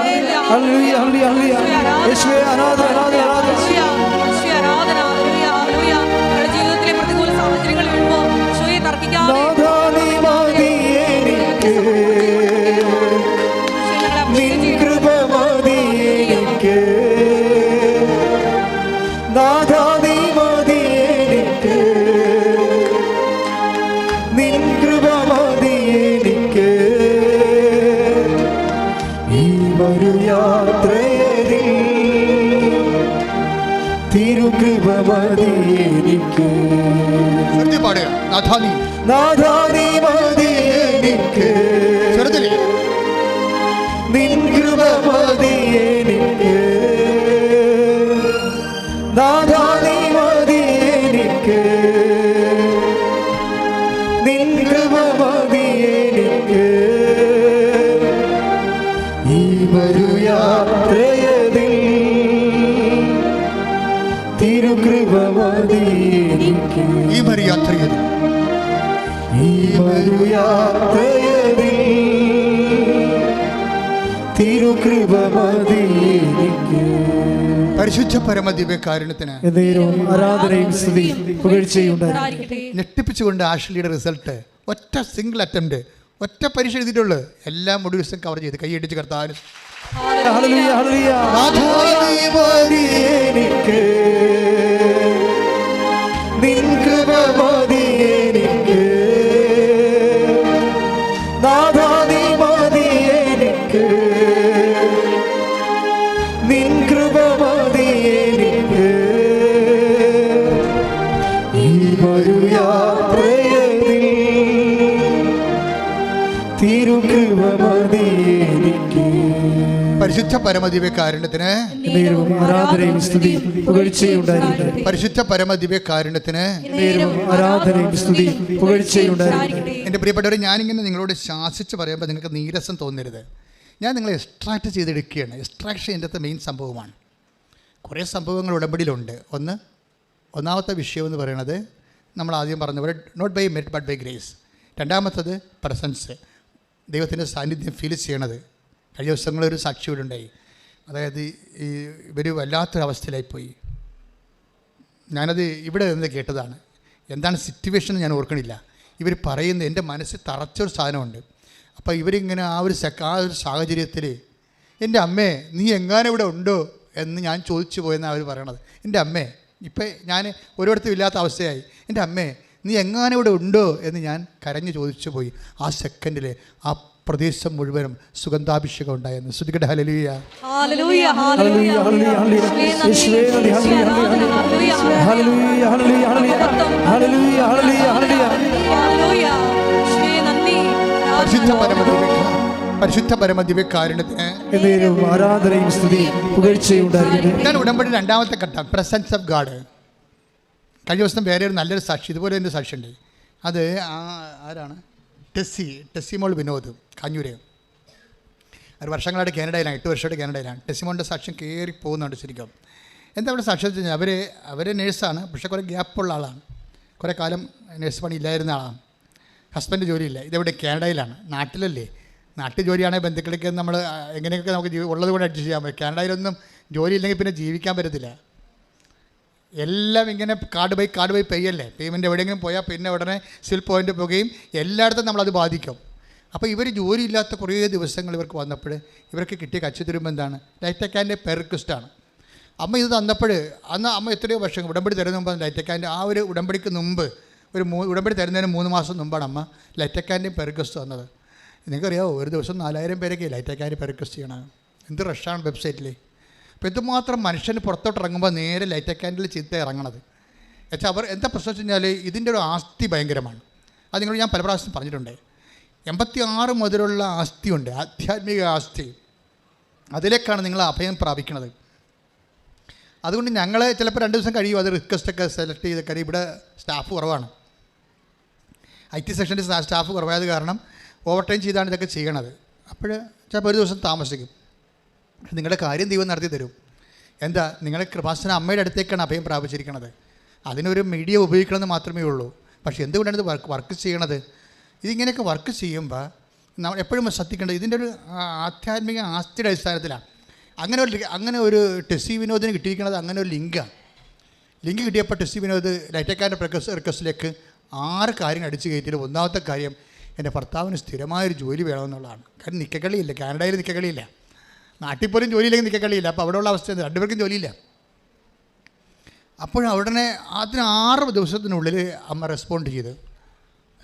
ഹല്ലേലൂയ ഹല്ലേലൂയ. യേശുവേ ആരാധന ആരാധന ആരാധന. ജീവിതത്തിലെ പ്രതികൂല സാഹചര്യങ്ങൾ വരുമ്പോൾ ഈശോയെ തർക്കിക്കാതെ തിരുകൃപ മതി എനിക്ക്. ശ്രുതി പാടുക. നാഥാ നീ നാഥാ നീ മതി എനിക്ക്. ചെറുതിലേ നിൻ കൃപ മതി എനിക്ക്. നാഥാ നീ മതി എനിക്ക്. നിൻ കൃപ മതി എനിക്ക്. ഈ വരു യാത്രയതിൽ തിരുകൃപ മതി എനിക്ക്. ഈ വരി യാത്രയിൽ ഈ വരു യാത്രയതിൽ തിരുകൃപ മതി എനിക്ക്. പരിശുദ്ധ പരമദിവ്യകാരുണ്യത്തിന് എന്നേരവും ആരാധനയും സ്തുതിയും പുകഴ്ചയും ഉണ്ടായിരിക്കട്ടെ. ഞെട്ടിപ്പിച്ചുകൊണ്ട് ആഷ്ലിയുടെ റിസൾട്ട് ഒറ്റ സിംഗിൾ അറ്റംപ്റ്റ്, ഒറ്റ പരീക്ഷ എഴുതിയിട്ടുള്ളൂ. എല്ലാം ഒരു ദിവസം കവർ ചെയ്ത് കൈയടിച്ച് കർത്താവിന് ഹല്ലേലൂയ, ഹല്ലേലൂയ. നാഥാ നീ മതി എനിക്ക്. നിൻ കൃപ മതി എനിക്ക്. നാഥാ നീ മതി എനിക്ക്. നിൻ കൃപ മതി എനിക്ക്. ഈ വരു യാത്രയതിൽ തിരുകൃപ മതി എനിക്ക്. പരിശുദ്ധ പരമദിവ്യകാരുണ്യത്തിന് എന്നേരവും ആരാധനയും സ്തുതിയും പുകഴ്ചയും ഉണ്ടായിരിക്കട്ടെ. പരിശുദ്ധ പരമദിവ്യകാരുണ്യത്തിന് എന്നേരവും ആരാധനയും സ്തുതിയും പുകഴ്ചയും ഉണ്ടായിരിക്കട്ടെ. എൻ്റെ പ്രിയപ്പെട്ടവരെ, ഞാനിങ്ങനെ നിങ്ങളോട് ശാസിച്ച് പറയുമ്പോൾ നിങ്ങൾക്ക് നീരസം തോന്നരുത്. ഞാൻ നിങ്ങളെ എക്സ്ട്രാക്ട് ചെയ്തെടുക്കുകയാണ്. എക്സ്ട്രാക്ഷൻ എൻ്റെ അകത്ത് മെയിൻ സംഭവമാണ്. കുറേ സംഭവങ്ങൾ ഉടമ്പടിയിലുണ്ട്. ഒന്നാമത്തെ വിഷയം എന്ന് പറയുന്നത് നമ്മൾ ആദ്യം പറഞ്ഞ പോലെ not by merit but by grace. രണ്ടാമത്തത് പ്രസൻസ്, ദൈവത്തിൻ്റെ സാന്നിധ്യം ഫീൽ ചെയ്യണത്. കഴിഞ്ഞ ദിവസങ്ങളൊരു സാക്ഷിയോടുണ്ടായി. അതായത് ഈ ഇവർ വല്ലാത്തൊരവസ്ഥയിലായിപ്പോയി. ഞാനത് ഇവിടെ നിന്ന് കേട്ടതാണ്. എന്താണ് സിറ്റുവേഷൻ ഞാൻ ഓർക്കണില്ല. ഇവർ പറയുന്നത് എൻ്റെ മനസ്സിൽ തറച്ചൊരു സാധനമുണ്ട്. അപ്പോൾ ഇവരിങ്ങനെ ആ ഒരു സാഹചര്യത്തിൽ എൻ്റെ അമ്മേ നീ എങ്ങാനും ഇവിടെ ഉണ്ടോ എന്ന് ഞാൻ ചോദിച്ചു പോയെന്നാണ് അവർ പറയണത്. എൻ്റെ അമ്മേ, ഇപ്പം ഞാൻ ഒരിടത്തും ഇല്ലാത്ത അവസ്ഥയായി. എൻ്റെ അമ്മേ നീ എങ്ങാനും ഇവിടെ ഉണ്ടോ എന്ന് ഞാൻ കരഞ്ഞു ചോദിച്ചു പോയി. ആ സെക്കൻഡിൽ ആ പ്രദേശം മുഴുവനും സുഗന്ധാഭിഷേകം ഉണ്ടായിരുന്നു. ശ്രുതികട്ടെ ഹല്ലേലൂയ. Hallelujah, hallelujah, hallelujah, hallelujah. യേശുവേ നന്ദി, hallelujah, hallelujah. Hallelujah, hallelujah, hallelujah. Hallelujah, hallelujah, hallelujah. Hallelujah. യേശുവേ നന്ദി. പരിശുദ്ധ പരമദിവ്യകാരുണ്യത്തിന് എന്നേരവും ആരാധനയും സ്തുതിയും പുകഴ്ചയും ഉണ്ടായിരിക്കട്ടെ. ഇതാണ് ഉടമ്പടി രണ്ടാമത്തെ ഘട്ടം, പ്രസൻസ് ഓഫ് ഗാഡ്. കഴിഞ്ഞ ദിവസം വേറെ ഒരു നല്ലൊരു സാക്ഷി, ഇതുപോലെ എൻ്റെ സാക്ഷിയുണ്ട്. അത് ആരാണ്? ടെസ്സിമോൾ വിനോദ് കാഞ്ഞൂര്. ഒരു വർഷങ്ങളായിട്ട് കാനഡയിലാണ്, 8 വർഷമായിട്ട് കാനഡയിലാണ്. ടെസ്സിമോളിൻ്റെ സാക്ഷ്യം കയറി പോകുന്നുണ്ട് ശരിക്കും. എന്താ അവിടെ സാക്ഷ്യം വെച്ച് കഴിഞ്ഞാൽ അവർ നേഴ്സാണ്, പക്ഷേ കുറേ ഗ്യാപ്പുള്ള ആളാണ്. കുറേ കാലം നേഴ്സ് പണി ഇല്ലായിരുന്ന ആളാണ്. ഹസ്ബൻഡ് ജോലിയില്ല. ഇതെവിടെ? കാനഡയിലാണ്. നാട്ടിലല്ലേ, നാട്ടിൽ ജോലിയാണെങ്കിൽ ബന്ധുക്കളൊക്കെ നമ്മൾ എങ്ങനെയൊക്കെ നമുക്ക് ഉള്ളത് കൊണ്ട് അഡ്ജസ്റ്റ് ചെയ്യാൻ പറ്റും. കാനഡയിലൊന്നും ജോലി ഇല്ലെങ്കിൽ പിന്നെ ജീവിക്കാൻ പറ്റത്തില്ല. എല്ലാം ഇങ്ങനെ കാർഡ് ബൈ പേ അല്ലേ. പേയ്മെൻറ്റ് എവിടെയെങ്കിലും പോയാൽ പിന്നെ ഉടനെ സിൽ പോയിൻ്റ് പോകുകയും എല്ലായിടത്തും നമ്മളത് ബാധിക്കും. അപ്പോൾ ഇവർ ജോലിയില്ലാത്ത കുറേ ദിവസങ്ങൾ ഇവർക്ക് വന്നപ്പോൾ ഇവർക്ക് കിട്ടിയ കച്ചിത്തുരുമ്പ് എന്താണ്? ലൈറ്റക്കാൻ്റെ പെർ റിക്വസ്റ്റാണ്. അമ്മ ഇത് തന്നപ്പോൾ അന്ന് അമ്മ എത്രയോ വർഷങ്ങൾ ഉടമ്പടി തരുന്ന മുമ്പ് ലൈറ്റക്കാൻ്റെ ആ ഒരു ഉടമ്പടിക്ക് മുമ്പ് ഉടമ്പടി തരുന്നതിന് 3 മാസം മുമ്പാണ് അമ്മ ലൈറ്റക്കാൻ്റെയും പെർ റിക്വസ്റ്റ് തന്നത്. നിങ്ങൾക്കറിയാമോ, ഒരു ദിവസം 4000 പേരൊക്കെ ലൈറ്റക്കാൻ്റെ പെർ റിക്വസ്റ്റ് ചെയ്യണം. എന്ത് റഷാണ് വെബ്സൈറ്റിൽ. അപ്പോൾ എന്തുമാത്രം മനുഷ്യന് പുറത്തോട്ട് ഇറങ്ങുമ്പോൾ നേരെ ലൈറ്റക്കാൻഡിൽ ചീത്ത ഇറങ്ങണത് വെച്ചാൽ അവർ എന്താ പ്രശ്നം വെച്ച് കഴിഞ്ഞാൽ ഇതിൻ്റെ ഒരു ആസ്തി ഭയങ്കരമാണ്. അത് നിങ്ങൾ ഞാൻ പല പ്രാവശ്യം പറഞ്ഞിട്ടുണ്ട്. 86 മുതലുള്ള ആസ്തിയുണ്ട്, ആധ്യാത്മിക ആസ്തി. അതിലേക്കാണ് നിങ്ങൾ അഭയം പ്രാപിക്കുന്നത്. അതുകൊണ്ട് ഞങ്ങൾ ചിലപ്പോൾ 2 ദിവസം കഴിയും അത് റിക്വസ്റ്റൊക്കെ സെലക്ട് ചെയ്ത് കാര്യം ഇവിടെ സ്റ്റാഫ് കുറവാണ്. IT സെക്ഷൻ്റെ സ്റ്റാഫ് കുറവായത് കാരണം ഓവർ ടൈം ചെയ്താണ് ഇതൊക്കെ ചെയ്യണത്. അപ്പോൾ ചിലപ്പോൾ ഒരു ദിവസം താമസിക്കും. നിങ്ങളുടെ കാര്യം ദൈവം നടത്തി തരും. എന്താ, നിങ്ങളെ കൃപാസന അമ്മയുടെ അടുത്തേക്കാണ് അഭയം പ്രാപിച്ചിരിക്കുന്നത്. അതിനൊരു മീഡിയ ഉപയോഗിക്കണമെന്ന് മാത്രമേ ഉള്ളൂ. പക്ഷേ എന്തുകൊണ്ടാണ് ഇത് വർക്ക് ചെയ്യണത്? ഇതിങ്ങനെയൊക്കെ വർക്ക് ചെയ്യുമ്പോൾ നമ്മൾ എപ്പോഴും ശ്രദ്ധിക്കേണ്ടത് ഇതിൻ്റെ ഒരു ആധ്യാത്മിക ആസ്തിയുടെ അടിസ്ഥാനത്തിലാണ്. അങ്ങനെ ഒരു ടെസ്സി വിനോദിന് കിട്ടിയിരിക്കുന്നത് അങ്ങനെ ഒരു ലിങ്ക് കിട്ടിയപ്പോൾ ടെസ്സി വിനോദ് ലൈറ്റക്കാൻ്റെ റിക്വസ്റ്റിലേക്ക് 6 കാര്യങ്ങൾ അടിച്ചു കയറ്റിയിട്ട് ഒന്നാമത്തെ കാര്യം എൻ്റെ ഭർത്താവിന് സ്ഥിരമായൊരു ജോലി വേണമെന്നുള്ളതാണ്. കാരണം നിൽക്കക്കളിയില്ല, കാനഡയിൽ നിൽക്കക്കളിയില്ല, നാട്ടിൽ പോലും ജോലിയില്ലെങ്കിൽ നിൽക്കക്കളിയില്ല. അപ്പോൾ അവിടെയുള്ള അവസ്ഥ 2 പേർക്കും ജോലിയില്ല. അപ്പോൾ ഉടനെ അതിന് 6 ദിവസത്തിനുള്ളിൽ അമ്മ റെസ്പോണ്ട് ചെയ്ത്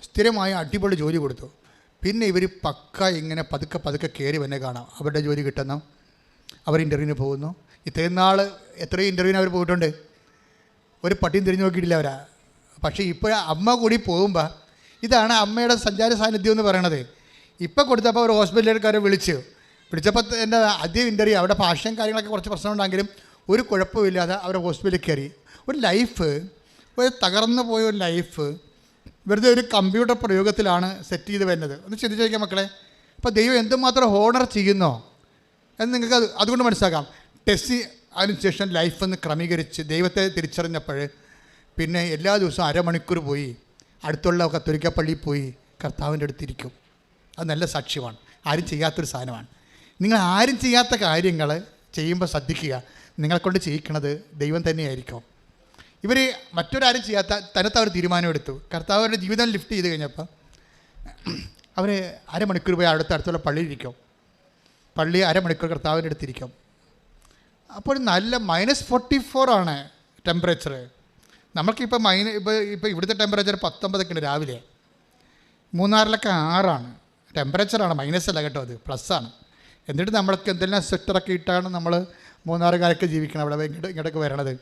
സ്ഥിരമായ അടിപൊളി ജോലി കൊടുത്തു. പിന്നെ ഇവർ പക്ക ഇങ്ങനെ പതുക്കെ കയറി വന്നെ കാണാം. അവരുടെ ജോലി കിട്ടുന്നു, അവർ ഇൻ്റർവ്യൂവിന് പോകുന്നു. ഇത്രയും നാൾ എത്രയും ഇൻ്റർവ്യൂവിന് അവർ പോയിട്ടുണ്ട്. ഒരു പട്ടിയും തിരിഞ്ഞു നോക്കിയിട്ടില്ല അവരാ. പക്ഷേ ഇപ്പോൾ അമ്മ കൂടി പോകുമ്പോൾ ഇതാണ് അമ്മയുടെ സഞ്ചാര സാന്നിധ്യം എന്ന് പറയണത്. ഇപ്പം കൊടുത്തപ്പോൾ ഒരു ഹോസ്പിറ്റലുകാരെ വിളിച്ചപ്പോൾ എൻ്റെ ആദ്യം ഇൻ്റർവ്യൂ അവിടെ ഭാഷയും കാര്യങ്ങളൊക്കെ കുറച്ച് പ്രശ്നമുണ്ടെങ്കിലും ഒരു കുഴപ്പമില്ലാതെ അവരെ ഹോസ്പിറ്റലിൽ കയറി. ഒരു ലൈഫ്, ഒരു തകർന്നു പോയ ഒരു ലൈഫ് വെറുതെ ഒരു കമ്പ്യൂട്ടർ പ്രയോഗത്തിലാണ് സെറ്റ് ചെയ്ത് വരുന്നത്. ഒന്ന് ചിന്തിച്ച് നോക്കിയാൽ മക്കളെ, അപ്പോൾ ദൈവം എന്തുമാത്രം ഹോണർ ചെയ്യുന്നോ എന്ന് നിങ്ങൾക്ക് അതുകൊണ്ട് മനസ്സിലാക്കാം. ടെസ്സി അതിനുശേഷം ലൈഫൊന്ന് ക്രമീകരിച്ച് ദൈവത്തെ തിരിച്ചറിഞ്ഞപ്പോൾ പിന്നെ എല്ലാ ദിവസവും അരമണിക്കൂർ പോയി അടുത്തുള്ള കത്തോലിക്ക പള്ളിയിൽ പോയി കർത്താവിൻ്റെ അടുത്തിരിക്കും. അത് നല്ല സാക്ഷ്യമാണ്. ആരും ചെയ്യാത്തൊരു സാധനമാണ്. നിങ്ങൾ ആരും ചെയ്യാത്ത കാര്യങ്ങൾ ചെയ്യുമ്പോൾ ശ്രദ്ധിക്കുക, നിങ്ങളെക്കൊണ്ട് ചെയ്യിക്കണത് ദൈവം തന്നെയായിരിക്കും. ഇവർ മറ്റൊരാരും ചെയ്യാത്ത തനത്ത് അവർ തീരുമാനമെടുത്തു. കർത്താവിൻ്റെ ജീവിതം ലിഫ്റ്റ് ചെയ്ത് കഴിഞ്ഞപ്പോൾ അവർ അരമണിക്കൂർ പോയി അടുത്തുള്ള പള്ളിയിലിരിക്കും. പള്ളി അരമണിക്കൂർ കർത്താവിൻ്റെ അടുത്തിരിക്കും. അപ്പോൾ നല്ല -44 ടെമ്പറേച്ചർ. നമുക്കിപ്പോൾ ഇപ്പോൾ ഇവിടുത്തെ ടെമ്പറേച്ചർ 19 രാവിലെ. മൂന്നാറിലൊക്കെ 6 ടെമ്പറേച്ചറാണ്, മൈനസല്ല കേട്ടോ, അത് പ്ലസ്സാണ്. എന്നിട്ട് നമ്മൾക്ക് എന്തെല്ലാം സ്വെറ്ററൊക്കെ ഇട്ടാണ് നമ്മൾ മൂന്നാറുകാരൊക്കെ ജീവിക്കണം അവിടെ ഇങ്ങോട്ടൊക്കെ വരണത്.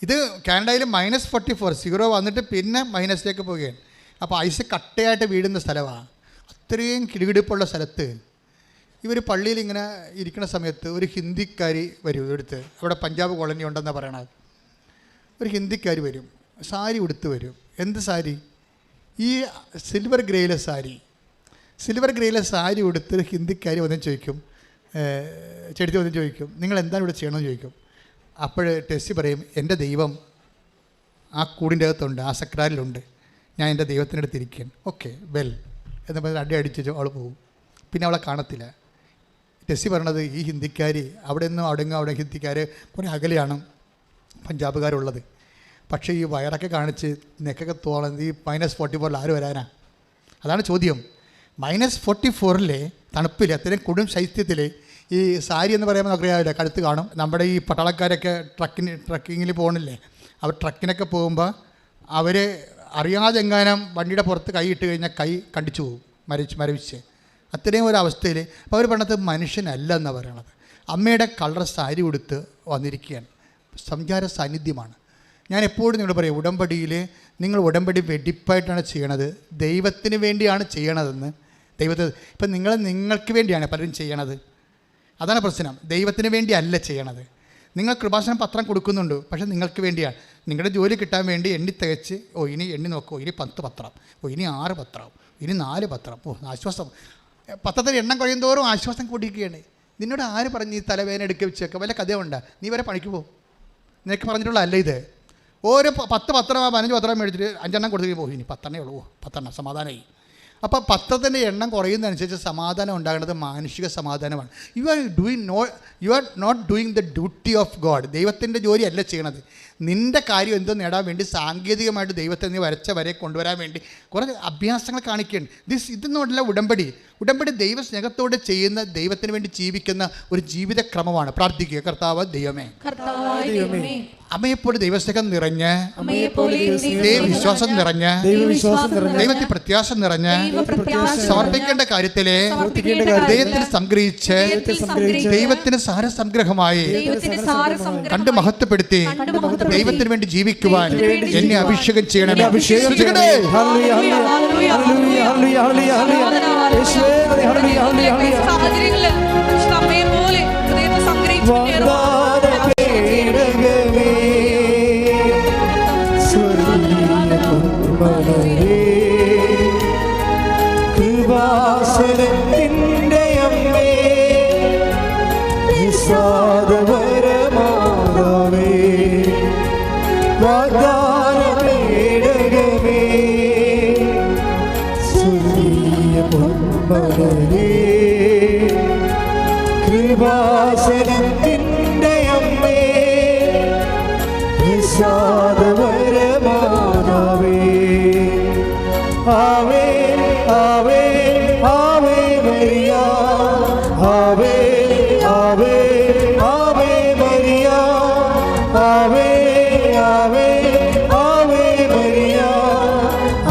ഇത് കാനഡയിൽ -44 0 വന്നിട്ട് പിന്നെ മൈനസിലേക്ക് പോവുകയാണ്. അപ്പോൾ ഐസ് കട്ടയായിട്ട് വീഴുന്ന സ്ഥലമാണ്. അത്രയും കിടുകിടുപ്പുള്ള സ്ഥലത്ത് ഇവർ പള്ളിയിൽ ഇങ്ങനെ ഇരിക്കുന്ന സമയത്ത് ഒരു ഹിന്ദിക്കാരി വരും. എടുത്ത് അവിടെ പഞ്ചാബ് കോളനി ഉണ്ടെന്നാണ് പറയണത്. ഒരു ഹിന്ദിക്കാരി വരും, സാരി ഉടുത്ത് വരും. എന്ത് സാരി? ഈ സിൽവർ ഗ്രേയിലെ സാരി ഉടുത്ത് ഹിന്ദിക്കാരി വന്ന് ചോദിക്കും, ചെടുത്ത് വന്ന് ചോദിക്കും, നിങ്ങൾ എന്താണ് ഇവിടെ ചെയ്യണമെന്ന് ചോദിക്കും. അപ്പോൾ ടെസ്സി പറയും, എൻ്റെ ദൈവം ആ കൂടിൻ്റെ അകത്തുണ്ട്, ആ സക്രാരിലുണ്ട്, ഞാൻ എൻ്റെ ദൈവത്തിൻ്റെ അടുത്ത് ഇരിക്കുകയാണ്. ഓക്കെ വെൽ എന്ന് പറഞ്ഞ് അടിച്ച് അവൾ പോകും. പിന്നെ അവളെ കാണത്തില്ല. ടെസ്സി പറയണത് ഈ ഹിന്ദിക്കാരി അവിടെ ഹിന്ദിക്കാർ കുറേ അകലെയാണ് പഞ്ചാബുകാരുള്ളത്. പക്ഷേ ഈ വയറൊക്കെ കാണിച്ച് നെക്കൊക്കെ തോന്നുന്നത് ഈ -44 ആര് വരാനാ? അതാണ് ചോദ്യം. -44 തണുപ്പിൽ അത്രയും കൊടും ശൈത്യത്തിൽ ഈ സാരി എന്ന് പറയുമ്പോൾ നമുക്കറിയാവില്ല, കഴുത്ത് കാണും. നമ്മുടെ ഈ പട്ടാളക്കാരൊക്കെ ട്രക്കിങ്ങിൽ പോകണില്ലേ, അവർ ട്രക്കിനൊക്കെ പോകുമ്പോൾ അവർ അറിയാതെ എങ്ങാനും വണ്ടിയുടെ പുറത്ത് കൈ ഇട്ട് കഴിഞ്ഞാൽ കൈ കണ്ടിച്ചു പോകും, മരവിച്ച് അത്രയും ഒരു അവസ്ഥയിൽ. അപ്പോൾ അവർ പറഞ്ഞത് മനുഷ്യനല്ല എന്നാണ് പറയണത്. അമ്മയുടെ കളർ സാരി ഉടുത്ത് വന്നിരിക്കുകയാണ്. സംചാര സാന്നിധ്യമാണ്. ഞാൻ എപ്പോഴും നിങ്ങളോട് പറയും, ഉടമ്പടിയിൽ നിങ്ങൾ ഉടമ്പടി വെടിപ്പായിട്ടാണ് ചെയ്യണത്, ദൈവത്തിന് വേണ്ടിയാണ് ചെയ്യണതെന്ന്. ഇപ്പം നിങ്ങൾക്ക് വേണ്ടിയാണ് പലരും ചെയ്യണത്. അതാണ് പ്രശ്നം. ദൈവത്തിന് വേണ്ടിയല്ല ചെയ്യണത്. നിങ്ങൾ കൃപാസന പത്രം കൊടുക്കുന്നുണ്ട്, പക്ഷേ നിങ്ങൾക്ക് വേണ്ടിയാണ്. നിങ്ങളുടെ ജോലി കിട്ടാൻ വേണ്ടി എണ്ണി തികച്ച്, ഇനി എണ്ണി നോക്കുമോ, ഇനി 10 പത്രം, ഇനി 6 പത്രം, ഇനി 4 പത്രം, ആശ്വാസം. പത്രത്തിൽ എണ്ണം കഴിയുന്തോറും ആശ്വാസം കൂടിയിരിക്കുകയാണ്. നിന്നോട് ആര് പറഞ്ഞ് ഈ തലവേദന എടുക്കുക വെച്ചേക്കാം? വല്ല കഥയുണ്ട്? നീ വരെ പണിക്ക് പോകും. നിനക്ക് പറഞ്ഞിട്ടുള്ള അല്ല ഇത്. ഓരോ 10 പത്രം 15 പത്രം മേടിച്ചിട്ട് 5 എണ്ണം കൊടുത്തിട്ട് പോകും. ഇനി 10 ഉള്ളൂ, 10 സമാധാനമായി. അപ്പോൾ പത്രത്തിൻ്റെ എണ്ണം കുറയുന്നതനുസരിച്ച് സമാധാനം ഉണ്ടാകുന്നത് മാനുഷിക സമാധാനമാണ്. You are not doing the duty of God. ദൈവത്തിൻ്റെ ജോലിയല്ല ചെയ്യണത്. നിൻ്റെ കാര്യം എന്തോ നേടാൻ വേണ്ടി സാങ്കേതികമായിട്ട് ദൈവത്തെ നീ വരച്ച വരെ കൊണ്ടുവരാൻ വേണ്ടി കുറേ അഭ്യാസങ്ങൾ കാണിക്കുകയാണ്. ഇതൊന്നുമല്ല ഉടമ്പടി. ദൈവസ്നേഹത്തോടെ ചെയ്യുന്ന, ദൈവത്തിന് വേണ്ടി ജീവിക്കുന്ന ഒരു ജീവിതക്രമമാണ്. പ്രാർത്ഥിക്കുക, കർത്താവ് ദൈവമേ, അമ്മയെപ്പോലെ ദൈവസ്നേഹം നിറഞ്ഞ്, ദൈവവിശ്വാസം നിറഞ്ഞ്, ദൈവത്തിൽ പ്രത്യാശ നിറഞ്ഞ്, സമർപ്പിക്കേണ്ട കാര്യത്തിലെ ദൈവത്തിന് സംഗ്രഹിച്ച് ദൈവത്തിന് സാരസംഗ്രഹമായി കണ്ട് മഹത്വപ്പെടുത്തി ദൈവത്തിന് വേണ്ടി ജീവിക്കുവാൻ എന്നെ അഭിഷേകം ചെയ്യണം. കൃപാസനത്തിൻ്റെ അമ്മേ, നിസ്സാരപരമാതാവേ, വാഗ്ദാനപേടകമേ, സ്വർഗീയ പൊന്മലരേ, കൃപാസനത്തിൻ്റെ അമ്മേ, നിസ്സാരപരമാതാവേ, ആവേ Ave Ave Maria, Ave Ave Ave Maria, Ave Ave Ave Maria,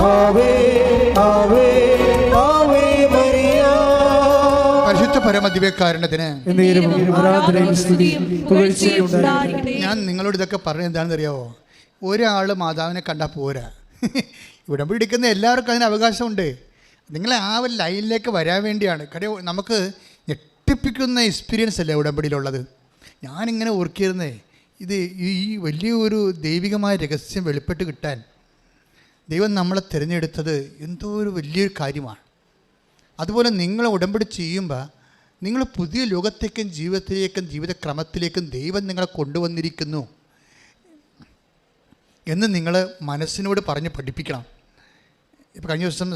Ave Ave Ave Maria. പരിശുദ്ധ പരമദിവ്യകാരുണ്യത്തിന് ആരാധനയും സ്തുതിയും പുകഴ്ചയും ഉണ്ടായിരിക്കട്ടെ. ഞാൻ നിങ്ങളോട് ഇതൊക്കെ പറഞ്ഞത് എന്താണെന്ന് അറിയാമോ? ഒരാൾ മാതാവിനെ കണ്ടാൽ പോരാ. ഉടമ്പടി എടുക്കുന്ന എല്ലാവർക്കും അതിന് അവകാശമുണ്ട്. നിങ്ങളെ ആ ഒരു ലൈനിലേക്ക് വരാൻ വേണ്ടിയാണ്. കാര്യം നമുക്ക് ഞെട്ടിപ്പിക്കുന്ന എക്സ്പീരിയൻസ് അല്ലേ ഉടമ്പടിയിലുള്ളത്. ഞാനിങ്ങനെ ഓർക്കിയിരുന്നേ, ഇത് ഈ വലിയൊരു ദൈവികമായ രഹസ്യം വെളിപ്പെട്ട് കിട്ടാൻ ദൈവം നമ്മളെ തിരഞ്ഞെടുത്തത് എന്തോ ഒരു വലിയൊരു കാര്യമാണ്. അതുപോലെ നിങ്ങൾ ഉടമ്പടി ചെയ്യുമ്പോൾ നിങ്ങൾ പുതിയ ലോകത്തേക്കും ജീവിതത്തിലേക്കും ജീവിതക്രമത്തിലേക്കും ദൈവം നിങ്ങളെ കൊണ്ടുവന്നിരിക്കുന്നു എന്ന് നിങ്ങൾ മനസ്സിനോട് പറഞ്ഞ് പഠിപ്പിക്കണം. ഇപ്പോൾ കഴിഞ്ഞ ദിവസം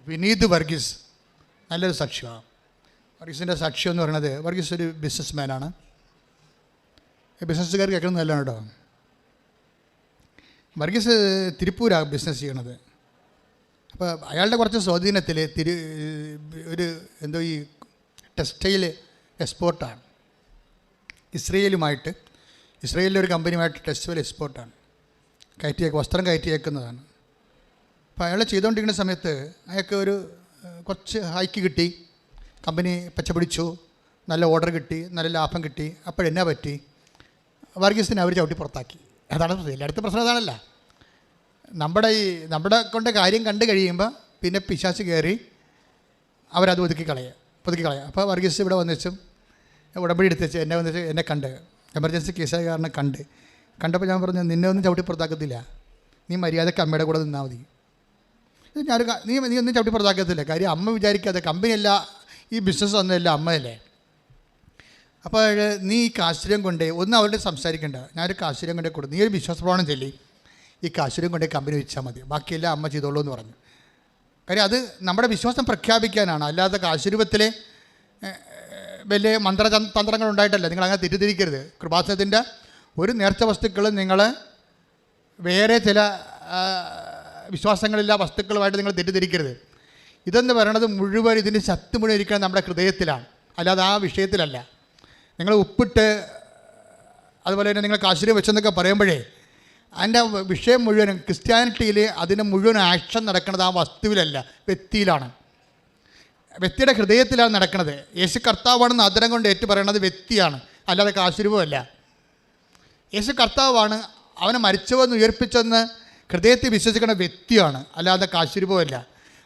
വിനീത് വർഗീസ് നല്ലൊരു സാക്ഷ്യമാണ്. വർഗീസിൻ്റെ സാക്ഷ്യം എന്ന് പറയുന്നത്, വർഗീസ് ഒരു ബിസിനസ് മാനാണ്. ബിസിനസ്സുകാർ കേൾക്കുന്നത് നല്ലതാണ് കേട്ടോ. വർഗീസ് തിരുപ്പൂരാണ് ബിസിനസ് ചെയ്യണത്. അപ്പോൾ അയാളുടെ കുറച്ച് സ്വാധീനത്തിൽ ഒരു എന്തോ ഈ ടെക്സ്റ്റൈൽ എക്സ്പോർട്ടാണ്. ഇസ്രയേലിലെ ഒരു കമ്പനിയുമായിട്ട് ടെക്സ്റ്റൈൽ എക്സ്പോർട്ടാണ്. വസ്ത്രം കയറ്റിയേക്കുന്നതാണ്. അപ്പോൾ അയാൾ ചെയ്തുകൊണ്ടിരിക്കുന്ന സമയത്ത് അയാൾക്ക് ഒരു കുറച്ച് ഹൈക്ക് കിട്ടി, കമ്പനി പച്ചപിടിച്ചു, നല്ല ഓർഡർ കിട്ടി, നല്ല ലാഭം കിട്ടി. അപ്പോഴെന്നാ പറ്റി? വർഗീസിനെ അവർ ചവിട്ടി പുറത്താക്കി. അതാണ് എല്ലായിടത്തും പ്രശ്നം. അതാണല്ല, നമ്മുടെ കൊണ്ട് കാര്യം കണ്ടു കഴിയുമ്പോൾ പിന്നെ പിശാച് കയറി അവരത് ഒതുക്കി കളയുക. അപ്പോൾ വർഗീസ് ഇവിടെ വന്നിച്ചും ഉടമ്പടി എടുത്തുവെച്ച് എന്നെ കണ്ട് എമർജൻസി കേസായ കാരണം കണ്ടപ്പോൾ ഞാൻ പറഞ്ഞു, നിന്നെ ഒന്നും ചവിട്ടി പുറത്താക്കത്തില്ല, നീ മര്യാദക്ക് അമ്മയുടെ കൂടെ നിന്നാൽ മതി. നീ ഒന്നും ചവിട്ടി പുറത്താക്കത്തില്ല. കാര്യം അമ്മ വിചാരിക്കാതെ, കമ്പനിയല്ല, ഈ ബിസിനസ് ഒന്നുമല്ല, അമ്മയല്ലേ. അപ്പോൾ നീ ഈ കാശ്വര്യം കൊണ്ടേ ഒന്നും അവരുടെ സംസാരിക്കേണ്ട, ഞാനൊരു കാശ്വര്യം കൊണ്ടേ കൊടുത്തു, നീ ഒരു വിശ്വാസപ്രമാണം ചൊല്ലി ഈ കാശ്വര്യം കൊണ്ടേ കമ്പനി വെച്ചാൽ മതി, ബാക്കിയെല്ലാം അമ്മ ചെയ്തോളൂ എന്ന് പറഞ്ഞു. കാര്യം അത് നമ്മുടെ വിശ്വാസം പ്രഖ്യാപിക്കാനാണ്, അല്ലാതെ കാശ്വരൂപത്തിലെ വലിയ തന്ത്രങ്ങൾ ഉണ്ടായിട്ടല്ല. നിങ്ങളങ്ങനെ തെറ്റിദ്ധരിക്കരുത്. കൃപാസനത്തിൻ്റെ ഒരു നേർച്ച വസ്തുക്കൾ നിങ്ങൾ വേറെ ചില വിശ്വാസങ്ങളില്ല വസ്തുക്കളുമായിട്ട് നിങ്ങൾ തെറ്റിദ്ധരിക്കരുത്. ഇതെന്ന് പറയണത് മുഴുവൻ, ഇതിൻ്റെ ശക്തി മുഴുവൻ ഇരിക്കുന്നത് നമ്മുടെ ഹൃദയത്തിലാണ്, അല്ലാതെ ആ വിഷയത്തിലല്ല. നിങ്ങൾ ഉപ്പിട്ട് അതുപോലെ തന്നെ നിങ്ങൾ കാശ്വര്യം വെച്ചെന്നൊക്കെ പറയുമ്പോഴേ അതിൻ്റെ വിഷയം മുഴുവനും ക്രിസ്ത്യാനിറ്റിയിൽ അതിൻ്റെ മുഴുവൻ ആക്ഷൻ നടക്കുന്നത് ആ വസ്തുവിലല്ല, വ്യക്തിയിലാണ്. വ്യക്തിയുടെ ഹൃദയത്തിലാണ് നടക്കുന്നത്. യേശു കർത്താവാണെന്ന് ആദരം കൊണ്ട് ഏറ്റു പറയണത് വ്യക്തിയാണ്, അല്ലാതെ കാശ്വരൂപമല്ല. യേശു കർത്താവാണ്, അവനെ മരിച്ചവെന്ന് ഉയർപ്പിച്ചെന്ന് ഹൃദയത്തിൽ വിശ്വസിക്കുന്ന വ്യക്തിയാണ്, അല്ലാതെ കാശ്വരൂപമല്ല.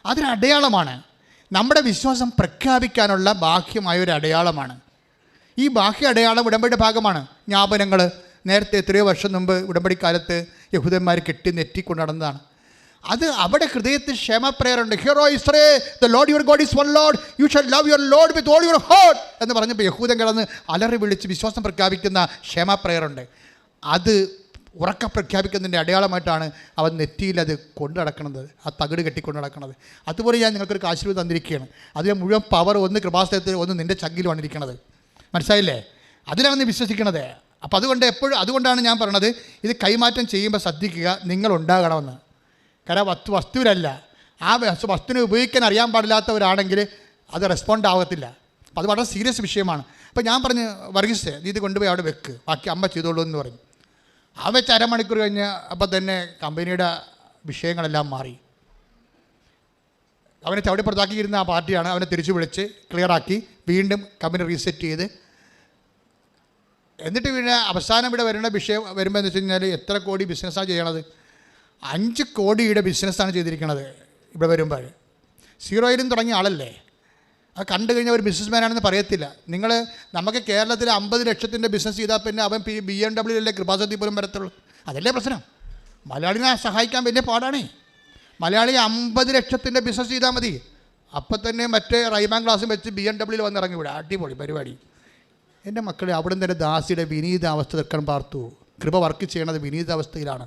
അതൊരു അടയാളമാണ്, നമ്മുടെ വിശ്വാസം പ്രഖ്യാപിക്കാനുള്ള ബാഹ്യമായ ഒരു അടയാളമാണ്. ഈ ബാഹ്യ അടയാളം ഉടമ്പടിയുടെ ഭാഗമാണ്. ജ്ഞാപനങ്ങൾ നേരത്തെ എത്രയോ വർഷം മുമ്പ് ഉടമ്പടിക്കാലത്ത് യഹൂദന്മാർ കെട്ടി നെറ്റിക്കൊണ്ട് നടന്നതാണ്. അത് അവിടെ ഹൃദയത്തിൽ ക്ഷമ പ്രേയറുണ്ട്. Hear O Israel, the Lord your God is one Lord, you shall love your Lord with all your heart എന്ന് പറഞ്ഞപ്പോൾ യഹൂദൻ കിടന്ന് അലറി വിളിച്ച് വിശ്വാസം പ്രഖ്യാപിക്കുന്ന ക്ഷമ പ്രേയറുണ്ട്. അത് ഉറക്ക പ്രഖ്യാപിക്കുന്നതിൻ്റെ അടയാളമായിട്ടാണ് അവൻ നെറ്റിയിൽ അത് കൊണ്ടു നടക്കുന്നത്, ആ തകിട് കെട്ടിക്കൊണ്ട് നടക്കുന്നത്. അതുപോലെ ഞാൻ നിങ്ങൾക്കൊരു ആശീർവാദം തന്നിരിക്കുകയാണ്. അതിന് മുഴുവൻ പവർ ഒന്ന് കൃപാസനത്തിൽ, ഒന്ന് നിൻ്റെ ചങ്കിലുമാണ് ഇരിക്കുന്നത്. മനസ്സിലായില്ലേ? അതിലാണ് വിശ്വസിക്കണത്. അപ്പോൾ അതുകൊണ്ടാണ് ഞാൻ പറയണത്, ഇത് കൈമാറ്റം ചെയ്യുമ്പോൾ ശ്രദ്ധിക്കുക, നിങ്ങളുണ്ടാകണമെന്ന്. കാരണം വസ്തുവിലല്ല, ആ വസ്തുവിനെ ഉപയോഗിക്കാൻ അറിയാൻ പാടില്ലാത്തവരാണെങ്കിൽ അത് റെസ്പോണ്ട് ആകത്തില്ല. അപ്പോൾ അത് വളരെ സീരിയസ് വിഷയമാണ്. അപ്പോൾ ഞാൻ പറഞ്ഞു, വർഗീസ് നീ ഇത് കൊണ്ടുപോയി അവിടെ വെക്ക്, ബാക്കി അമ്മ ചെയ്തോളൂ എന്ന് പറഞ്ഞു. ആ വെച്ച് അരമണിക്കൂർ കഴിഞ്ഞ് അപ്പോൾ തന്നെ കമ്പനിയുടെ വിഷയങ്ങളെല്ലാം മാറി. അവനെ ചവിടി പുറത്താക്കിയിരുന്ന ആ പാർട്ടിയാണ് അവനെ തിരിച്ചു വിളിച്ച് ക്ലിയറാക്കി വീണ്ടും കമ്പനി റീസെറ്റ് ചെയ്ത്, എന്നിട്ട് പിന്നെ അവസാനം ഇവിടെ വരുന്ന വിഷയം വരുമ്പോൾ എന്ന് വെച്ച് കഴിഞ്ഞാൽ എത്ര കോടി ബിസിനസ്സാണ് ചെയ്യണത്? 5 കോടിയുടെ ബിസിനസ്സാണ് ചെയ്തിരിക്കുന്നത്. ഇവിടെ വരുമ്പോൾ സീറോയിലും തുടങ്ങിയ ആളല്ലേ, അത് കണ്ടു കഴിഞ്ഞാൽ ഒരു ബിസിനസ്മാനാണെന്ന് പറയത്തില്ല. നമുക്ക് കേരളത്തിൽ 50 ലക്ഷത്തിൻ്റെ ബിസിനസ് ചെയ്താൽ പിന്നെ അവൻ BMW കൃപാസനത്തിൽ പോലും വരത്തുള്ളൂ. അതല്ലേ പ്രശ്നം. മലയാളിനെ സഹായിക്കാൻ വലിയ പാടാണേ. മലയാളി 50 ലക്ഷത്തിൻ്റെ ബിസിനസ് ചെയ്താൽ മതി, അപ്പം തന്നെ മറ്റേ റൈമാൻ ക്ലാസ്സും വെച്ച് BMW വന്നിറങ്ങി വിടാം. അടിപൊളി പരിപാടി. എൻ്റെ മക്കളെ, അവിടെ നിന്ന് തന്നെ ദാസിയുടെ വിനീതാവസ്ഥ തീർക്കാൻ പാർത്തു. കൃപ വർക്ക് ചെയ്യണത് വിനീതാവസ്ഥയിലാണ്.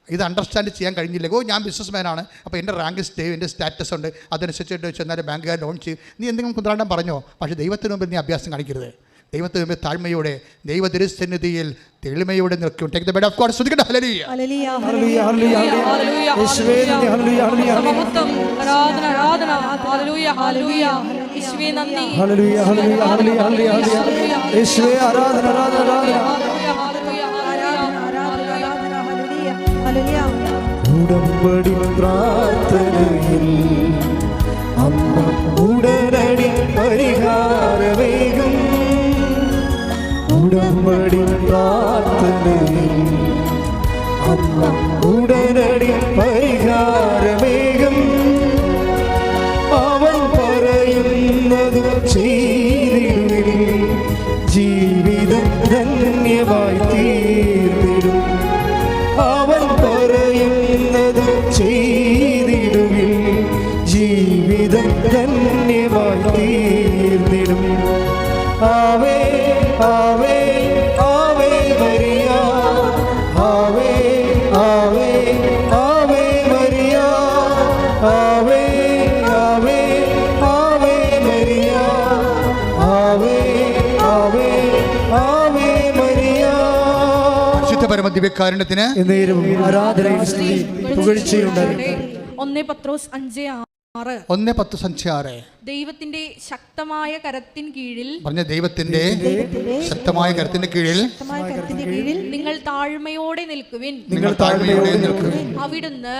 ഇത് അണ്ടർസ്റ്റാൻഡ് ചെയ്യാൻ കഴിഞ്ഞില്ല. ഞാൻ ബിസിനസ്മാനാണ്, അപ്പോൾ എൻ്റെ റാങ്ക് എൻ്റെ സ്റ്റാറ്റസ് ഉണ്ട്, അതനുസരിച്ചിട്ട് ചെന്നാൽ ബാങ്കുകാർ ലോൺ ചെയ്യും. നീ എന്തെങ്കിലും കുന്ത്രാണ്ടം പറഞ്ഞോ, പക്ഷേ ദൈവത്തിന് മുമ്പിൽ നീ അഭ്യാസം കാണിക്കരുത്. ദൈവത്തിന് മുമ്പിൽ താഴ്മയോടെ, ദൈവ തിരുസന്നിധിയിൽ തെളിമയോടെ നിൽക്കും. Take the word of God. സ്തുതിക്കട്ടെ. ഹല്ലേലൂയ, ഹല്ലേലൂയ, ഹല്ലേലൂയ, ഹല്ലേലൂയ, ആരാധന, ആരാധന, ഹല്ലേലൂയ, ഹല്ലേലൂയ, യേശുവേ നന്ദി, ഹല്ലേലൂയ, ഹല്ലേലൂയ, ഹല്ലേലൂയ, ഹല്ലേലൂയ, യേശുവേ ആരാധന, ആരാധന, ആരാധന, ഹല്ലേലൂയ, ഹല്ലേലൂയ, ആരാധന, ആരാധന, ആരാധന, ഹല്ലേലൂയ, ഹല്ലേലൂയ. ഉടമ്പടി പ്രാർത്ഥനയിൽ അമ്മ ഉടനടി പരിഹാരമേകും. ഉടമ്പടി പ്രാർത്ഥനയിൽ അമ്മ ഉടനടി പരിഹാരമേകും. അവൻ പറയുന്നത് ചെയ്തിടുവിൻ, ജീവിതം ധന്യമായി തീർന്നിടും. അവൻ പറയുന്നത് ചെയ്തിടുവിൻ, ജീവിതം ധന്യമായി തീർന്നിടും. ആവേ Ave Ave Maria, Ave Ave Ave Maria, Ave Ave Ave Maria, Ave Ave Ave Maria. പരിശുദ്ധ പരമ ദിവ്യകാരുണ്യത്തിന് എന്നേരവും ആരാധനയും സ്തുതിയും പുകഴ്ചയുണ്ടാകട്ടെ. 1 പത്രോസ് 5:6 1:10-6 ദൈവത്തിന്റെ ശക്തമായ കരത്തിൻ കീഴിൽ പറഞ്ഞ ദൈവത്തിന്റെ ശക്തമായ കരത്തിന്റെ കീഴിൽ നിങ്ങൾ താഴ്മയോടെ നിൽക്കുവിൻ. നിങ്ങൾ താഴ്മയോടെ നിൽക്കുവിൻ. അവിടുന്ന്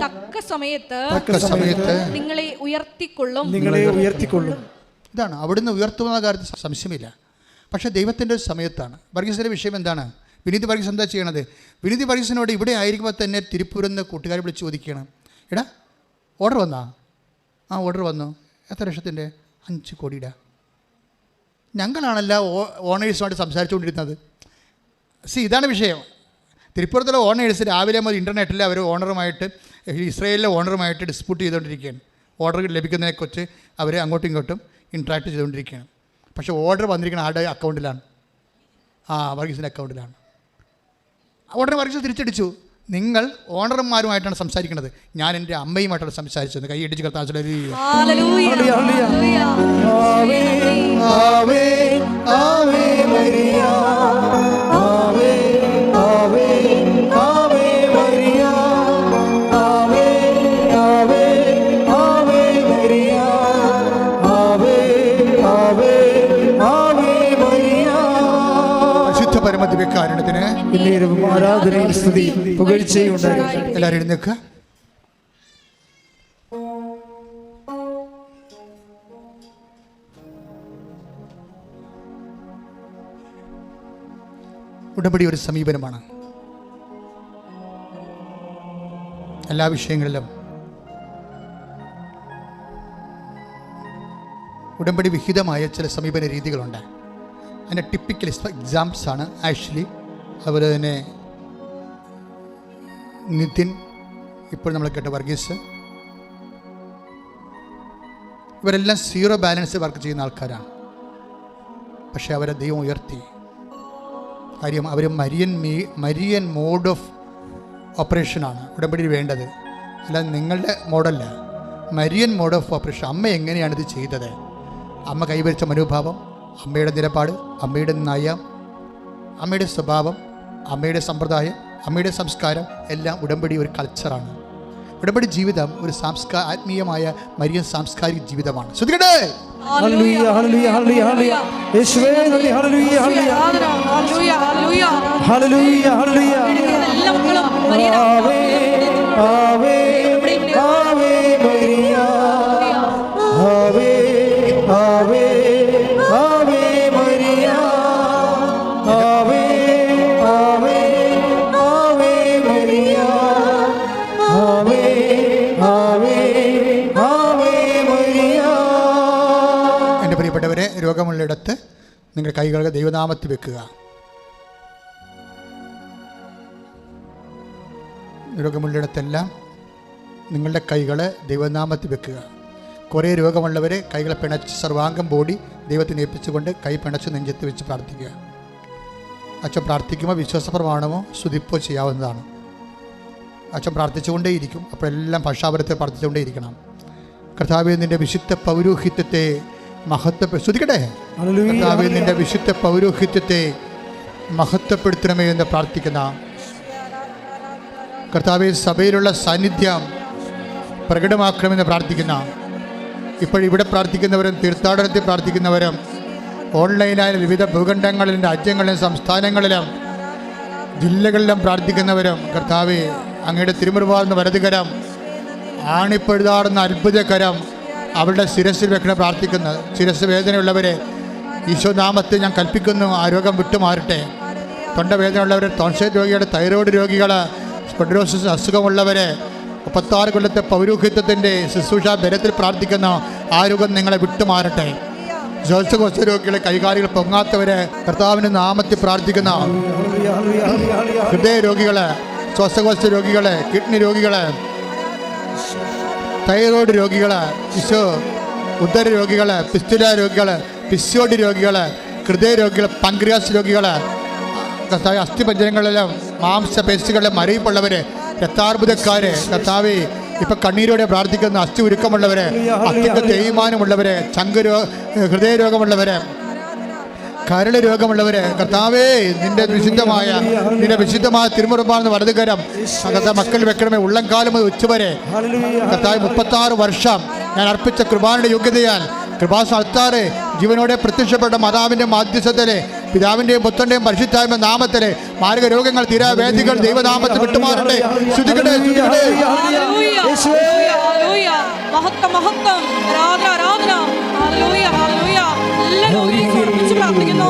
തക്ക സമയത്ത് നിങ്ങളെ ഉയർത്തിക്കൊള്ളും. ഇതാണ് അവിടുന്ന് ഉയർത്തുന്ന കാര്യത്തിൽ സംശയമില്ല. പക്ഷേ ദൈവത്തിൻ്റെ ഒരു സമയത്താണ്. വർഗീസിൻ്റെ വിഷയം എന്താണ്? വിനീത് വർഗീസ് എന്താ ചെയ്യണത്? വിനീത് വർഗീസിനോട് ഇവിടെ ആയിരിക്കുമ്പോൾ തന്നെ തിരുപ്പൂരെന്ന് കൂട്ടുകാരെ വിളിച്ച് ചോദിക്കണം, എടാ ഓർഡർ വന്നാ? ആ ഓർഡർ വന്നു. എത്ര ലക്ഷത്തിൻ്റെ? 5 കോടിയുടെ. ഞങ്ങളാണല്ല ഓണേഴ്സുമായിട്ട് സംസാരിച്ചുകൊണ്ടിരുന്നത്. ഇതാണ് വിഷയം. തിരുപ്പൂരത്തുള്ള ഓണേഴ്സ് രാവിലെ മുതൽ ഇൻ്റർനെറ്റിൽ അവർ ഓണറുമായിട്ട്, ഇസ്രായേലിലെ ഓണറുമായിട്ട് ഡിസ്പ്യൂട്ട് ചെയ്തുകൊണ്ടിരിക്കുകയാണ്. ഓർഡർ ലഭിക്കുന്നതിനെക്കുറിച്ച് അവർ അങ്ങോട്ടും ഇങ്ങോട്ടും ഇൻട്രാക്ട് ചെയ്തുകൊണ്ടിരിക്കുകയാണ്. പക്ഷേ ഓർഡർ വന്നിരിക്കുന്ന ആരുടെ അക്കൗണ്ടിലാണ്? വർഗീസിൻ്റെ അക്കൗണ്ടിലാണ്. ഓർഡർ വർഗീസ് തിരിച്ചടിച്ചു. നിങ്ങൾ ഓണർമാരുമായിട്ടാണ് സംസാരിക്കുന്നത്, ഞാൻ എൻ്റെ അമ്മയുമായിട്ടാണ് സംസാരിച്ചത്. കൈ ഇടിച്ച് കർത്താവേ പരമദിവ്യകാരുണ്യത്തിന് ആരാധനയും സ്തുതിയും പുകഴ്ചയുണ്ടാകട്ടെ. എല്ലാവരും എഴുന്നേൽക്കുക. ഉടമ്പടി ഒരു സമീപനമാണ്. എല്ലാ വിഷയങ്ങളിലും ഉടമ്പടി വിഹിതമായ ചില സമീപന രീതികളുണ്ട്. അതിൻ്റെ ടിപ്പിക്കൽ എക്സാംസാണ് ആക്ച്വലി. അതുപോലെ തന്നെ നിതിൻ, ഇപ്പോൾ നമ്മൾ കേട്ട വർഗീസ്, ഇവരെല്ലാം 0 ബാലൻസ് വർക്ക് ചെയ്യുന്ന ആൾക്കാരാണ്. പക്ഷേ അവരെ ദൈവം ഉയർത്തി. കാര്യം അവർ മരിയൻ മോഡ് ഓഫ് ഓപ്പറേഷനാണ് ഉടമ്പടി വേണ്ടത്. അല്ലാതെ നിങ്ങളുടെ മോഡല്ല, മരിയൻ മോഡ് ഓഫ് ഓപ്പറേഷൻ. അമ്മ എങ്ങനെയാണ് ഇത് ചെയ്തത്? അമ്മ കൈവരിച്ച മനോഭാവം, അമ്മയുടെ നിലപാട്, അമ്മയുടെ നയം, അമ്മയുടെ സ്വഭാവം, അമ്മയുടെ സമ്പ്രദായം, അമ്മയുടെ സംസ്കാരം എല്ലാം ഉടമ്പടി ഒരു കൾച്ചറാണ്. ഉടമ്പടി ജീവിതം ഒരു ആത്മീയമായ മരിയൻ സാംസ്കാരിക ജീവിതമാണ്. ശ്രദ്ധിക്കട്ടെ. ഹല്ലേലൂയ ഹല്ലേലൂയ ഹല്ലേലൂയ യേശുവേ നന്ദി. Hallelujah hallelujah hallelujah hallelujah. Ave Ave Ave Maria, Ave Ave Ave Maria, Ave Ave Ave Maria, Ave Ave Ave Maria. എൻ്റെ പ്രിയപ്പെട്ടവരെ, രോഗമുള്ളിടത്ത് നിങ്ങൾ കൈകൾ ദൈവനാമത്തിൽ വെക്കുക. രോഗമുള്ളിടത്തെല്ലാം നിങ്ങളുടെ കൈകൾ ദൈവനാമത്തിൽ വെക്കുക. കുറേ രോഗമുള്ളവരെ കൈകളെ പിണച്ച് സർവാംഗം ബോഡി ദൈവത്തിന് ഏൽപ്പിച്ചുകൊണ്ട് കൈ പിണച്ച് നെഞ്ചത്ത് വെച്ച് പ്രാർത്ഥിക്കുക. അച്ഛൻ പ്രാർത്ഥിക്കുമ്പോൾ വിശ്വാസപ്രമാണമോ സ്തുതിപ്പോ ചെയ്യാവുന്നതാണ്. അച്ഛൻ പ്രാർത്ഥിച്ചുകൊണ്ടേയിരിക്കും. അപ്പോഴെല്ലാം ഭാഷാപരത്തെ പ്രാർത്ഥിച്ചുകൊണ്ടേയിരിക്കണം. കർത്താവേ, നിൻ്റെ വിശുദ്ധ പൗരോഹിത്യത്തെ ശ്രദ്ധിക്കട്ടെ. കർത്താവേ, നിൻ്റെ വിശുദ്ധ പൗരോഹിത്യത്തെ മഹത്വപ്പെടുത്തണമേ എന്ന് പ്രാർത്ഥിക്കുന്ന കർത്താവേ, സഭയിലുള്ള സാന്നിധ്യം പ്രകടമാക്കണമെന്ന് പ്രാർത്ഥിക്കുന്ന, ഇപ്പോഴിവിടെ പ്രാർത്ഥിക്കുന്നവരും തീർത്ഥാടനത്തിൽ പ്രാർത്ഥിക്കുന്നവരും ഓൺലൈനായ വിവിധ ഭൂഖണ്ഡങ്ങളിലും രാജ്യങ്ങളിലും സംസ്ഥാനങ്ങളിലും ജില്ലകളിലും പ്രാർത്ഥിക്കുന്നവരും കർത്താവേ, അങ്ങയുടെ തിരുമുറുവാർന്ന വലതുകരം, ആണിപ്പഴുതാടുന്ന അത്ഭുതകരം അവരുടെ ശിരസിൽ വെക്കണം പ്രാർത്ഥിക്കുന്നു. ശിരസ് വേദനയുള്ളവരെ ഈശോ നാമത്തിൽ ഞാൻ കൽപ്പിക്കുന്നു, ആ രോഗം വിട്ടുമാറട്ടെ. തൊണ്ടവേദനയുള്ളവർ, ടോൺസൈൽ രോഗികൾ, തൈറോയ്ഡ് രോഗികൾ, സ്പൊണ്ടിലോസിസ് അസുഖമുള്ളവർ, 36 കൊല്ലത്തെ പൗരോഹിത്യത്തിൻ്റെ ശുശ്രൂഷ ബലത്തിൽ പ്രാർത്ഥിക്കുന്ന ആ രോഗം നിങ്ങളെ വിട്ടുമാറട്ടെ. ശ്വാസകോശ രോഗികളെ, കൈകാലികൾ പൊങ്ങാത്തവരെ കർത്താവിൻ്റെ നാമത്തിൽ പ്രാർത്ഥിക്കുന്ന ഹൃദയ രോഗികൾ, ശ്വാസകോശ രോഗികൾ, കിഡ്നി രോഗികൾ, തൈറോയ്ഡ് രോഗികൾ, ഉദര രോഗികൾ, പിസ്തുല രോഗികൾ, പിസിഒഡി രോഗികൾ, ഹൃദയ രോഗികൾ, പങ്ക്രിയാസ് രോഗികൾ, അസ്ഥിപഞ്ജരങ്ങളിലും മാംസപേശികളിലെ മരയിപ്പുള്ളവർ, രക്താർബുദക്കാർ, കർത്താവേ ഇപ്പം കണ്ണീരോടെ പ്രാർത്ഥിക്കുന്ന അസ്ഥി ഉരുക്കമുള്ളവർ, അസ്ഥിക്ക് തേയ്മാനമുള്ളവർ, ഹൃദയ രോഗമുള്ളവർ, കരള് രോഗമുള്ളവർ, കർത്താവേ നിന്റെ വിശുദ്ധമായ തിരുമുറുമ്പാർന്ന വലതുകരം മക്കൾ വെക്കണമേ. ഉള്ളംകാലം മുതൽ ഉച്ചവരെ കർത്താവ് 36 വർഷം ഞാൻ അർപ്പിച്ച കൃപാന്റെ യോഗ്യതയാൽ കൃപാസ്ഥാനത്താറ് ജീവനോടെ പ്രത്യക്ഷപ്പെട്ട മാതാവിൻ്റെ മാധ്യസ്ഥത്തിലെ പിതാവിൻ്റെയും പുത്രൻ്റെയും പരിശുദ്ധാത്മ നാമത്തിലെ മാരക രോഗങ്ങൾ, തീരാവേദികൾ ദൈവനാമത്തിൽ വിട്ടുമാറട്ടെ. ശ്രുതിക്കട്ടെ, പ്രാർത്ഥിക്കുന്നു.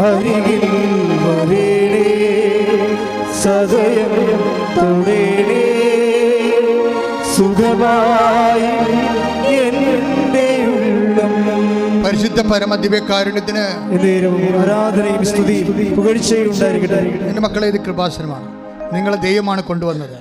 അരികിൽ വരേണേ, സദയം തൊടേണേ, സുഖമായി എൻ്റെ ഉള്ളം. പരിശുദ്ധ പരമ ദിവ്യകാരുണ്യത്തിന് ആരാധനയും സ്തുതിയും പുകഴ്ചയും ഉണ്ടായിരിക്കട്ടെ. എൻ്റെ മക്കളെ, ഇത് കൃപാസനമാണ്. നിങ്ങളെ ദൈവമാണ് കൊണ്ടുവന്നത്.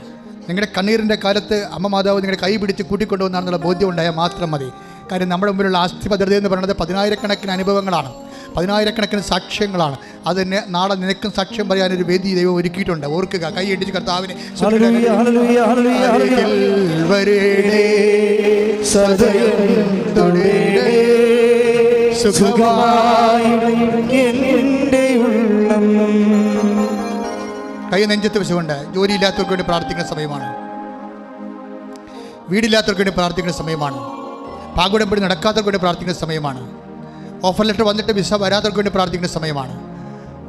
നിങ്ങളുടെ കണ്ണീരിൻ്റെ കാലത്ത് അമ്മ മാതാവ് നിങ്ങളുടെ കൈ പിടിച്ച് കൂട്ടിക്കൊണ്ടുവന്നാണെന്നുള്ള ബോധ്യം ഉണ്ടായാൽ മാത്രം മതി. കാര്യം നമ്മുടെ മുമ്പിലുള്ള ആസ്തി ഭദ്രത എന്ന് പറയുന്നത് 10,000-കണക്കിന് അനുഭവങ്ങളാണ്, 10,000-കണക്കിന് സാക്ഷ്യങ്ങളാണ്. അതിന് നാളെ നിനക്കും സാക്ഷ്യം പറയാനൊരു വേദി ദൈവം ഒരുക്കിയിട്ടുണ്ട്. ഓർക്കുക, കൈ ഇടിച്ച് കർത്താവിനെ കൈ നെഞ്ചത്ത് വെച്ചുകൊണ്ട് ജോലിയില്ലാത്തവർക്ക് വേണ്ടി പ്രാർത്ഥിക്കുന്ന സമയമാണ്, വീടില്ലാത്തവർക്ക് വേണ്ടി പ്രാർത്ഥിക്കുന്ന സമയമാണ്, പാകുടമ്പടി നടക്കാത്തവർക്ക് വേണ്ടി പ്രാർത്ഥിക്കുന്ന സമയമാണ്, ഓഫർ ലെറ്റർ വന്നിട്ട് വിസ വരാത്തവർക്ക് വേണ്ടി പ്രാർത്ഥിക്കുന്ന സമയമാണ്,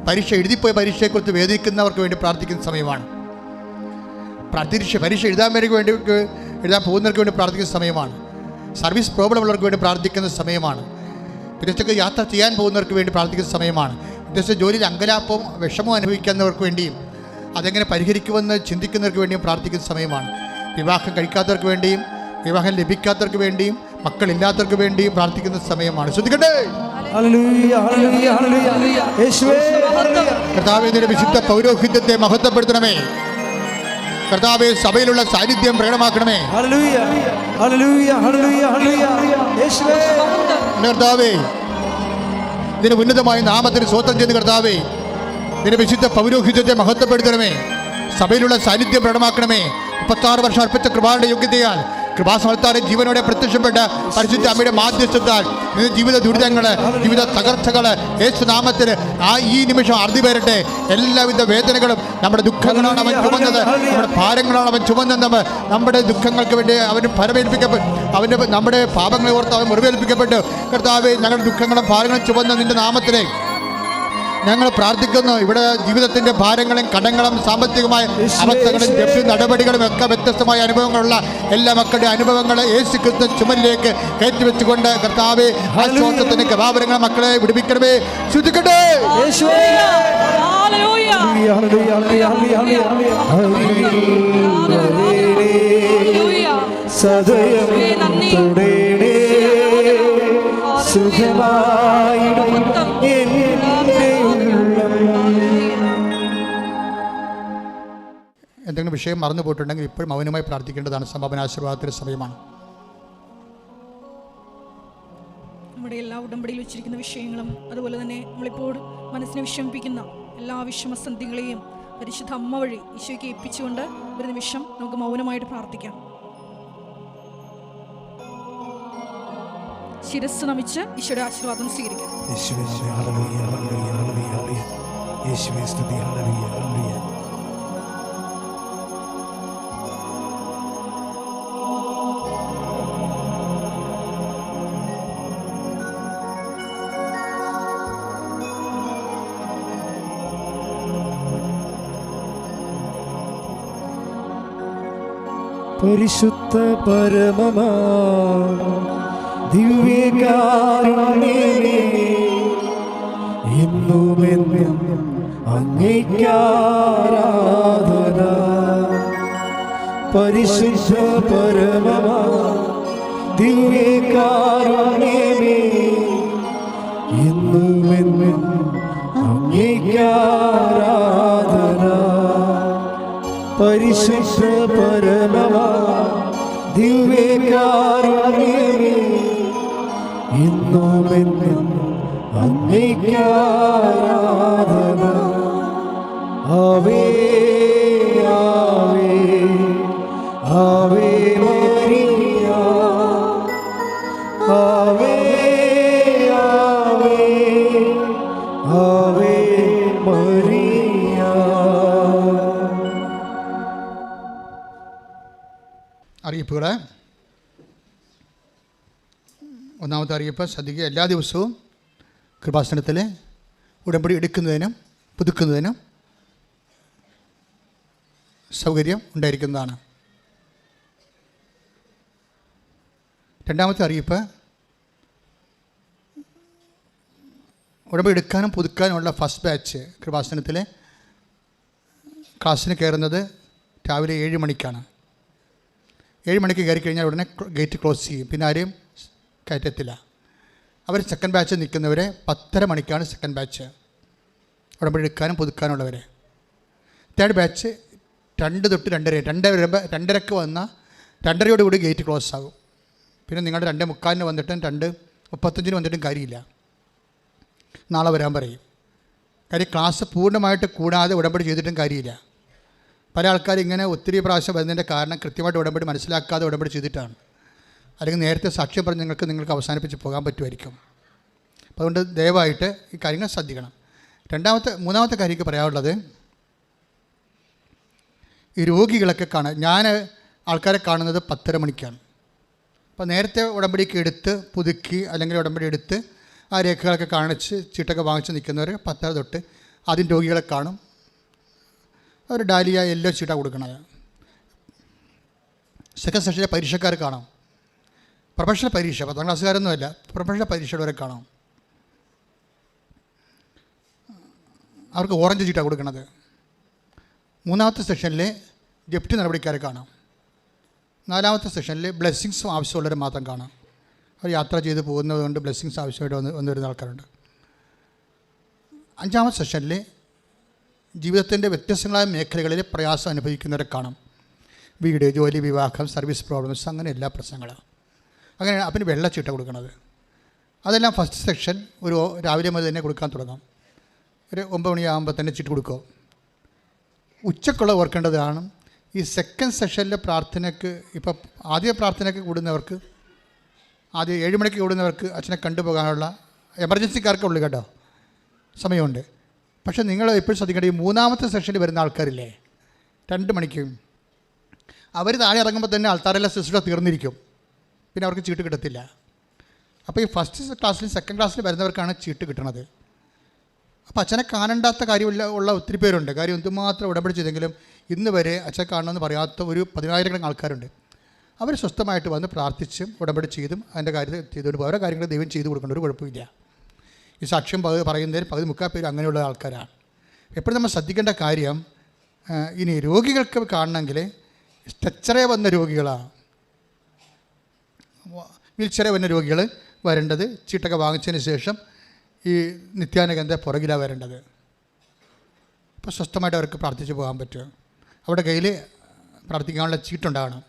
പരീക്ഷ എഴുതിപ്പോയ പരീക്ഷയെക്കുറിച്ച് വേദിക്കുന്നവർക്ക് വേണ്ടി പ്രാർത്ഥിക്കുന്ന സമയമാണ്, പരീക്ഷ എഴുതാൻ പോകുന്നവർക്ക് വേണ്ടി പ്രാർത്ഥിക്കുന്ന സമയമാണ്, സർവീസ് പ്രോബ്ലം ഉള്ളവർക്ക് വേണ്ടി പ്രാർത്ഥിക്കുന്ന സമയമാണ്, വിദേശത്തേക്ക് യാത്ര ചെയ്യാൻ പോകുന്നവർക്ക് വേണ്ടി പ്രാർത്ഥിക്കുന്ന സമയമാണ്, വിദേശ ജോലിയിൽ അങ്കലാപ്പവും വിഷമവും അനുഭവിക്കുന്നവർക്ക് വേണ്ടിയും അതെങ്ങനെ പരിഹരിക്കുമെന്ന് ചിന്തിക്കുന്നവർക്ക് വേണ്ടിയും പ്രാർത്ഥിക്കുന്ന സമയമാണ്, വിവാഹം കഴിക്കാത്തവർക്ക് വേണ്ടിയും വിവാഹം ലഭിക്കാത്തവർക്ക് വേണ്ടിയും മക്കളില്ലാത്തവർക്ക് വേണ്ടിയും പ്രാർത്ഥിക്കുന്ന സമയമാണ്. ശ്രദ്ധിക്കട്ടെ, കർത്താവേ നിന്റെ വിശുദ്ധ പൗരോഹിത്യത്തെ മഹത്വപ്പെടുത്തണമേ. കർത്താവേ സഭയിലുള്ള സാന്നിധ്യം പ്രകടമാക്കണമേ. കർത്താവേ ഇതിന് ഉന്നതമായ നാമത്തിന് സ്വന്തം ചെയ്ത് കർത്താവേ നിന്റെ വിശുദ്ധ പൗരോഹിത്യത്തെ മഹത്വപ്പെടുത്തണമേ. സഭയിലുള്ള സാന്നിധ്യം പ്രകടമാക്കണമേ. 36 വർഷം അർപ്പിച്ച കൃപാന്റെ യോഗ്യതയാൽ കൃപാസമർത്താരെ ജീവനോടെ പ്രത്യക്ഷപ്പെട്ട പരിശുദ്ധ അമ്മയുടെ മാധ്യസ്ഥത്താൽ ജീവിത ദുരിതങ്ങൾ, ജീവിത തകർച്ചകൾ യേശുനാമത്തിൽ ഈ നിമിഷം അറുതി വരട്ടെ. എല്ലാവിധ വേദനകളും നമ്മുടെ ദുഃഖങ്ങളാണ് അവൻ ചുമന്നത്, നമ്മുടെ ഭാരങ്ങളാണ് അവൻ ചുമന്നത്. നമ്മുടെ ദുഃഖങ്ങൾക്ക് വേണ്ടി അവന് ഫലമേൽപ്പിക്കപ്പെട്ടു, നമ്മുടെ പാപങ്ങളെ ഓർത്ത് അവൻ മുറിവേൽപ്പിക്കപ്പെട്ടു. കർത്താവേ ഞങ്ങളുടെ ദുഃഖങ്ങളും ഭാരങ്ങളും ചുമന്ന നിന്റെ നാമത്തിലെ ഞങ്ങൾ പ്രാർത്ഥിക്കുന്നു. ഇവിടെ ജീവിതത്തിൻ്റെ ഭാരങ്ങളും കടങ്ങളും സാമ്പത്തികമായ അവസ്ഥകളും ജപ്തി നടപടികളും ഒക്കെ വ്യത്യസ്തമായ അനുഭവങ്ങളുള്ള എല്ലാ മക്കളുടെ അനുഭവങ്ങൾ യേശു ക്രിസ്തു ചുമലിലേക്ക് കയറ്റിവെച്ചുകൊണ്ട് കർത്താവേ ആശ്വാസത്തിന് കൃപാവരങ്ങൾ മക്കളെ വിടുവിക്കണമേ. ശ്രദ്ധിക്കട്ടെ, എന്തെങ്കിലും വിഷയം മറന്നു പോയിട്ടുണ്ടെങ്കിൽ ഇപ്പോഴും മൗനമായി പ്രാർത്ഥിക്കേണ്ടതാണ്. സമാപനാശീർവാദത്തിന്റെ സമയമാണ്. നമ്മുടെ എല്ലാ ഉടമ്പടിയിൽ വെച്ചിരിക്കുന്ന വിഷയങ്ങളും അതുപോലെ തന്നെ നമ്മളിപ്പോൾ മനസ്സിനെ വിഷമിപ്പിക്കുന്ന എല്ലാ വിഷമസന്ധികളെയും പരിശുദ്ധ അമ്മ വഴി ഈശോയ്ക്ക് ഏൽപ്പിച്ചുകൊണ്ട് ഒരു നിമിഷം നമുക്ക് മൗനമായിട്ട് പ്രാർത്ഥിക്കാം. ശിരസ് നമിച്ച് ഈശോയുടെ ആശീർവാദം സ്വീകരിക്കാം. പരിശുദ്ധ പരമമാ ദിവ്യകാരുണ്യമേ, എന്നുമെന്നും അങ്ങേയ്ക്കാരാധന. പരിശുദ്ധ പരമമാ ദിവ്യകാരുണ്യമേ, എന്നുമെന്നും അങ്ങേയ്ക്കാരാധന. പരിശുദ്ധ പരമമാ ദിവ്യകാരുണ്യമേ, എന്നുമെന്നും അങ്ങേയ്ക്കാരാധന. ആവേ Ave Ave Maria, Ave Ave Ave Maria. അറിയിപ്പുകൾ. ഒന്നാമത്തെ അറിയിപ്പ് ശ്രദ്ധിക്കുക. എല്ലാ ദിവസവും കൃപാസനത്തിൽ ഉടമ്പടി എടുക്കുന്നതിനും പുതുക്കുന്നതിനും സൗകര്യം ഉണ്ടായിരിക്കുന്നതാണ്. രണ്ടാമത്തെ അറിയിപ്പ്, ഉടമ്പടി എടുക്കാനും പുതുക്കാനുമുള്ള ഫസ്റ്റ് ബാച്ച് കൃപാസനത്തിൽ ക്ലാസ്സിന് കയറുന്നത് രാവിലെ 7 മണിക്കാണ്. 7 മണിക്ക് കയറി കഴിഞ്ഞാൽ ഉടനെ ഗേറ്റ് ക്ലോസ് ചെയ്യും. പിന്നെ ആരെയും കയറ്റത്തില്ല. അവർ സെക്കൻഡ് ബാച്ച് നിൽക്കുന്നവരെ 10:30 മണിക്കാണ് സെക്കൻഡ് ബാച്ച് ഉടമ്പടി എടുക്കാനും പുതുക്കാനുള്ളവരെ. തേർഡ് ബാച്ച് 2 തൊട്ട് 2:30 2:30 വന്നാൽ 2:30 ഗേറ്റ് ക്ലോസ് ആകും. പിന്നെ നിങ്ങളുടെ 2:45 വന്നിട്ടും 2:35 വന്നിട്ടും കാര്യമില്ല. നാളെ വരാൻ പറയും. കാര്യം ക്ലാസ് പൂർണ്ണമായിട്ട് കൂടാതെ ഉടമ്പടി ചെയ്തിട്ടും കാര്യമില്ല. പല ആൾക്കാർ ഇങ്ങനെ ഒത്തിരി പ്രാവശ്യം വരുന്നതിൻ്റെ കാരണം കൃത്യമായിട്ട് ഉടമ്പടി മനസ്സിലാക്കാതെ ഉടമ്പടി ചെയ്തിട്ടാണ്. അല്ലെങ്കിൽ നേരത്തെ സാക്ഷ്യം പറഞ്ഞ് നിങ്ങൾക്ക് അവസാനിപ്പിച്ച് പോകാൻ പറ്റുമായിരിക്കും. അപ്പോൾ അതുകൊണ്ട് ദയവായിട്ട് ഈ കാര്യങ്ങൾ ശ്രദ്ധിക്കണം. മൂന്നാമത്തെ കാര്യം പറയാനുള്ളത്, ഈ രോഗികളൊക്കെ ഞാൻ ആൾക്കാരെ കാണുന്നത് 10:30 മണിക്കാണ്. അപ്പോൾ നേരത്തെ ഉടമ്പടിക്ക് എടുത്ത് പുതുക്കി അല്ലെങ്കിൽ ഉടമ്പടി എടുത്ത് ആ രേഖകളൊക്കെ കാണിച്ച് ചീട്ടൊക്കെ വാങ്ങിച്ച് നിൽക്കുന്നവർ 10:30 തൊട്ട് ആദ്യം രോഗികളെ കാണും. അവർ ഡാലിയ യെല്ലോ ചീട്ടാണ് കൊടുക്കണത്. സെക്കൻഡ് സെഷനിലെ പരീക്ഷക്കാർ കാണാം. പ്രൊഫഷണൽ പരീക്ഷ 10ാം ക്ലാസ്സുകാരൊന്നുമല്ല, പ്രൊഫഷണൽ പരീക്ഷയുടെ വരെ കാണാം. അവർക്ക് ഓറഞ്ച് ചീട്ടാണ് കൊടുക്കുന്നത്. മൂന്നാമത്തെ സെഷനിൽ ജപ്തി നടപടിക്കാരെ കാണാം. 4ാമത്തെ സെഷനിൽ ബ്ലെസ്സിങ്സും ആവശ്യമുള്ളവരെ മാത്രം കാണാം. അവർ യാത്ര ചെയ്ത് പോകുന്നത് കൊണ്ട് ബ്ലെസ്സിങ്സ് ആവശ്യമായിട്ട് വന്നു വരുന്ന ആൾക്കാരുണ്ട്. 5ാമത്തെ സെഷനിൽ ജീവിതത്തിൻ്റെ വ്യത്യസ്തങ്ങളായ മേഖലകളിൽ പ്രയാസം അനുഭവിക്കുന്നവരെ കാണാം. വീട്, ജോലി, വിവാഹം, സർവീസ് പ്രോബ്ലംസ്, അങ്ങനെ എല്ലാ പ്രശ്നങ്ങളും. അങ്ങനെ അപ്പം വെള്ളച്ചീട്ട കൊടുക്കുന്നത്. അതെല്ലാം ഫസ്റ്റ് സെക്ഷൻ ഒരു രാവിലെ മുതൽ തന്നെ കൊടുക്കാൻ തുടങ്ങാം. ഒരു 9 മണിയാകുമ്പോൾ തന്നെ ചീട്ട് കൊടുക്കും. ഉച്ചക്കുള്ള ഓർക്കേണ്ടതാണ്. ഈ സെക്കൻഡ് സെഷനിലെ പ്രാർത്ഥനയ്ക്ക് ഇപ്പോൾ ആദ്യ പ്രാർത്ഥനയ്ക്ക് കൂടുന്നവർക്ക്, ആദ്യം 7 മണിക്ക് കൂടുന്നവർക്ക് അച്ഛനെ കണ്ടുപോകാനുള്ള എമർജൻസിക്കാർക്കേ ഉള്ളൂ കേട്ടോ, സമയമുണ്ട്. പക്ഷേ നിങ്ങൾ എപ്പോഴും ശ്രദ്ധിക്കേണ്ടത്, ഈ 3ാമത്തെ സെഷനിൽ വരുന്ന ആൾക്കാരില്ലേ 2 മണിക്ക്, അവർ താഴെ ഇറങ്ങുമ്പോൾ തന്നെ ആൾക്കാരെല്ലാം ശുശ്രൂഷ തീർന്നിരിക്കും. പിന്നെ അവർക്ക് ചീട്ട് കിട്ടത്തില്ല. അപ്പോൾ ഈ ഫസ്റ്റ് ക്ലാസ്സിലും സെക്കൻഡ് ക്ലാസ്സിൽ വരുന്നവർക്കാണ് ചീട്ട് കിട്ടുന്നത്. അപ്പോൾ അച്ഛനെ കാണണ്ടാത്ത കാര്യമില്ല ഉള്ള ഒത്തിരി പേരുണ്ട്. കാര്യം എന്തുമാത്രം ഉടമ്പടി ചെയ്തെങ്കിലും ഇന്ന് വരെ അച്ഛനെ കാണണമെന്ന് പറയാത്ത ഒരു 10,000 ആൾക്കാരുണ്ട്. അവർ സ്വസ്ഥമായിട്ട് വന്ന് പ്രാർത്ഥിച്ചും ഉടമ്പടി ചെയ്തും അതിൻ്റെ കാര്യത്തിൽ ചെയ്തുകൊണ്ട് ഓരോ കാര്യങ്ങൾ ദൈവം ചെയ്തു കൊടുക്കേണ്ട ഒരു കുഴപ്പമില്ല. ഈ സാക്ഷ്യം പറയുന്നതിൽ 3/4 പേര് അങ്ങനെയുള്ള ആൾക്കാരാണ്. എപ്പോഴും നമ്മൾ ശ്രദ്ധിക്കേണ്ട കാര്യം, ഇനി രോഗികൾക്ക് കാണണമെങ്കിൽ സ്ട്രെച്ചറേ വന്ന രോഗികളാണ്, വീൽചെയറിൽ വന്ന രോഗികൾ വരേണ്ടത് ചീട്ടൊക്കെ വാങ്ങിച്ചതിന് ശേഷം ഈ നിത്യാനഗന്ധ പുറകിലാണ് വരേണ്ടത്. അപ്പോൾ സ്വസ്ഥമായിട്ട് അവർക്ക് പ്രാർത്ഥിച്ച് പോകാൻ പറ്റും. അവിടെ കയ്യിൽ പ്രാർത്ഥിക്കാനുള്ള ചീട്ടുണ്ടാകണം.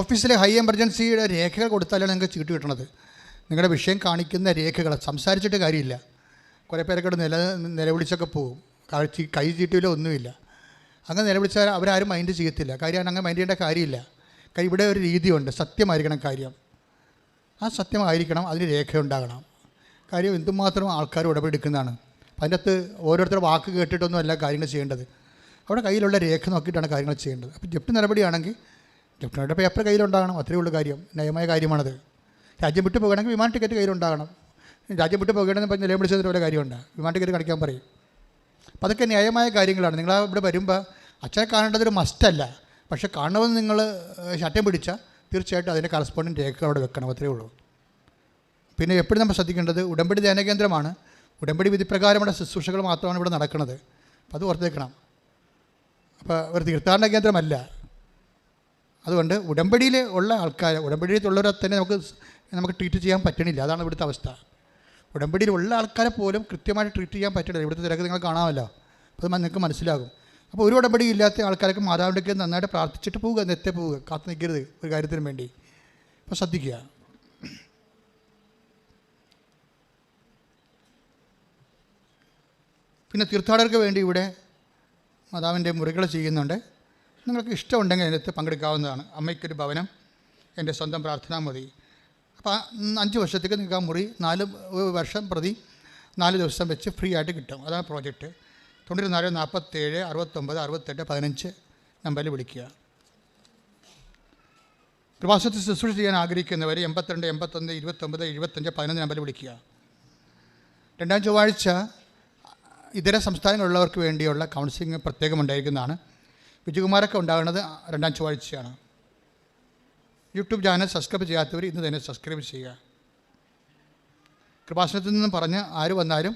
ഓഫീസിലെ ഹൈ എമർജൻസിയുടെ രേഖകൾ കൊടുത്താലാണ് നിങ്ങൾക്ക് ചീട്ട് കിട്ടണത്. നിങ്ങളുടെ വിഷയം കാണിക്കുന്ന രേഖകൾ, സംസാരിച്ചിട്ട് കാര്യമില്ല. കുറേ പേരൊക്കെ നിലവിളിച്ചൊക്കെ പോകും. കൈ ചീട്ടില്ല, ഒന്നുമില്ല. അങ്ങനെ നിലവിളിച്ചാൽ അവരാരും മൈൻഡ് ചെയ്യത്തില്ല. കാര്യം അങ്ങനെ മൈൻഡ് ചെയ്യേണ്ട കാര്യമില്ല. ഇവിടെ ഒരു രീതിയുണ്ട്, സത്യമായിരിക്കണം കാര്യം. ആ സത്യമായിരിക്കണം, അതിന് രേഖയുണ്ടാകണം. കാര്യം എന്തുമാത്രം ആൾക്കാർ ഉടപെടുക്കുന്നതാണ്. അപ്പം അതിൻ്റെ അകത്ത് ഓരോരുത്തരുടെ വാക്ക് കേട്ടിട്ടൊന്നും അല്ല കാര്യങ്ങൾ ചെയ്യേണ്ടത്. അവിടെ കയ്യിലുള്ള രേഖ നോക്കിയിട്ടാണ് കാര്യങ്ങൾ ചെയ്യേണ്ടത്. അപ്പോൾ ജപ്തി നടപടിയാണെങ്കിൽ ജപ്തിയുടെ പേപ്പർ കയ്യിലുണ്ടാകണം. അത്രയേ ഉള്ളൂ കാര്യം, നയമായ കാര്യമാണത്. രാജ്യം വിട്ടു പോകണമെങ്കിൽ വിമാന ടിക്കറ്റ് കയ്യിലുണ്ടാകണം. രാജ്യം വിട്ടു പോകണമെന്ന് പറഞ്ഞ് നിലവിളിച്ചതിന് വല്ല കാര്യമുണ്ട്, വിമാന ടിക്കറ്റ് കാണിക്കാൻ പറയും. അപ്പോൾ അതൊക്കെ ന്യായമായ കാര്യങ്ങളാണ്. നിങ്ങൾ ഇവിടെ വരുമ്പോൾ അച്ഛനെ കാണേണ്ടതൊരു മസ്റ്റല്ല. പക്ഷെ കാണണമെന്ന് നിങ്ങൾ ശട്ടം പിടിച്ചാൽ തീർച്ചയായിട്ടും അതിൻ്റെ കറസ്പോണ്ടിങ് രേഖ അവിടെ വെക്കണം, അത്രയേ ഉള്ളൂ. പിന്നെ എപ്പോഴും നമ്മൾ ശ്രദ്ധിക്കേണ്ടത് ഉടമ്പടി ധ്യാന കേന്ദ്രമാണ്. ഉടമ്പടി വിധിപ്രകാരമുള്ള ശുശ്രൂഷകൾ മാത്രമാണ് ഇവിടെ നടക്കുന്നത്. അപ്പോൾ അത് ഓർത്തേക്കണം. അപ്പോൾ ഒരു തീർത്ഥാടന കേന്ദ്രമല്ല. അതുകൊണ്ട് ഉടമ്പടിയിൽ ഉള്ള ആൾക്കാർ, ഉടമ്പടിയിലുള്ളവരെ തന്നെ നമുക്ക് ട്രീറ്റ് ചെയ്യാൻ പറ്റണില്ല. അതാണ് ഇവിടുത്തെ അവസ്ഥ. ഉടമ്പടിയിലുള്ള ആൾക്കാരെ പോലും കൃത്യമായിട്ട് ട്രീറ്റ് ചെയ്യാൻ പറ്റണില്ല. ഇവിടുത്തെ തിരക്ക് നിങ്ങൾ കാണാമല്ലോ. അപ്പോൾ അത് നിങ്ങൾക്ക് മനസ്സിലാകും. അപ്പോൾ ഒരു ഉടമ്പടി ഇല്ലാത്ത ആൾക്കാർക്ക് മാതാവിൻ്റെക്ക് നന്നായിട്ട് പ്രാർത്ഥിച്ചിട്ട് പോവുക, നെത്തെ പോവുക, കാത്തു നിൽക്കരുത് ഒരു കാര്യത്തിന് വേണ്ടി. അപ്പോൾ ശ്രദ്ധിക്കുക. പിന്നെ തീർത്ഥാടകർക്ക് വേണ്ടി ഇവിടെ മാതാവിൻ്റെ മുറികൾ ചെയ്യുന്നുണ്ട്. നിങ്ങൾക്ക് ഇഷ്ടമുണ്ടെങ്കിൽ അതിനകത്ത് പങ്കെടുക്കാവുന്നതാണ്. അമ്മയ്ക്കൊരു ഭവനം, എൻ്റെ സ്വന്തം പ്രാർത്ഥനാ മതി. അപ്പോൾ 5 വർഷത്തേക്ക് നിങ്ങൾക്ക് ആ മുറി 4 വർഷം പ്രതി 4 ദിവസം വെച്ച് ഫ്രീ ആയിട്ട് കിട്ടും. അതാണ് പ്രോജക്റ്റ്. 94 47 69 68 15 നമ്പറിൽ വിളിക്കുക. കൃപാസനത്തിൽ ശുശ്രൂഷ ചെയ്യാൻ ആഗ്രഹിക്കുന്നവർ 82 81 29 75 15 നമ്പറിൽ വിളിക്കുക. 2ാം ചൊവ്വാഴ്ച ഇതര സംസ്ഥാനങ്ങളിലുള്ളവർക്ക് വേണ്ടിയുള്ള കൗൺസിലിംഗ് പ്രത്യേകം ഉണ്ടായിരിക്കുന്നതാണ്. വിജയകുമാരൊക്കെ ഉണ്ടാകുന്നത് 2ാം ചൊവ്വാഴ്ചയാണ്. യൂട്യൂബ് ചാനൽ സബ്സ്ക്രൈബ് ചെയ്യാത്തവർ ഇന്ന് തന്നെ സബ്സ്ക്രൈബ് ചെയ്യുക. കൃപാസനത്തിൽ നിന്നും പറഞ്ഞ് ആര് വന്നാലും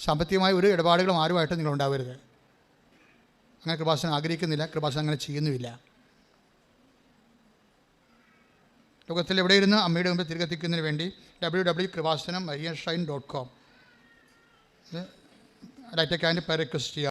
സാമ്പത്തികമായ ഒരു ഇടപാടുകളും ആരുമായിട്ട് നിങ്ങൾ ഉണ്ടാവരുത്. അങ്ങനെ കൃപാസനം ആഗ്രഹിക്കുന്നില്ല, കൃപാസനം അങ്ങനെ ചെയ്യുന്നുമില്ല. ലോകത്തിൽ എവിടെ ഇരുന്ന് അമ്മയുടെ മുമ്പിൽ തിരികെത്തിക്കുന്നതിന് വേണ്ടി www.krivasanam.com ഡയറ്റക്കാരൻ്റെ പേര് റിക്വസ്റ്റ് ചെയ്യുക.